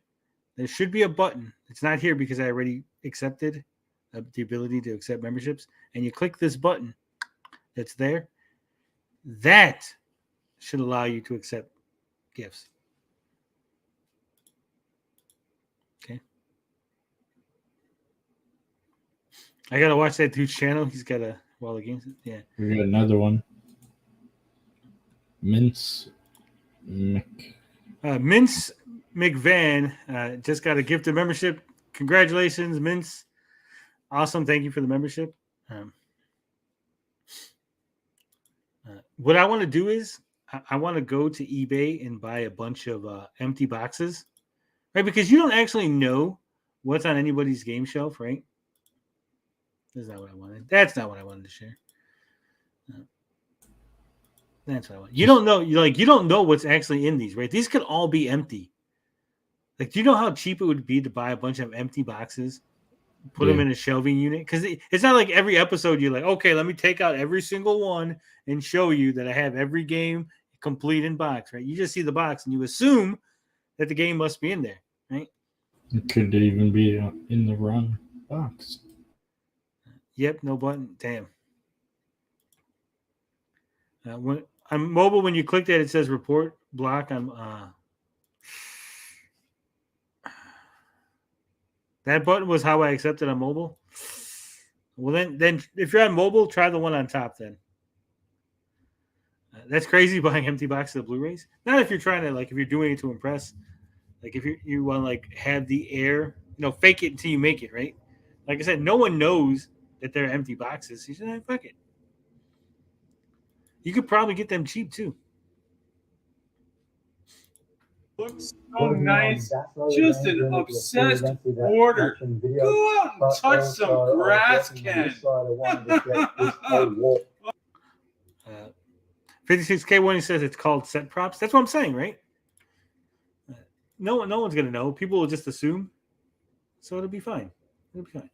There should be a button. It's not here because I already accepted the ability to accept memberships. And you click this button that's there. That should allow you to accept gifts. Okay. I gotta watch that dude's channel. He's got a wall of games. Yeah. We got another one. Mince McVan just got a gift of membership. Congratulations, Mince. Awesome. Thank you for the membership. What I want to do is I want to go to eBay and buy a bunch of empty boxes, right? Because you don't actually know what's on anybody's game shelf, right? That's not what I wanted. That's not what I wanted to share. That's what I want. You don't know. You don't know what's actually in these, right? These could all be empty. Like, do you know how cheap it would be to buy a bunch of empty boxes, put them in a shelving unit? Because it's not like every episode you're like, okay, let me take out every single one and show you that I have every game complete in box, right? You just see the box and you assume that the game must be in there, right? It could even be in the wrong box. Yep, no button. Damn. When on mobile, when you click that, it says report block. That button was how I accepted on mobile. Well, then if you're on mobile, try the one on top then. That's crazy buying empty boxes of Blu-rays. Not if you're trying to, like, if you're doing it to impress. Like, if you want to, like, have the air, fake it until you make it, right? Like I said, no one knows that they're empty boxes. You said, fuck it. You could probably get them cheap, too. Looks so nice. Just an obsessed order. Go out and touch some grass, Ken. 56K1, he says it's called set props. That's what I'm saying, right? No one's going to know. People will just assume. So it'll be fine. It'll be fine.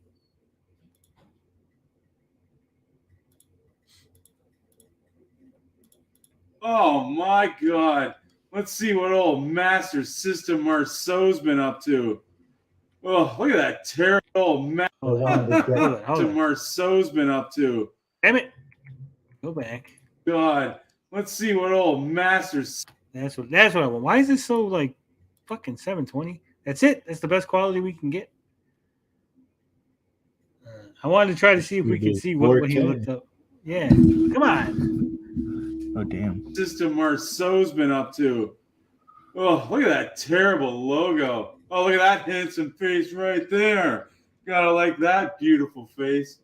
Oh, my God. Let's see what old Master System Marceau's been up to. Oh, look at that terrible old Master Marceau's been up to. Damn it. Go back. God. Let's see what old Masters. That's what I want. Why is this so, like, fucking 720? That's it. That's the best quality we can get. I wanted to try to see if we could see what he looked up. Yeah. Come on. Oh, damn. System Marceau's been up to. Oh, look at that terrible logo. Oh, look at that handsome face right there. Gotta like that beautiful face.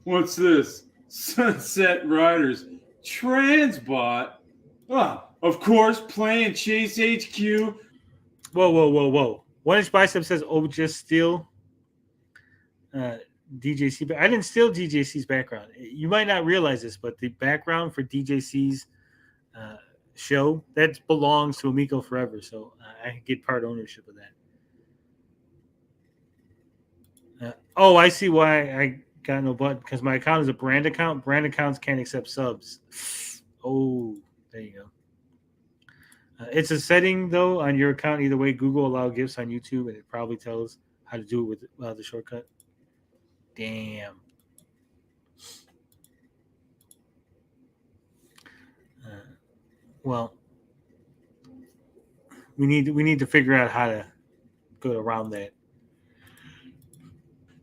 What's this? Sunset Riders. Transbot. Oh, of course, playing Chase HQ. Whoa. 1-inch bicep says, oh, just steal DJC. I didn't steal DJC's background. You might not realize this, but the background for DJC's show, that belongs to Amico forever. So I get part ownership of that. I see why I got no button, because my account is a brand account. Brand accounts can't accept subs. Oh, there you go. It's a setting, though, on your account. Either way, Google allow gifts on YouTube, and it probably tells how to do it with the shortcut. Damn. Well, we need to figure out how to go around that.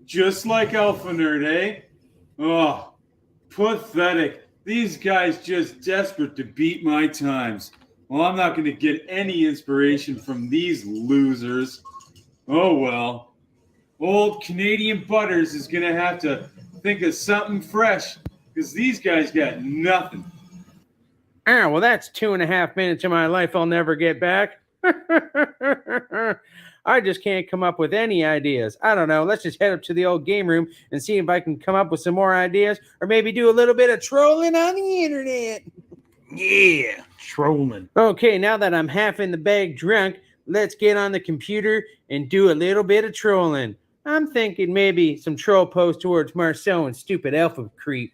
Just like Alpha Nerd, eh? Oh, pathetic. These guys just desperate to beat my times. Well, I'm not going to get any inspiration from these losers. Oh, well. Old Candian Butters is going to have to think of something fresh, because these guys got nothing. Ah, well, that's 2.5 minutes of my life I'll never get back. I just can't come up with any ideas. I don't know. Let's just head up to the old game room and see if I can come up with some more ideas, or maybe do a little bit of trolling on the internet. Yeah, trolling. Okay, now that I'm half in the bag drunk, let's get on the computer and do a little bit of trolling. I'm thinking maybe some troll posts towards Marceau and stupid alpha creep.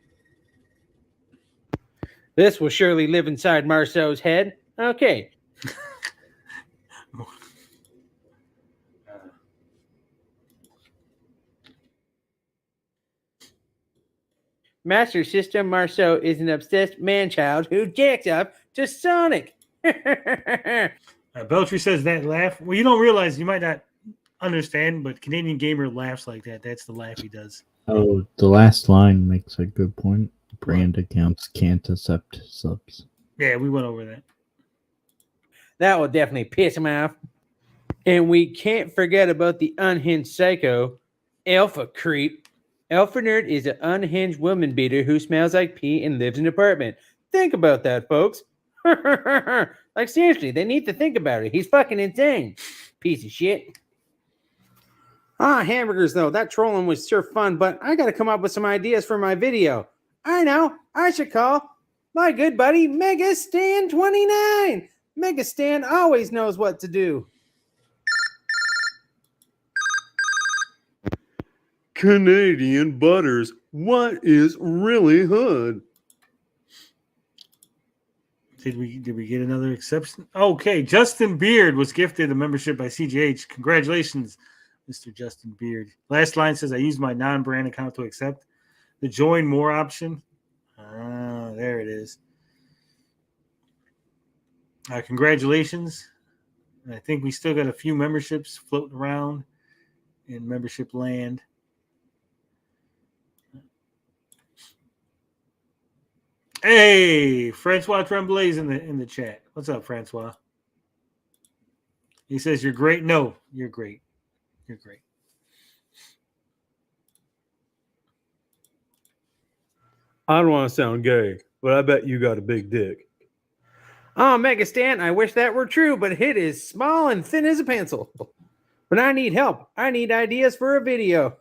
This will surely live inside Marceau's head. Okay. Master System Marceau is an obsessed man-child who jacks up to Sonic. Beltry says that laugh. Well, you don't realize, you might not understand, but Canadian Gamer laughs like that. That's the laugh he does. Oh, the last line makes a good point. Brand accounts can't accept subs. Yeah, we went over that. That will definitely piss him off. And we can't forget about the unhinged psycho, Alpha Creep. Alpha Nerd is an unhinged woman beater who smells like pee and lives in an apartment. Think about that, folks. Like, seriously, they need to think about it. He's fucking insane. Piece of shit. Hamburgers, though. That trolling was sure fun, but I gotta come up with some ideas for my video. I know. I should call my good buddy Megastan29. Megastan always knows what to do. Canadian Butters, what is really hood? Did we get another exception? Okay, Justin Beard was gifted a membership by CGH. Congratulations, Mr. Justin Beard. Last line says, I use my non-brand account to accept the join more option. There it is. Congratulations. I think we still got a few memberships floating around in membership land. Hey, Francois Tremblay is in the chat. What's up, Francois? He says you're great. No, you're great. You're great. I don't want to sound gay, but I bet you got a big dick. Oh, Megastan, I wish that were true, but it is small and thin as a pencil. But I need help. I need ideas for a video.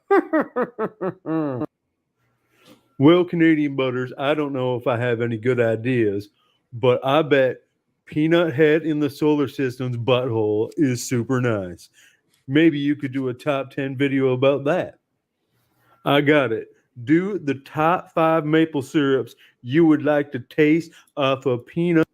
Well, Canadian Butters, I don't know if I have any good ideas, but I bet Peanut Head in the solar system's butthole is super nice. Maybe you could do a top 10 video about that. I got it. Do the top 5 maple syrups you would like to taste off a peanut.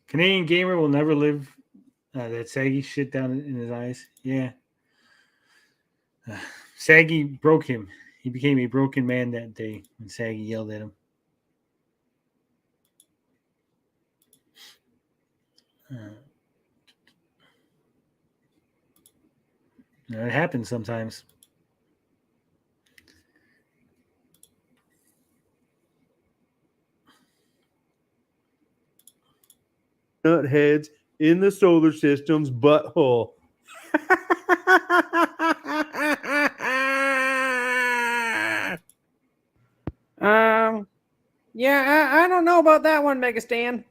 Canadian Gamer will never live that saggy shit down in his eyes. Yeah. Saggy broke him. He became a broken man that day when Saggy yelled at him. It happens sometimes. Nut heads in the solar system's butthole. Yeah, I don't know about that one, Megastan.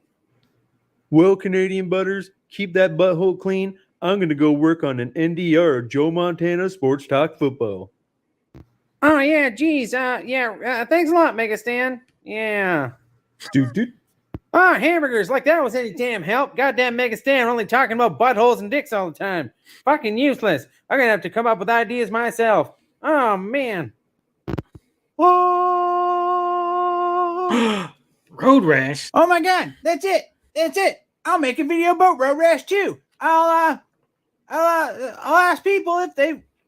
Well, Canadian Butters, keep that butthole clean. I'm going to go work on an NDR, Joe Montana Sports Talk Football. Oh, yeah, geez. Thanks a lot, Megastan. Yeah. Dude. Hamburgers, like that was any damn help. Goddamn Megastan only talking about buttholes and dicks all the time. Fucking useless. I'm going to have to come up with ideas myself. Oh, man. Road rash. Oh, my God. That's it. I'll make a video about road rash, too. I'll ask people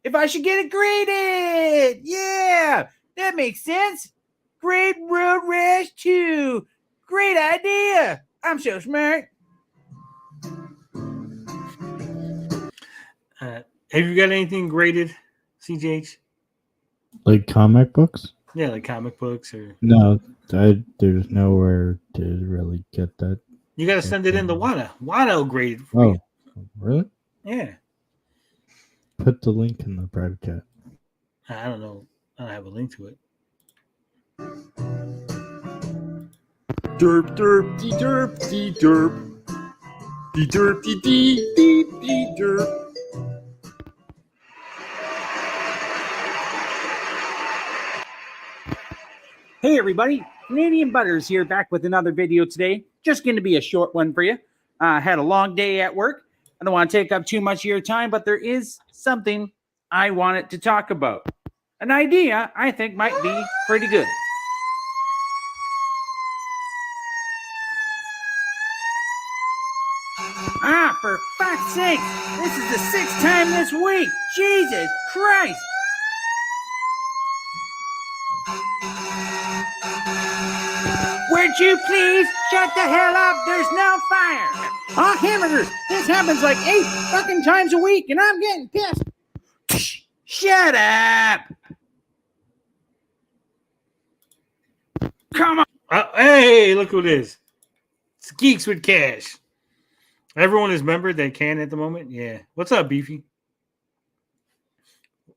if I should get it graded. Yeah, that makes sense. Grade road rash too. Great idea. I'm so smart. Have you got anything graded, CJH? Like comic books? Yeah, like comic books or No, there's nowhere to really get that. you got to send it in to Wada. Wada will grade it for you. Really? Yeah. Put the link in the private chat. I don't know. I don't have a link to it. Derp, derp, dee derp, dee derp. Dee derp, dee dee, dee dee derp. Hey, everybody. Canadian Butters here, back with another video today. Just going to be a short one for you. I had a long day at work. I don't want to take up too much of your time, but there is something I wanted to talk about. An idea I think might be pretty good. For fuck's sake! This is the 6th time this week! Jesus Christ! Would you please shut the hell up? There's no fire! Hamburgers! This happens like 8 fucking times a week, and I'm getting pissed! Shut up! Come on! Hey, look who it is. It's Geeks with Cash. Everyone is membered that can at the moment. Yeah. What's up, Beefy?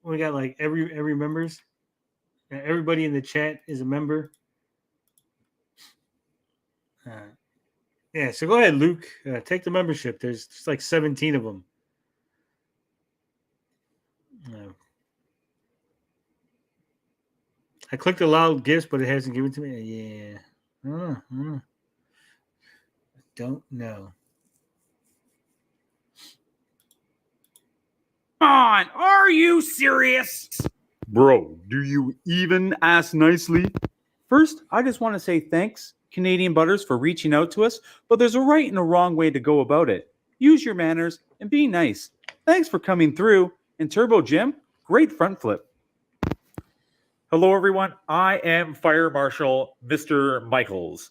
We got like every members. Everybody in the chat is a member. Yeah, so go ahead, Luke. Take the membership. There's just like 17 of them. I clicked allow gifts, but it hasn't given to me. Yeah. Don't know. Come on! Are you serious? Bro, do you even ask nicely? First, I just want to say thanks, Candian Butters, for reaching out to us, but there's a right and a wrong way to go about it. Use your manners and be nice. Thanks for coming through. And Turbo Jim, great front flip. Hello, everyone. I am Fire Marshal Mr. Michaels.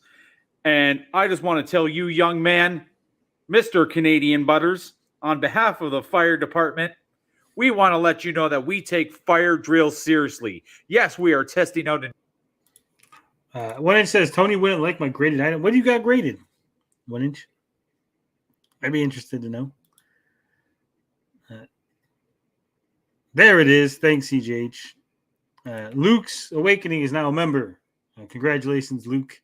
And I just want to tell you, young man, Mr. Candian Butters, on behalf of the fire department, we want to let you know that we take fire drills seriously. Yes, we are testing out. One inch says Tony wouldn't like my graded item. What do you got graded? 1 inch. I'd be interested to know. There it is. Thanks, CJH. Luke's Awakening is now a member. Congratulations, Luke.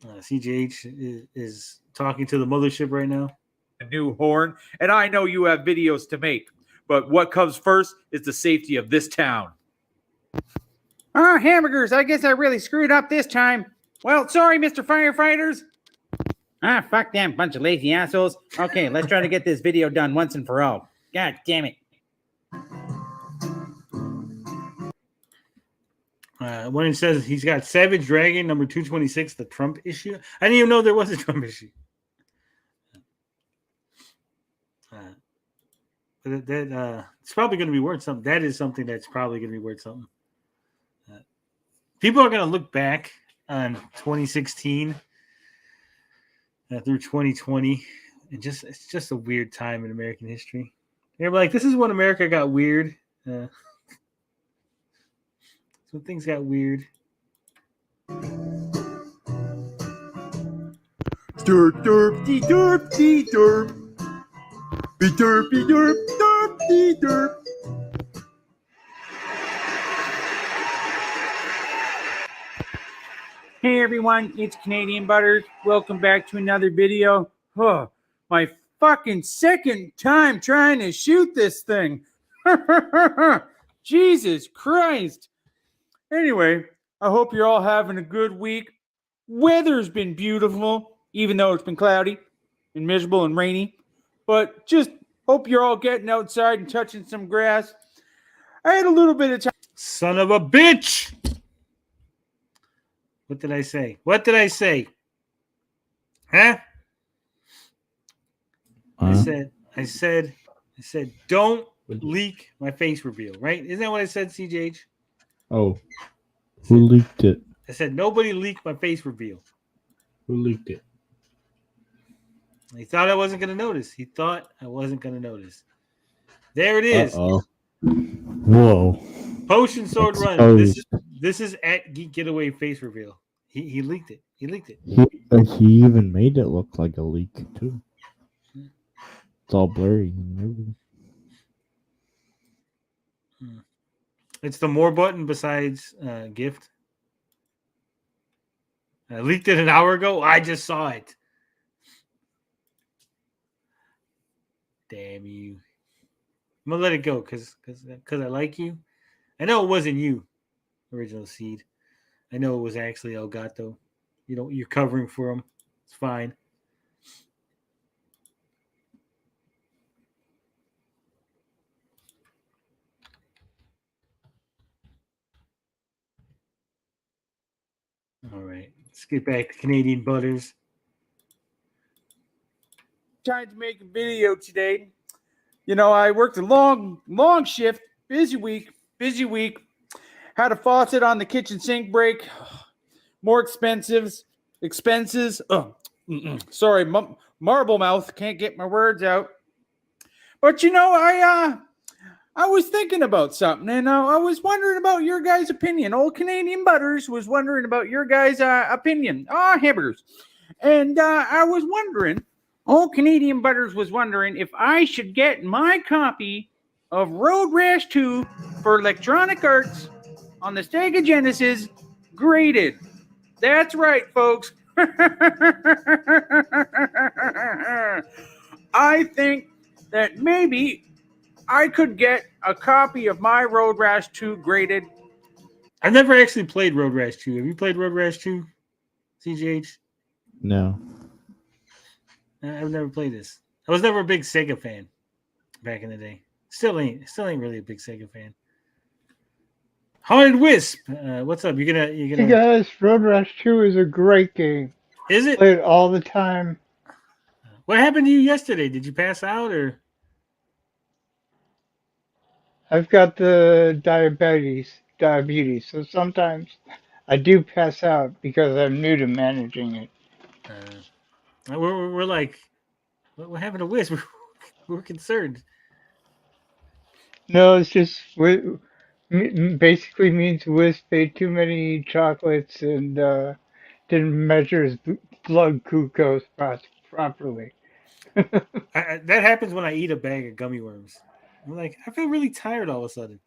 CJH is talking to the mothership right now. A new horn, and I know you have videos to make, but what comes first is the safety of this town. Oh, hamburgers. I guess I really screwed up this time. Well, sorry, Mr. Firefighters. Ah, fuck them, bunch of lazy assholes. Okay, let's try to get this video done once and for all. God damn it. One inch says he's got Savage Dragon number 226, the Trump issue. I didn't even know there was a Trump issue. It's probably going to be worth something. That is something that's probably going to be worth something. People are going to look back on 2016 through 2020, and it's just a weird time in American history. They're like, this is when America got weird. So things got weird. Derp, derp, dee, derp, dee, derp. Be derpy, derp, derp, dee, derp. Hey everyone, it's Candian Butters. Welcome back to another video. Oh, my fucking second time trying to shoot this thing. Jesus Christ. Anyway, I hope you're all having a good week. Weather's been beautiful, even though it's been cloudy and miserable and rainy. But just hope you're all getting outside and touching some grass. I had a little bit of time. Son of a bitch! What did I say? What did I say? Huh? I said, don't leak my face reveal, right? Isn't that what I said, CJH? Oh, who leaked it? I said, nobody leaked my face reveal. Who leaked it? He thought I wasn't going to notice. He thought I wasn't going to notice. There it is. Uh-oh. Whoa. Potion Sword Run. This is at Geek Getaway face reveal. He leaked it. He leaked it. He even made it look like a leak, too. It's all blurry and everything. It's the more button besides gift. I leaked it an hour ago. I just saw it. Damn you. I'm going to let it go because I like you. I know it wasn't you, Original Seed. I know it was actually Elgato. You're covering for him. It's fine. All right. Let's get back to Candian Butters. Trying to make a video today. I worked a long shift, busy week. Had a faucet on the kitchen sink break. More expenses. Sorry, marble mouth. Can't get my words out. But I I was thinking about something, and I was wondering about your guys' opinion. Old Canadian Butters was wondering about your guys' opinion. Hamburgers. And I was wondering, old Canadian Butters was wondering if I should get my copy of Road Rash 2 for Electronic Arts on the Sega Genesis graded. That's right, folks. I think that maybe I could get a copy of my Road Rash 2 graded. I've never actually played Road Rash 2. Have you played Road Rash 2, CGH? No. I've never played this. I was never a big Sega fan back in the day. Still ain't really a big Sega fan. Haunted Wisp, what's up? You gonna? Hey guys, Road Rash 2 is a great game. Is it? Play it all the time. What happened to you yesterday? Did you pass out or? I've got the diabetes, so sometimes I do pass out because I'm new to managing it. We're like, what happened to Wisp? We're concerned. No, it's just basically means Wisp ate too many chocolates and didn't measure his blood glucose properly. That happens when I eat a bag of gummy worms. I'm like, I feel really tired all of a sudden.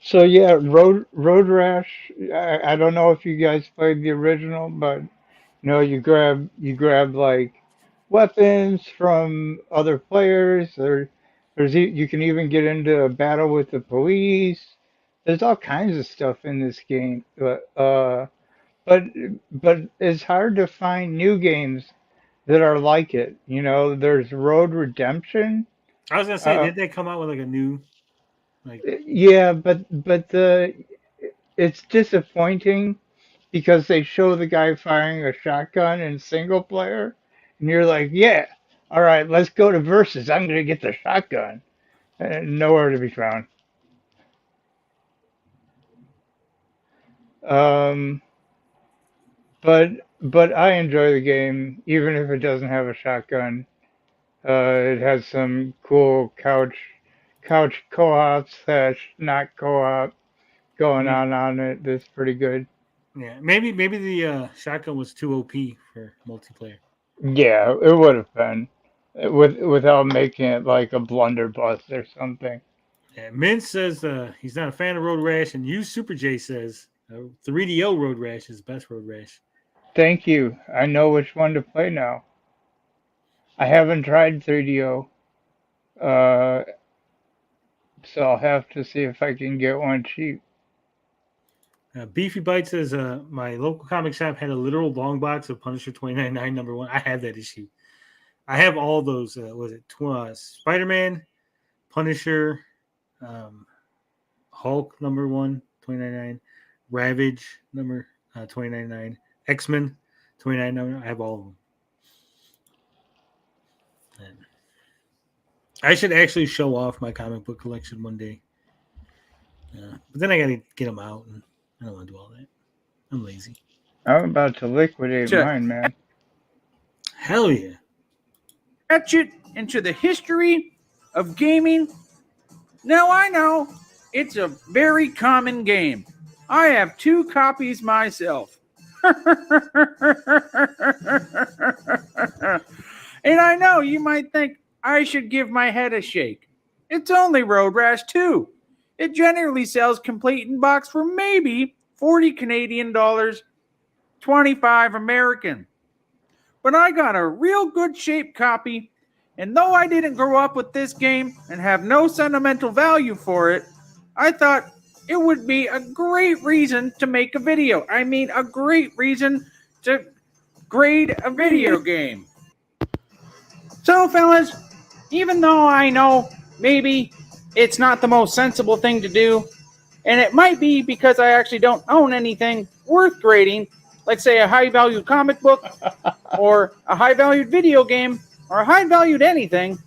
So yeah, Road Rash. I don't know if you guys played the original, but you grab like weapons from other players. You can even get into a battle with the police. There's all kinds of stuff in this game, but it's hard to find new games that are like it. There's Road Redemption. I was gonna say, did they come out with like a new, like? Yeah, but it's disappointing because they show the guy firing a shotgun in single player, and you're like, yeah, all right, let's go to versus. I'm gonna get the shotgun, and nowhere to be found. But I enjoy the game even if it doesn't have a shotgun. It has some cool couch co-op / not co-op going on it. That's pretty good. Yeah, maybe the shotgun was too OP for multiplayer. Yeah, it would have been without making it like a blunderbuss or something. Yeah, Min says he's not a fan of Road Rash, and you Super J says 3DO Road Rash is the best Road Rash. Thank you. I know which one to play now. I haven't tried 3DO, so I'll have to see if I can get one cheap. Beefy Bite says my local comic shop had a literal long box of Punisher 29.9 #1. I have that issue. I have all those. Was it Spider-Man, Punisher, Hulk #1 29.9, Ravage number 29.9, X-Men 29.9. I have all of them. And I should actually show off my comic book collection one day. But then I got to get them out, and I don't want to do all that. I'm lazy. I'm about to liquidate mine, man. Hell yeah. Etch it into the history of gaming. Now I know it's a very common game. I have 2 copies myself. And I know you might think I should give my head a shake. It's only Road Rash 2. It generally sells complete in box for maybe 40 Canadian dollars, 25 American. But I got a real good shaped copy, and though I didn't grow up with this game and have no sentimental value for it, I thought it would be a great reason to make a video. I mean, a great reason to grade a video game. So, fellas, even though I know maybe it's not the most sensible thing to do, and it might be because I actually don't own anything worth grading, like say a high-valued comic book or a high-valued video game or a high-valued anything,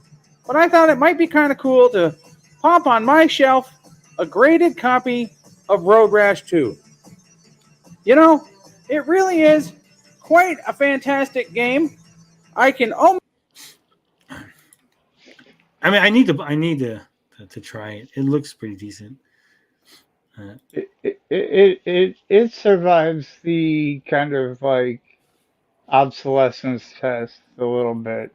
but I thought it might be kind of cool to pop on my shelf a graded copy of Road Rash 2. You know, it really is quite a fantastic game. I can almost... I mean, I need to try it. It looks pretty decent. It survives the kind of like obsolescence test a little bit.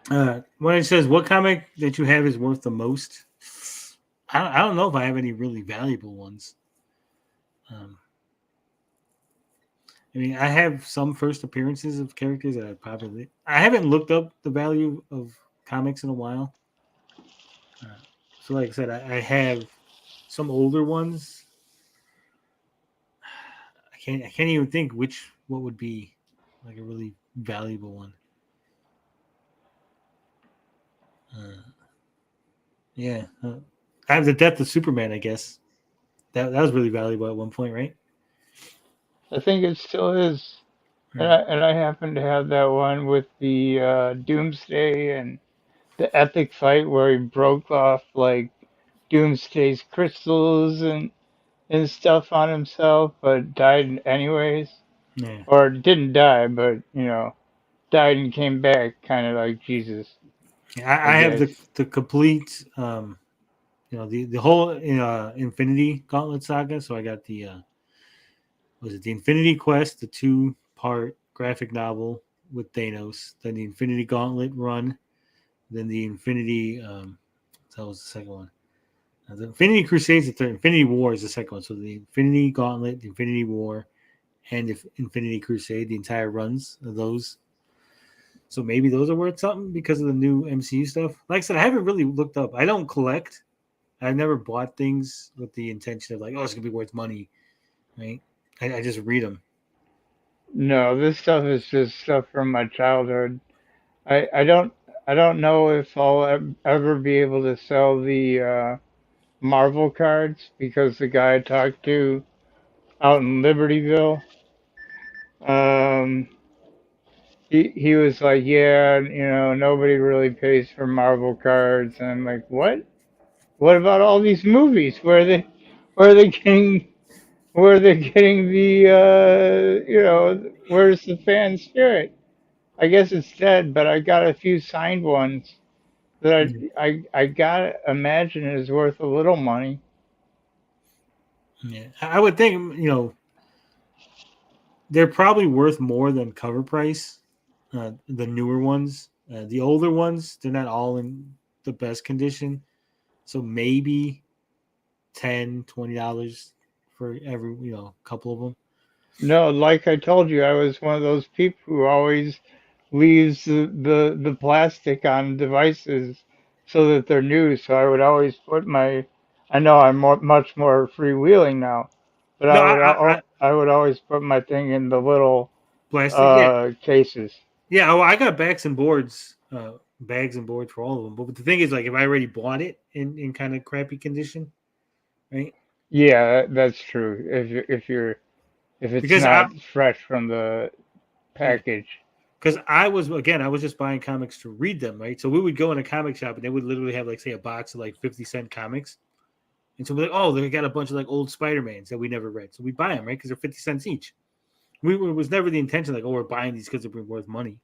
When it says what comic that you have is worth the most, I don't know if I have any really valuable ones. I mean, I have some first appearances of characters that I haven't looked up the value of comics in a while. So, like I said, I have some older ones. I can't even think what would be like a really valuable one. Yeah, I have the Death of Superman. I guess that was really valuable at one point, right? I think it still is. And I happen to have that one with the Doomsday and the epic fight where he broke off like Doomsday's crystals and stuff on himself, but died anyways. Yeah. Or didn't die, but died and came back, kind of like Jesus. I have the complete, the whole Infinity Gauntlet saga. So I got the the Infinity Quest, the 2-part graphic novel with Thanos, then the Infinity Gauntlet run, then the Infinity that was the second one. The Infinity Crusades, the third. Infinity War is the second one. So the Infinity Gauntlet, the Infinity War, and the Infinity Crusade, the entire runs of those. So maybe those are worth something because of the new MCU stuff. Like I said, I haven't really looked up. I don't collect. I've never bought things with the intention of like, oh, it's gonna be worth money, right? I just read them. No, this stuff is just stuff from my childhood. I don't know if I'll ever be able to sell the Marvel cards because the guy I talked to out in Libertyville, he was like, yeah, nobody really pays for Marvel cards, and I'm like, what? What about all these movies? Where are they getting the where's the fan spirit? I guess it's dead, but I got a few signed ones that I gotta imagine is worth a little money. Yeah, I would think they're probably worth more than cover price. The newer ones, the older ones, they're not all in the best condition. So maybe $10-$20 for every couple of them. No, like I told you, I was one of those people who always leaves the plastic on devices so that they're new. So I would always put I know I'm much more freewheeling now, but No, I would always put my thing in the little plastic cases. Yeah, well, I got bags and boards for all of them. But the thing is, like, if I already bought it in kind of crappy condition, right? Yeah, that's true. If it's Because not fresh from the package. Because I was just buying comics to read them, right? So we would go in a comic shop and they would literally have like say a box of like 50-cent comics, and so we're like, oh, they got a bunch of like old Spider-Mans that we never read, so we buy them, right? Because they're 50 cents each. It was never the intention like, oh, we're buying these because they're worth money.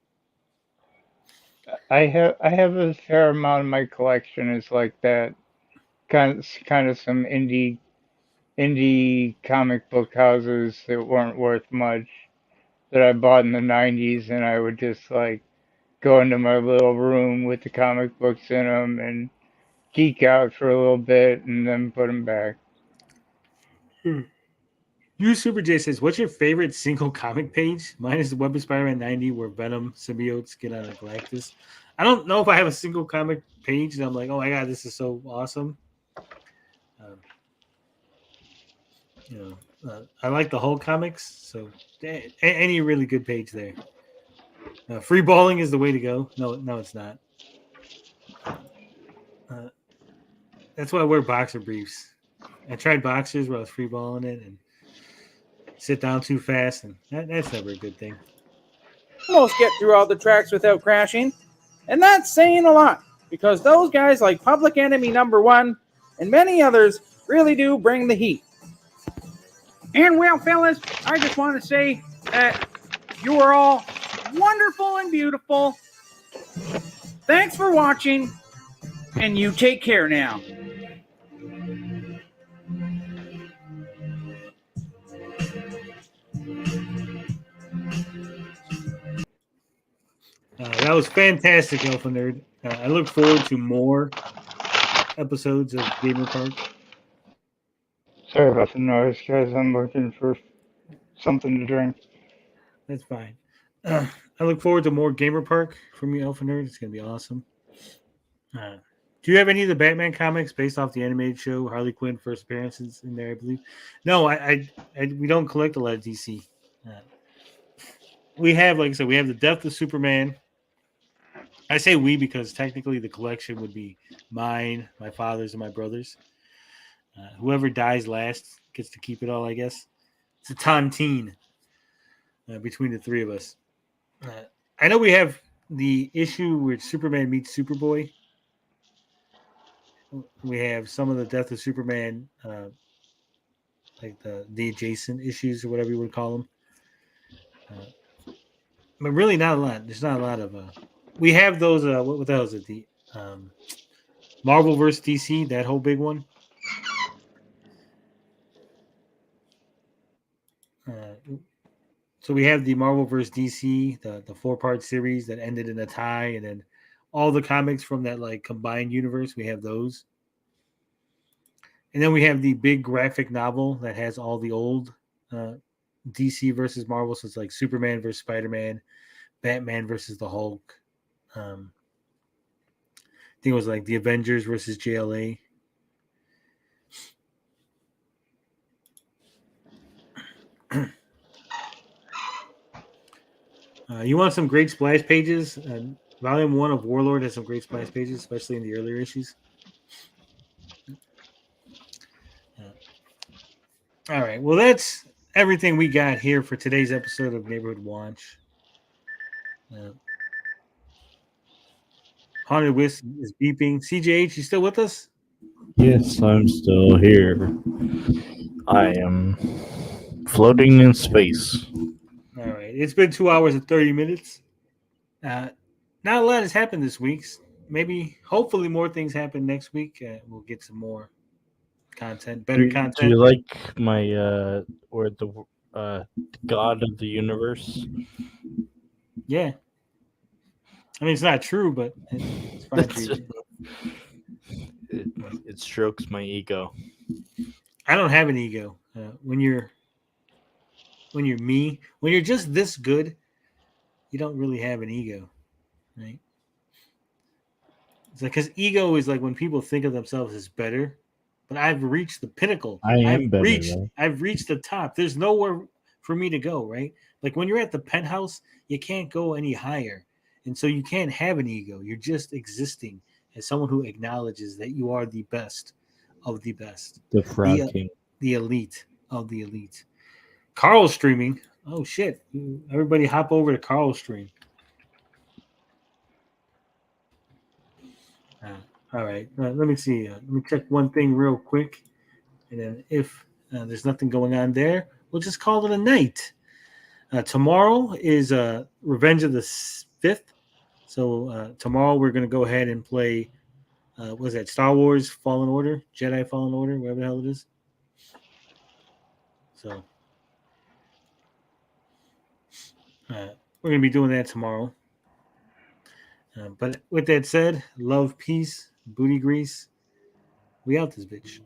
I have a fair amount of my collection is like that, kind of some indie comic book houses that weren't worth much that I bought in the 90s, and I would just like go into my little room with the comic books in them and geek out for a little bit and then put them back. You Super J says, what's your favorite single comic page? Mine is the Web of Spider-Man 90 where Venom symbiotes get on a Galactus. I don't know if I have a single comic page and I'm like, oh my god, this is so awesome. I like the whole comics, so any really good page there. Free balling is the way to go. No, it's not. That's why I wear boxer briefs. I tried boxers where I was free balling it and sit down too fast, and that's never a good thing. Almost get through all the tracks without crashing, and that's saying a lot because those guys like Public Enemy #1 and many others really do bring the heat. And well, fellas, I just want to say that you are all wonderful and beautiful. Thanks for watching, and you take care now. That was fantastic, Alpha Nerd. I look forward to more episodes of Gamer Park. Sorry about the noise, guys. I'm looking for something to drink. That's fine. I look forward to more Gamer Park from you, Alpha Nerd. It's going to be awesome. Do you have any of the Batman comics based off the animated show? Harley Quinn first appearances in there, I believe. No, we don't collect a lot of DC. We have, like I said, we have the Death of Superman. I say we because technically the collection would be mine, my father's, and my brother's. Whoever dies last gets to keep it all, I guess. It's a tontine between the three of us. I know we have the issue where Superman meets Superboy. We have some of the Death of Superman, like the adjacent issues or whatever you would call them. But really not a lot. There's not a lot of... we have those... what the hell is it? The Marvel vs. DC, that whole big one. So we have the Marvel vs. DC, the 4-part series that ended in a tie, and then all the comics from that like combined universe. We have those, and then we have the big graphic novel that has all the old DC versus Marvel. So it's like Superman versus Spider-Man, Batman versus the Hulk. I think it was like the Avengers versus JLA. You want some great splash pages? Volume 1 of Warlord has some great splash pages, especially in the earlier issues. All right. Well, that's everything we got here for today's episode of Neighborhood Watch. Haunted Wisp is beeping. CJH, you still with us? Yes, I'm still here. I am floating in space. All right. It's been 2 hours and 30 minutes. Not a lot has happened this week. Maybe, hopefully, more things happen next week. We'll get some more content, better content. Do you like my or the God of the Universe? Yeah. I mean, it's not true, but it's fine. It strokes my ego. I don't have an ego. When you're me, when you're just this good, you don't really have an ego, right? It's like, because ego is like when people think of themselves as better, but I've reached the pinnacle. I've reached the top. There's nowhere for me to go, right? Like when you're at the penthouse, you can't go any higher. And so you can't have an ego. You're just existing as someone who acknowledges that you are the best of the best. The Frog King. The elite of the elite. Carl's streaming. Oh, shit. Everybody hop over to Carl's stream. All right. Let me see. Let me check one thing real quick. And then if there's nothing going on there, we'll just call it a night. Tomorrow is Revenge of the 5th. So tomorrow we're going to go ahead and play, what is that, Star Wars Fallen Order? Jedi Fallen Order, whatever the hell it is. So we're going to be doing that tomorrow. But with that said, love, peace, booty grease. We out this bitch.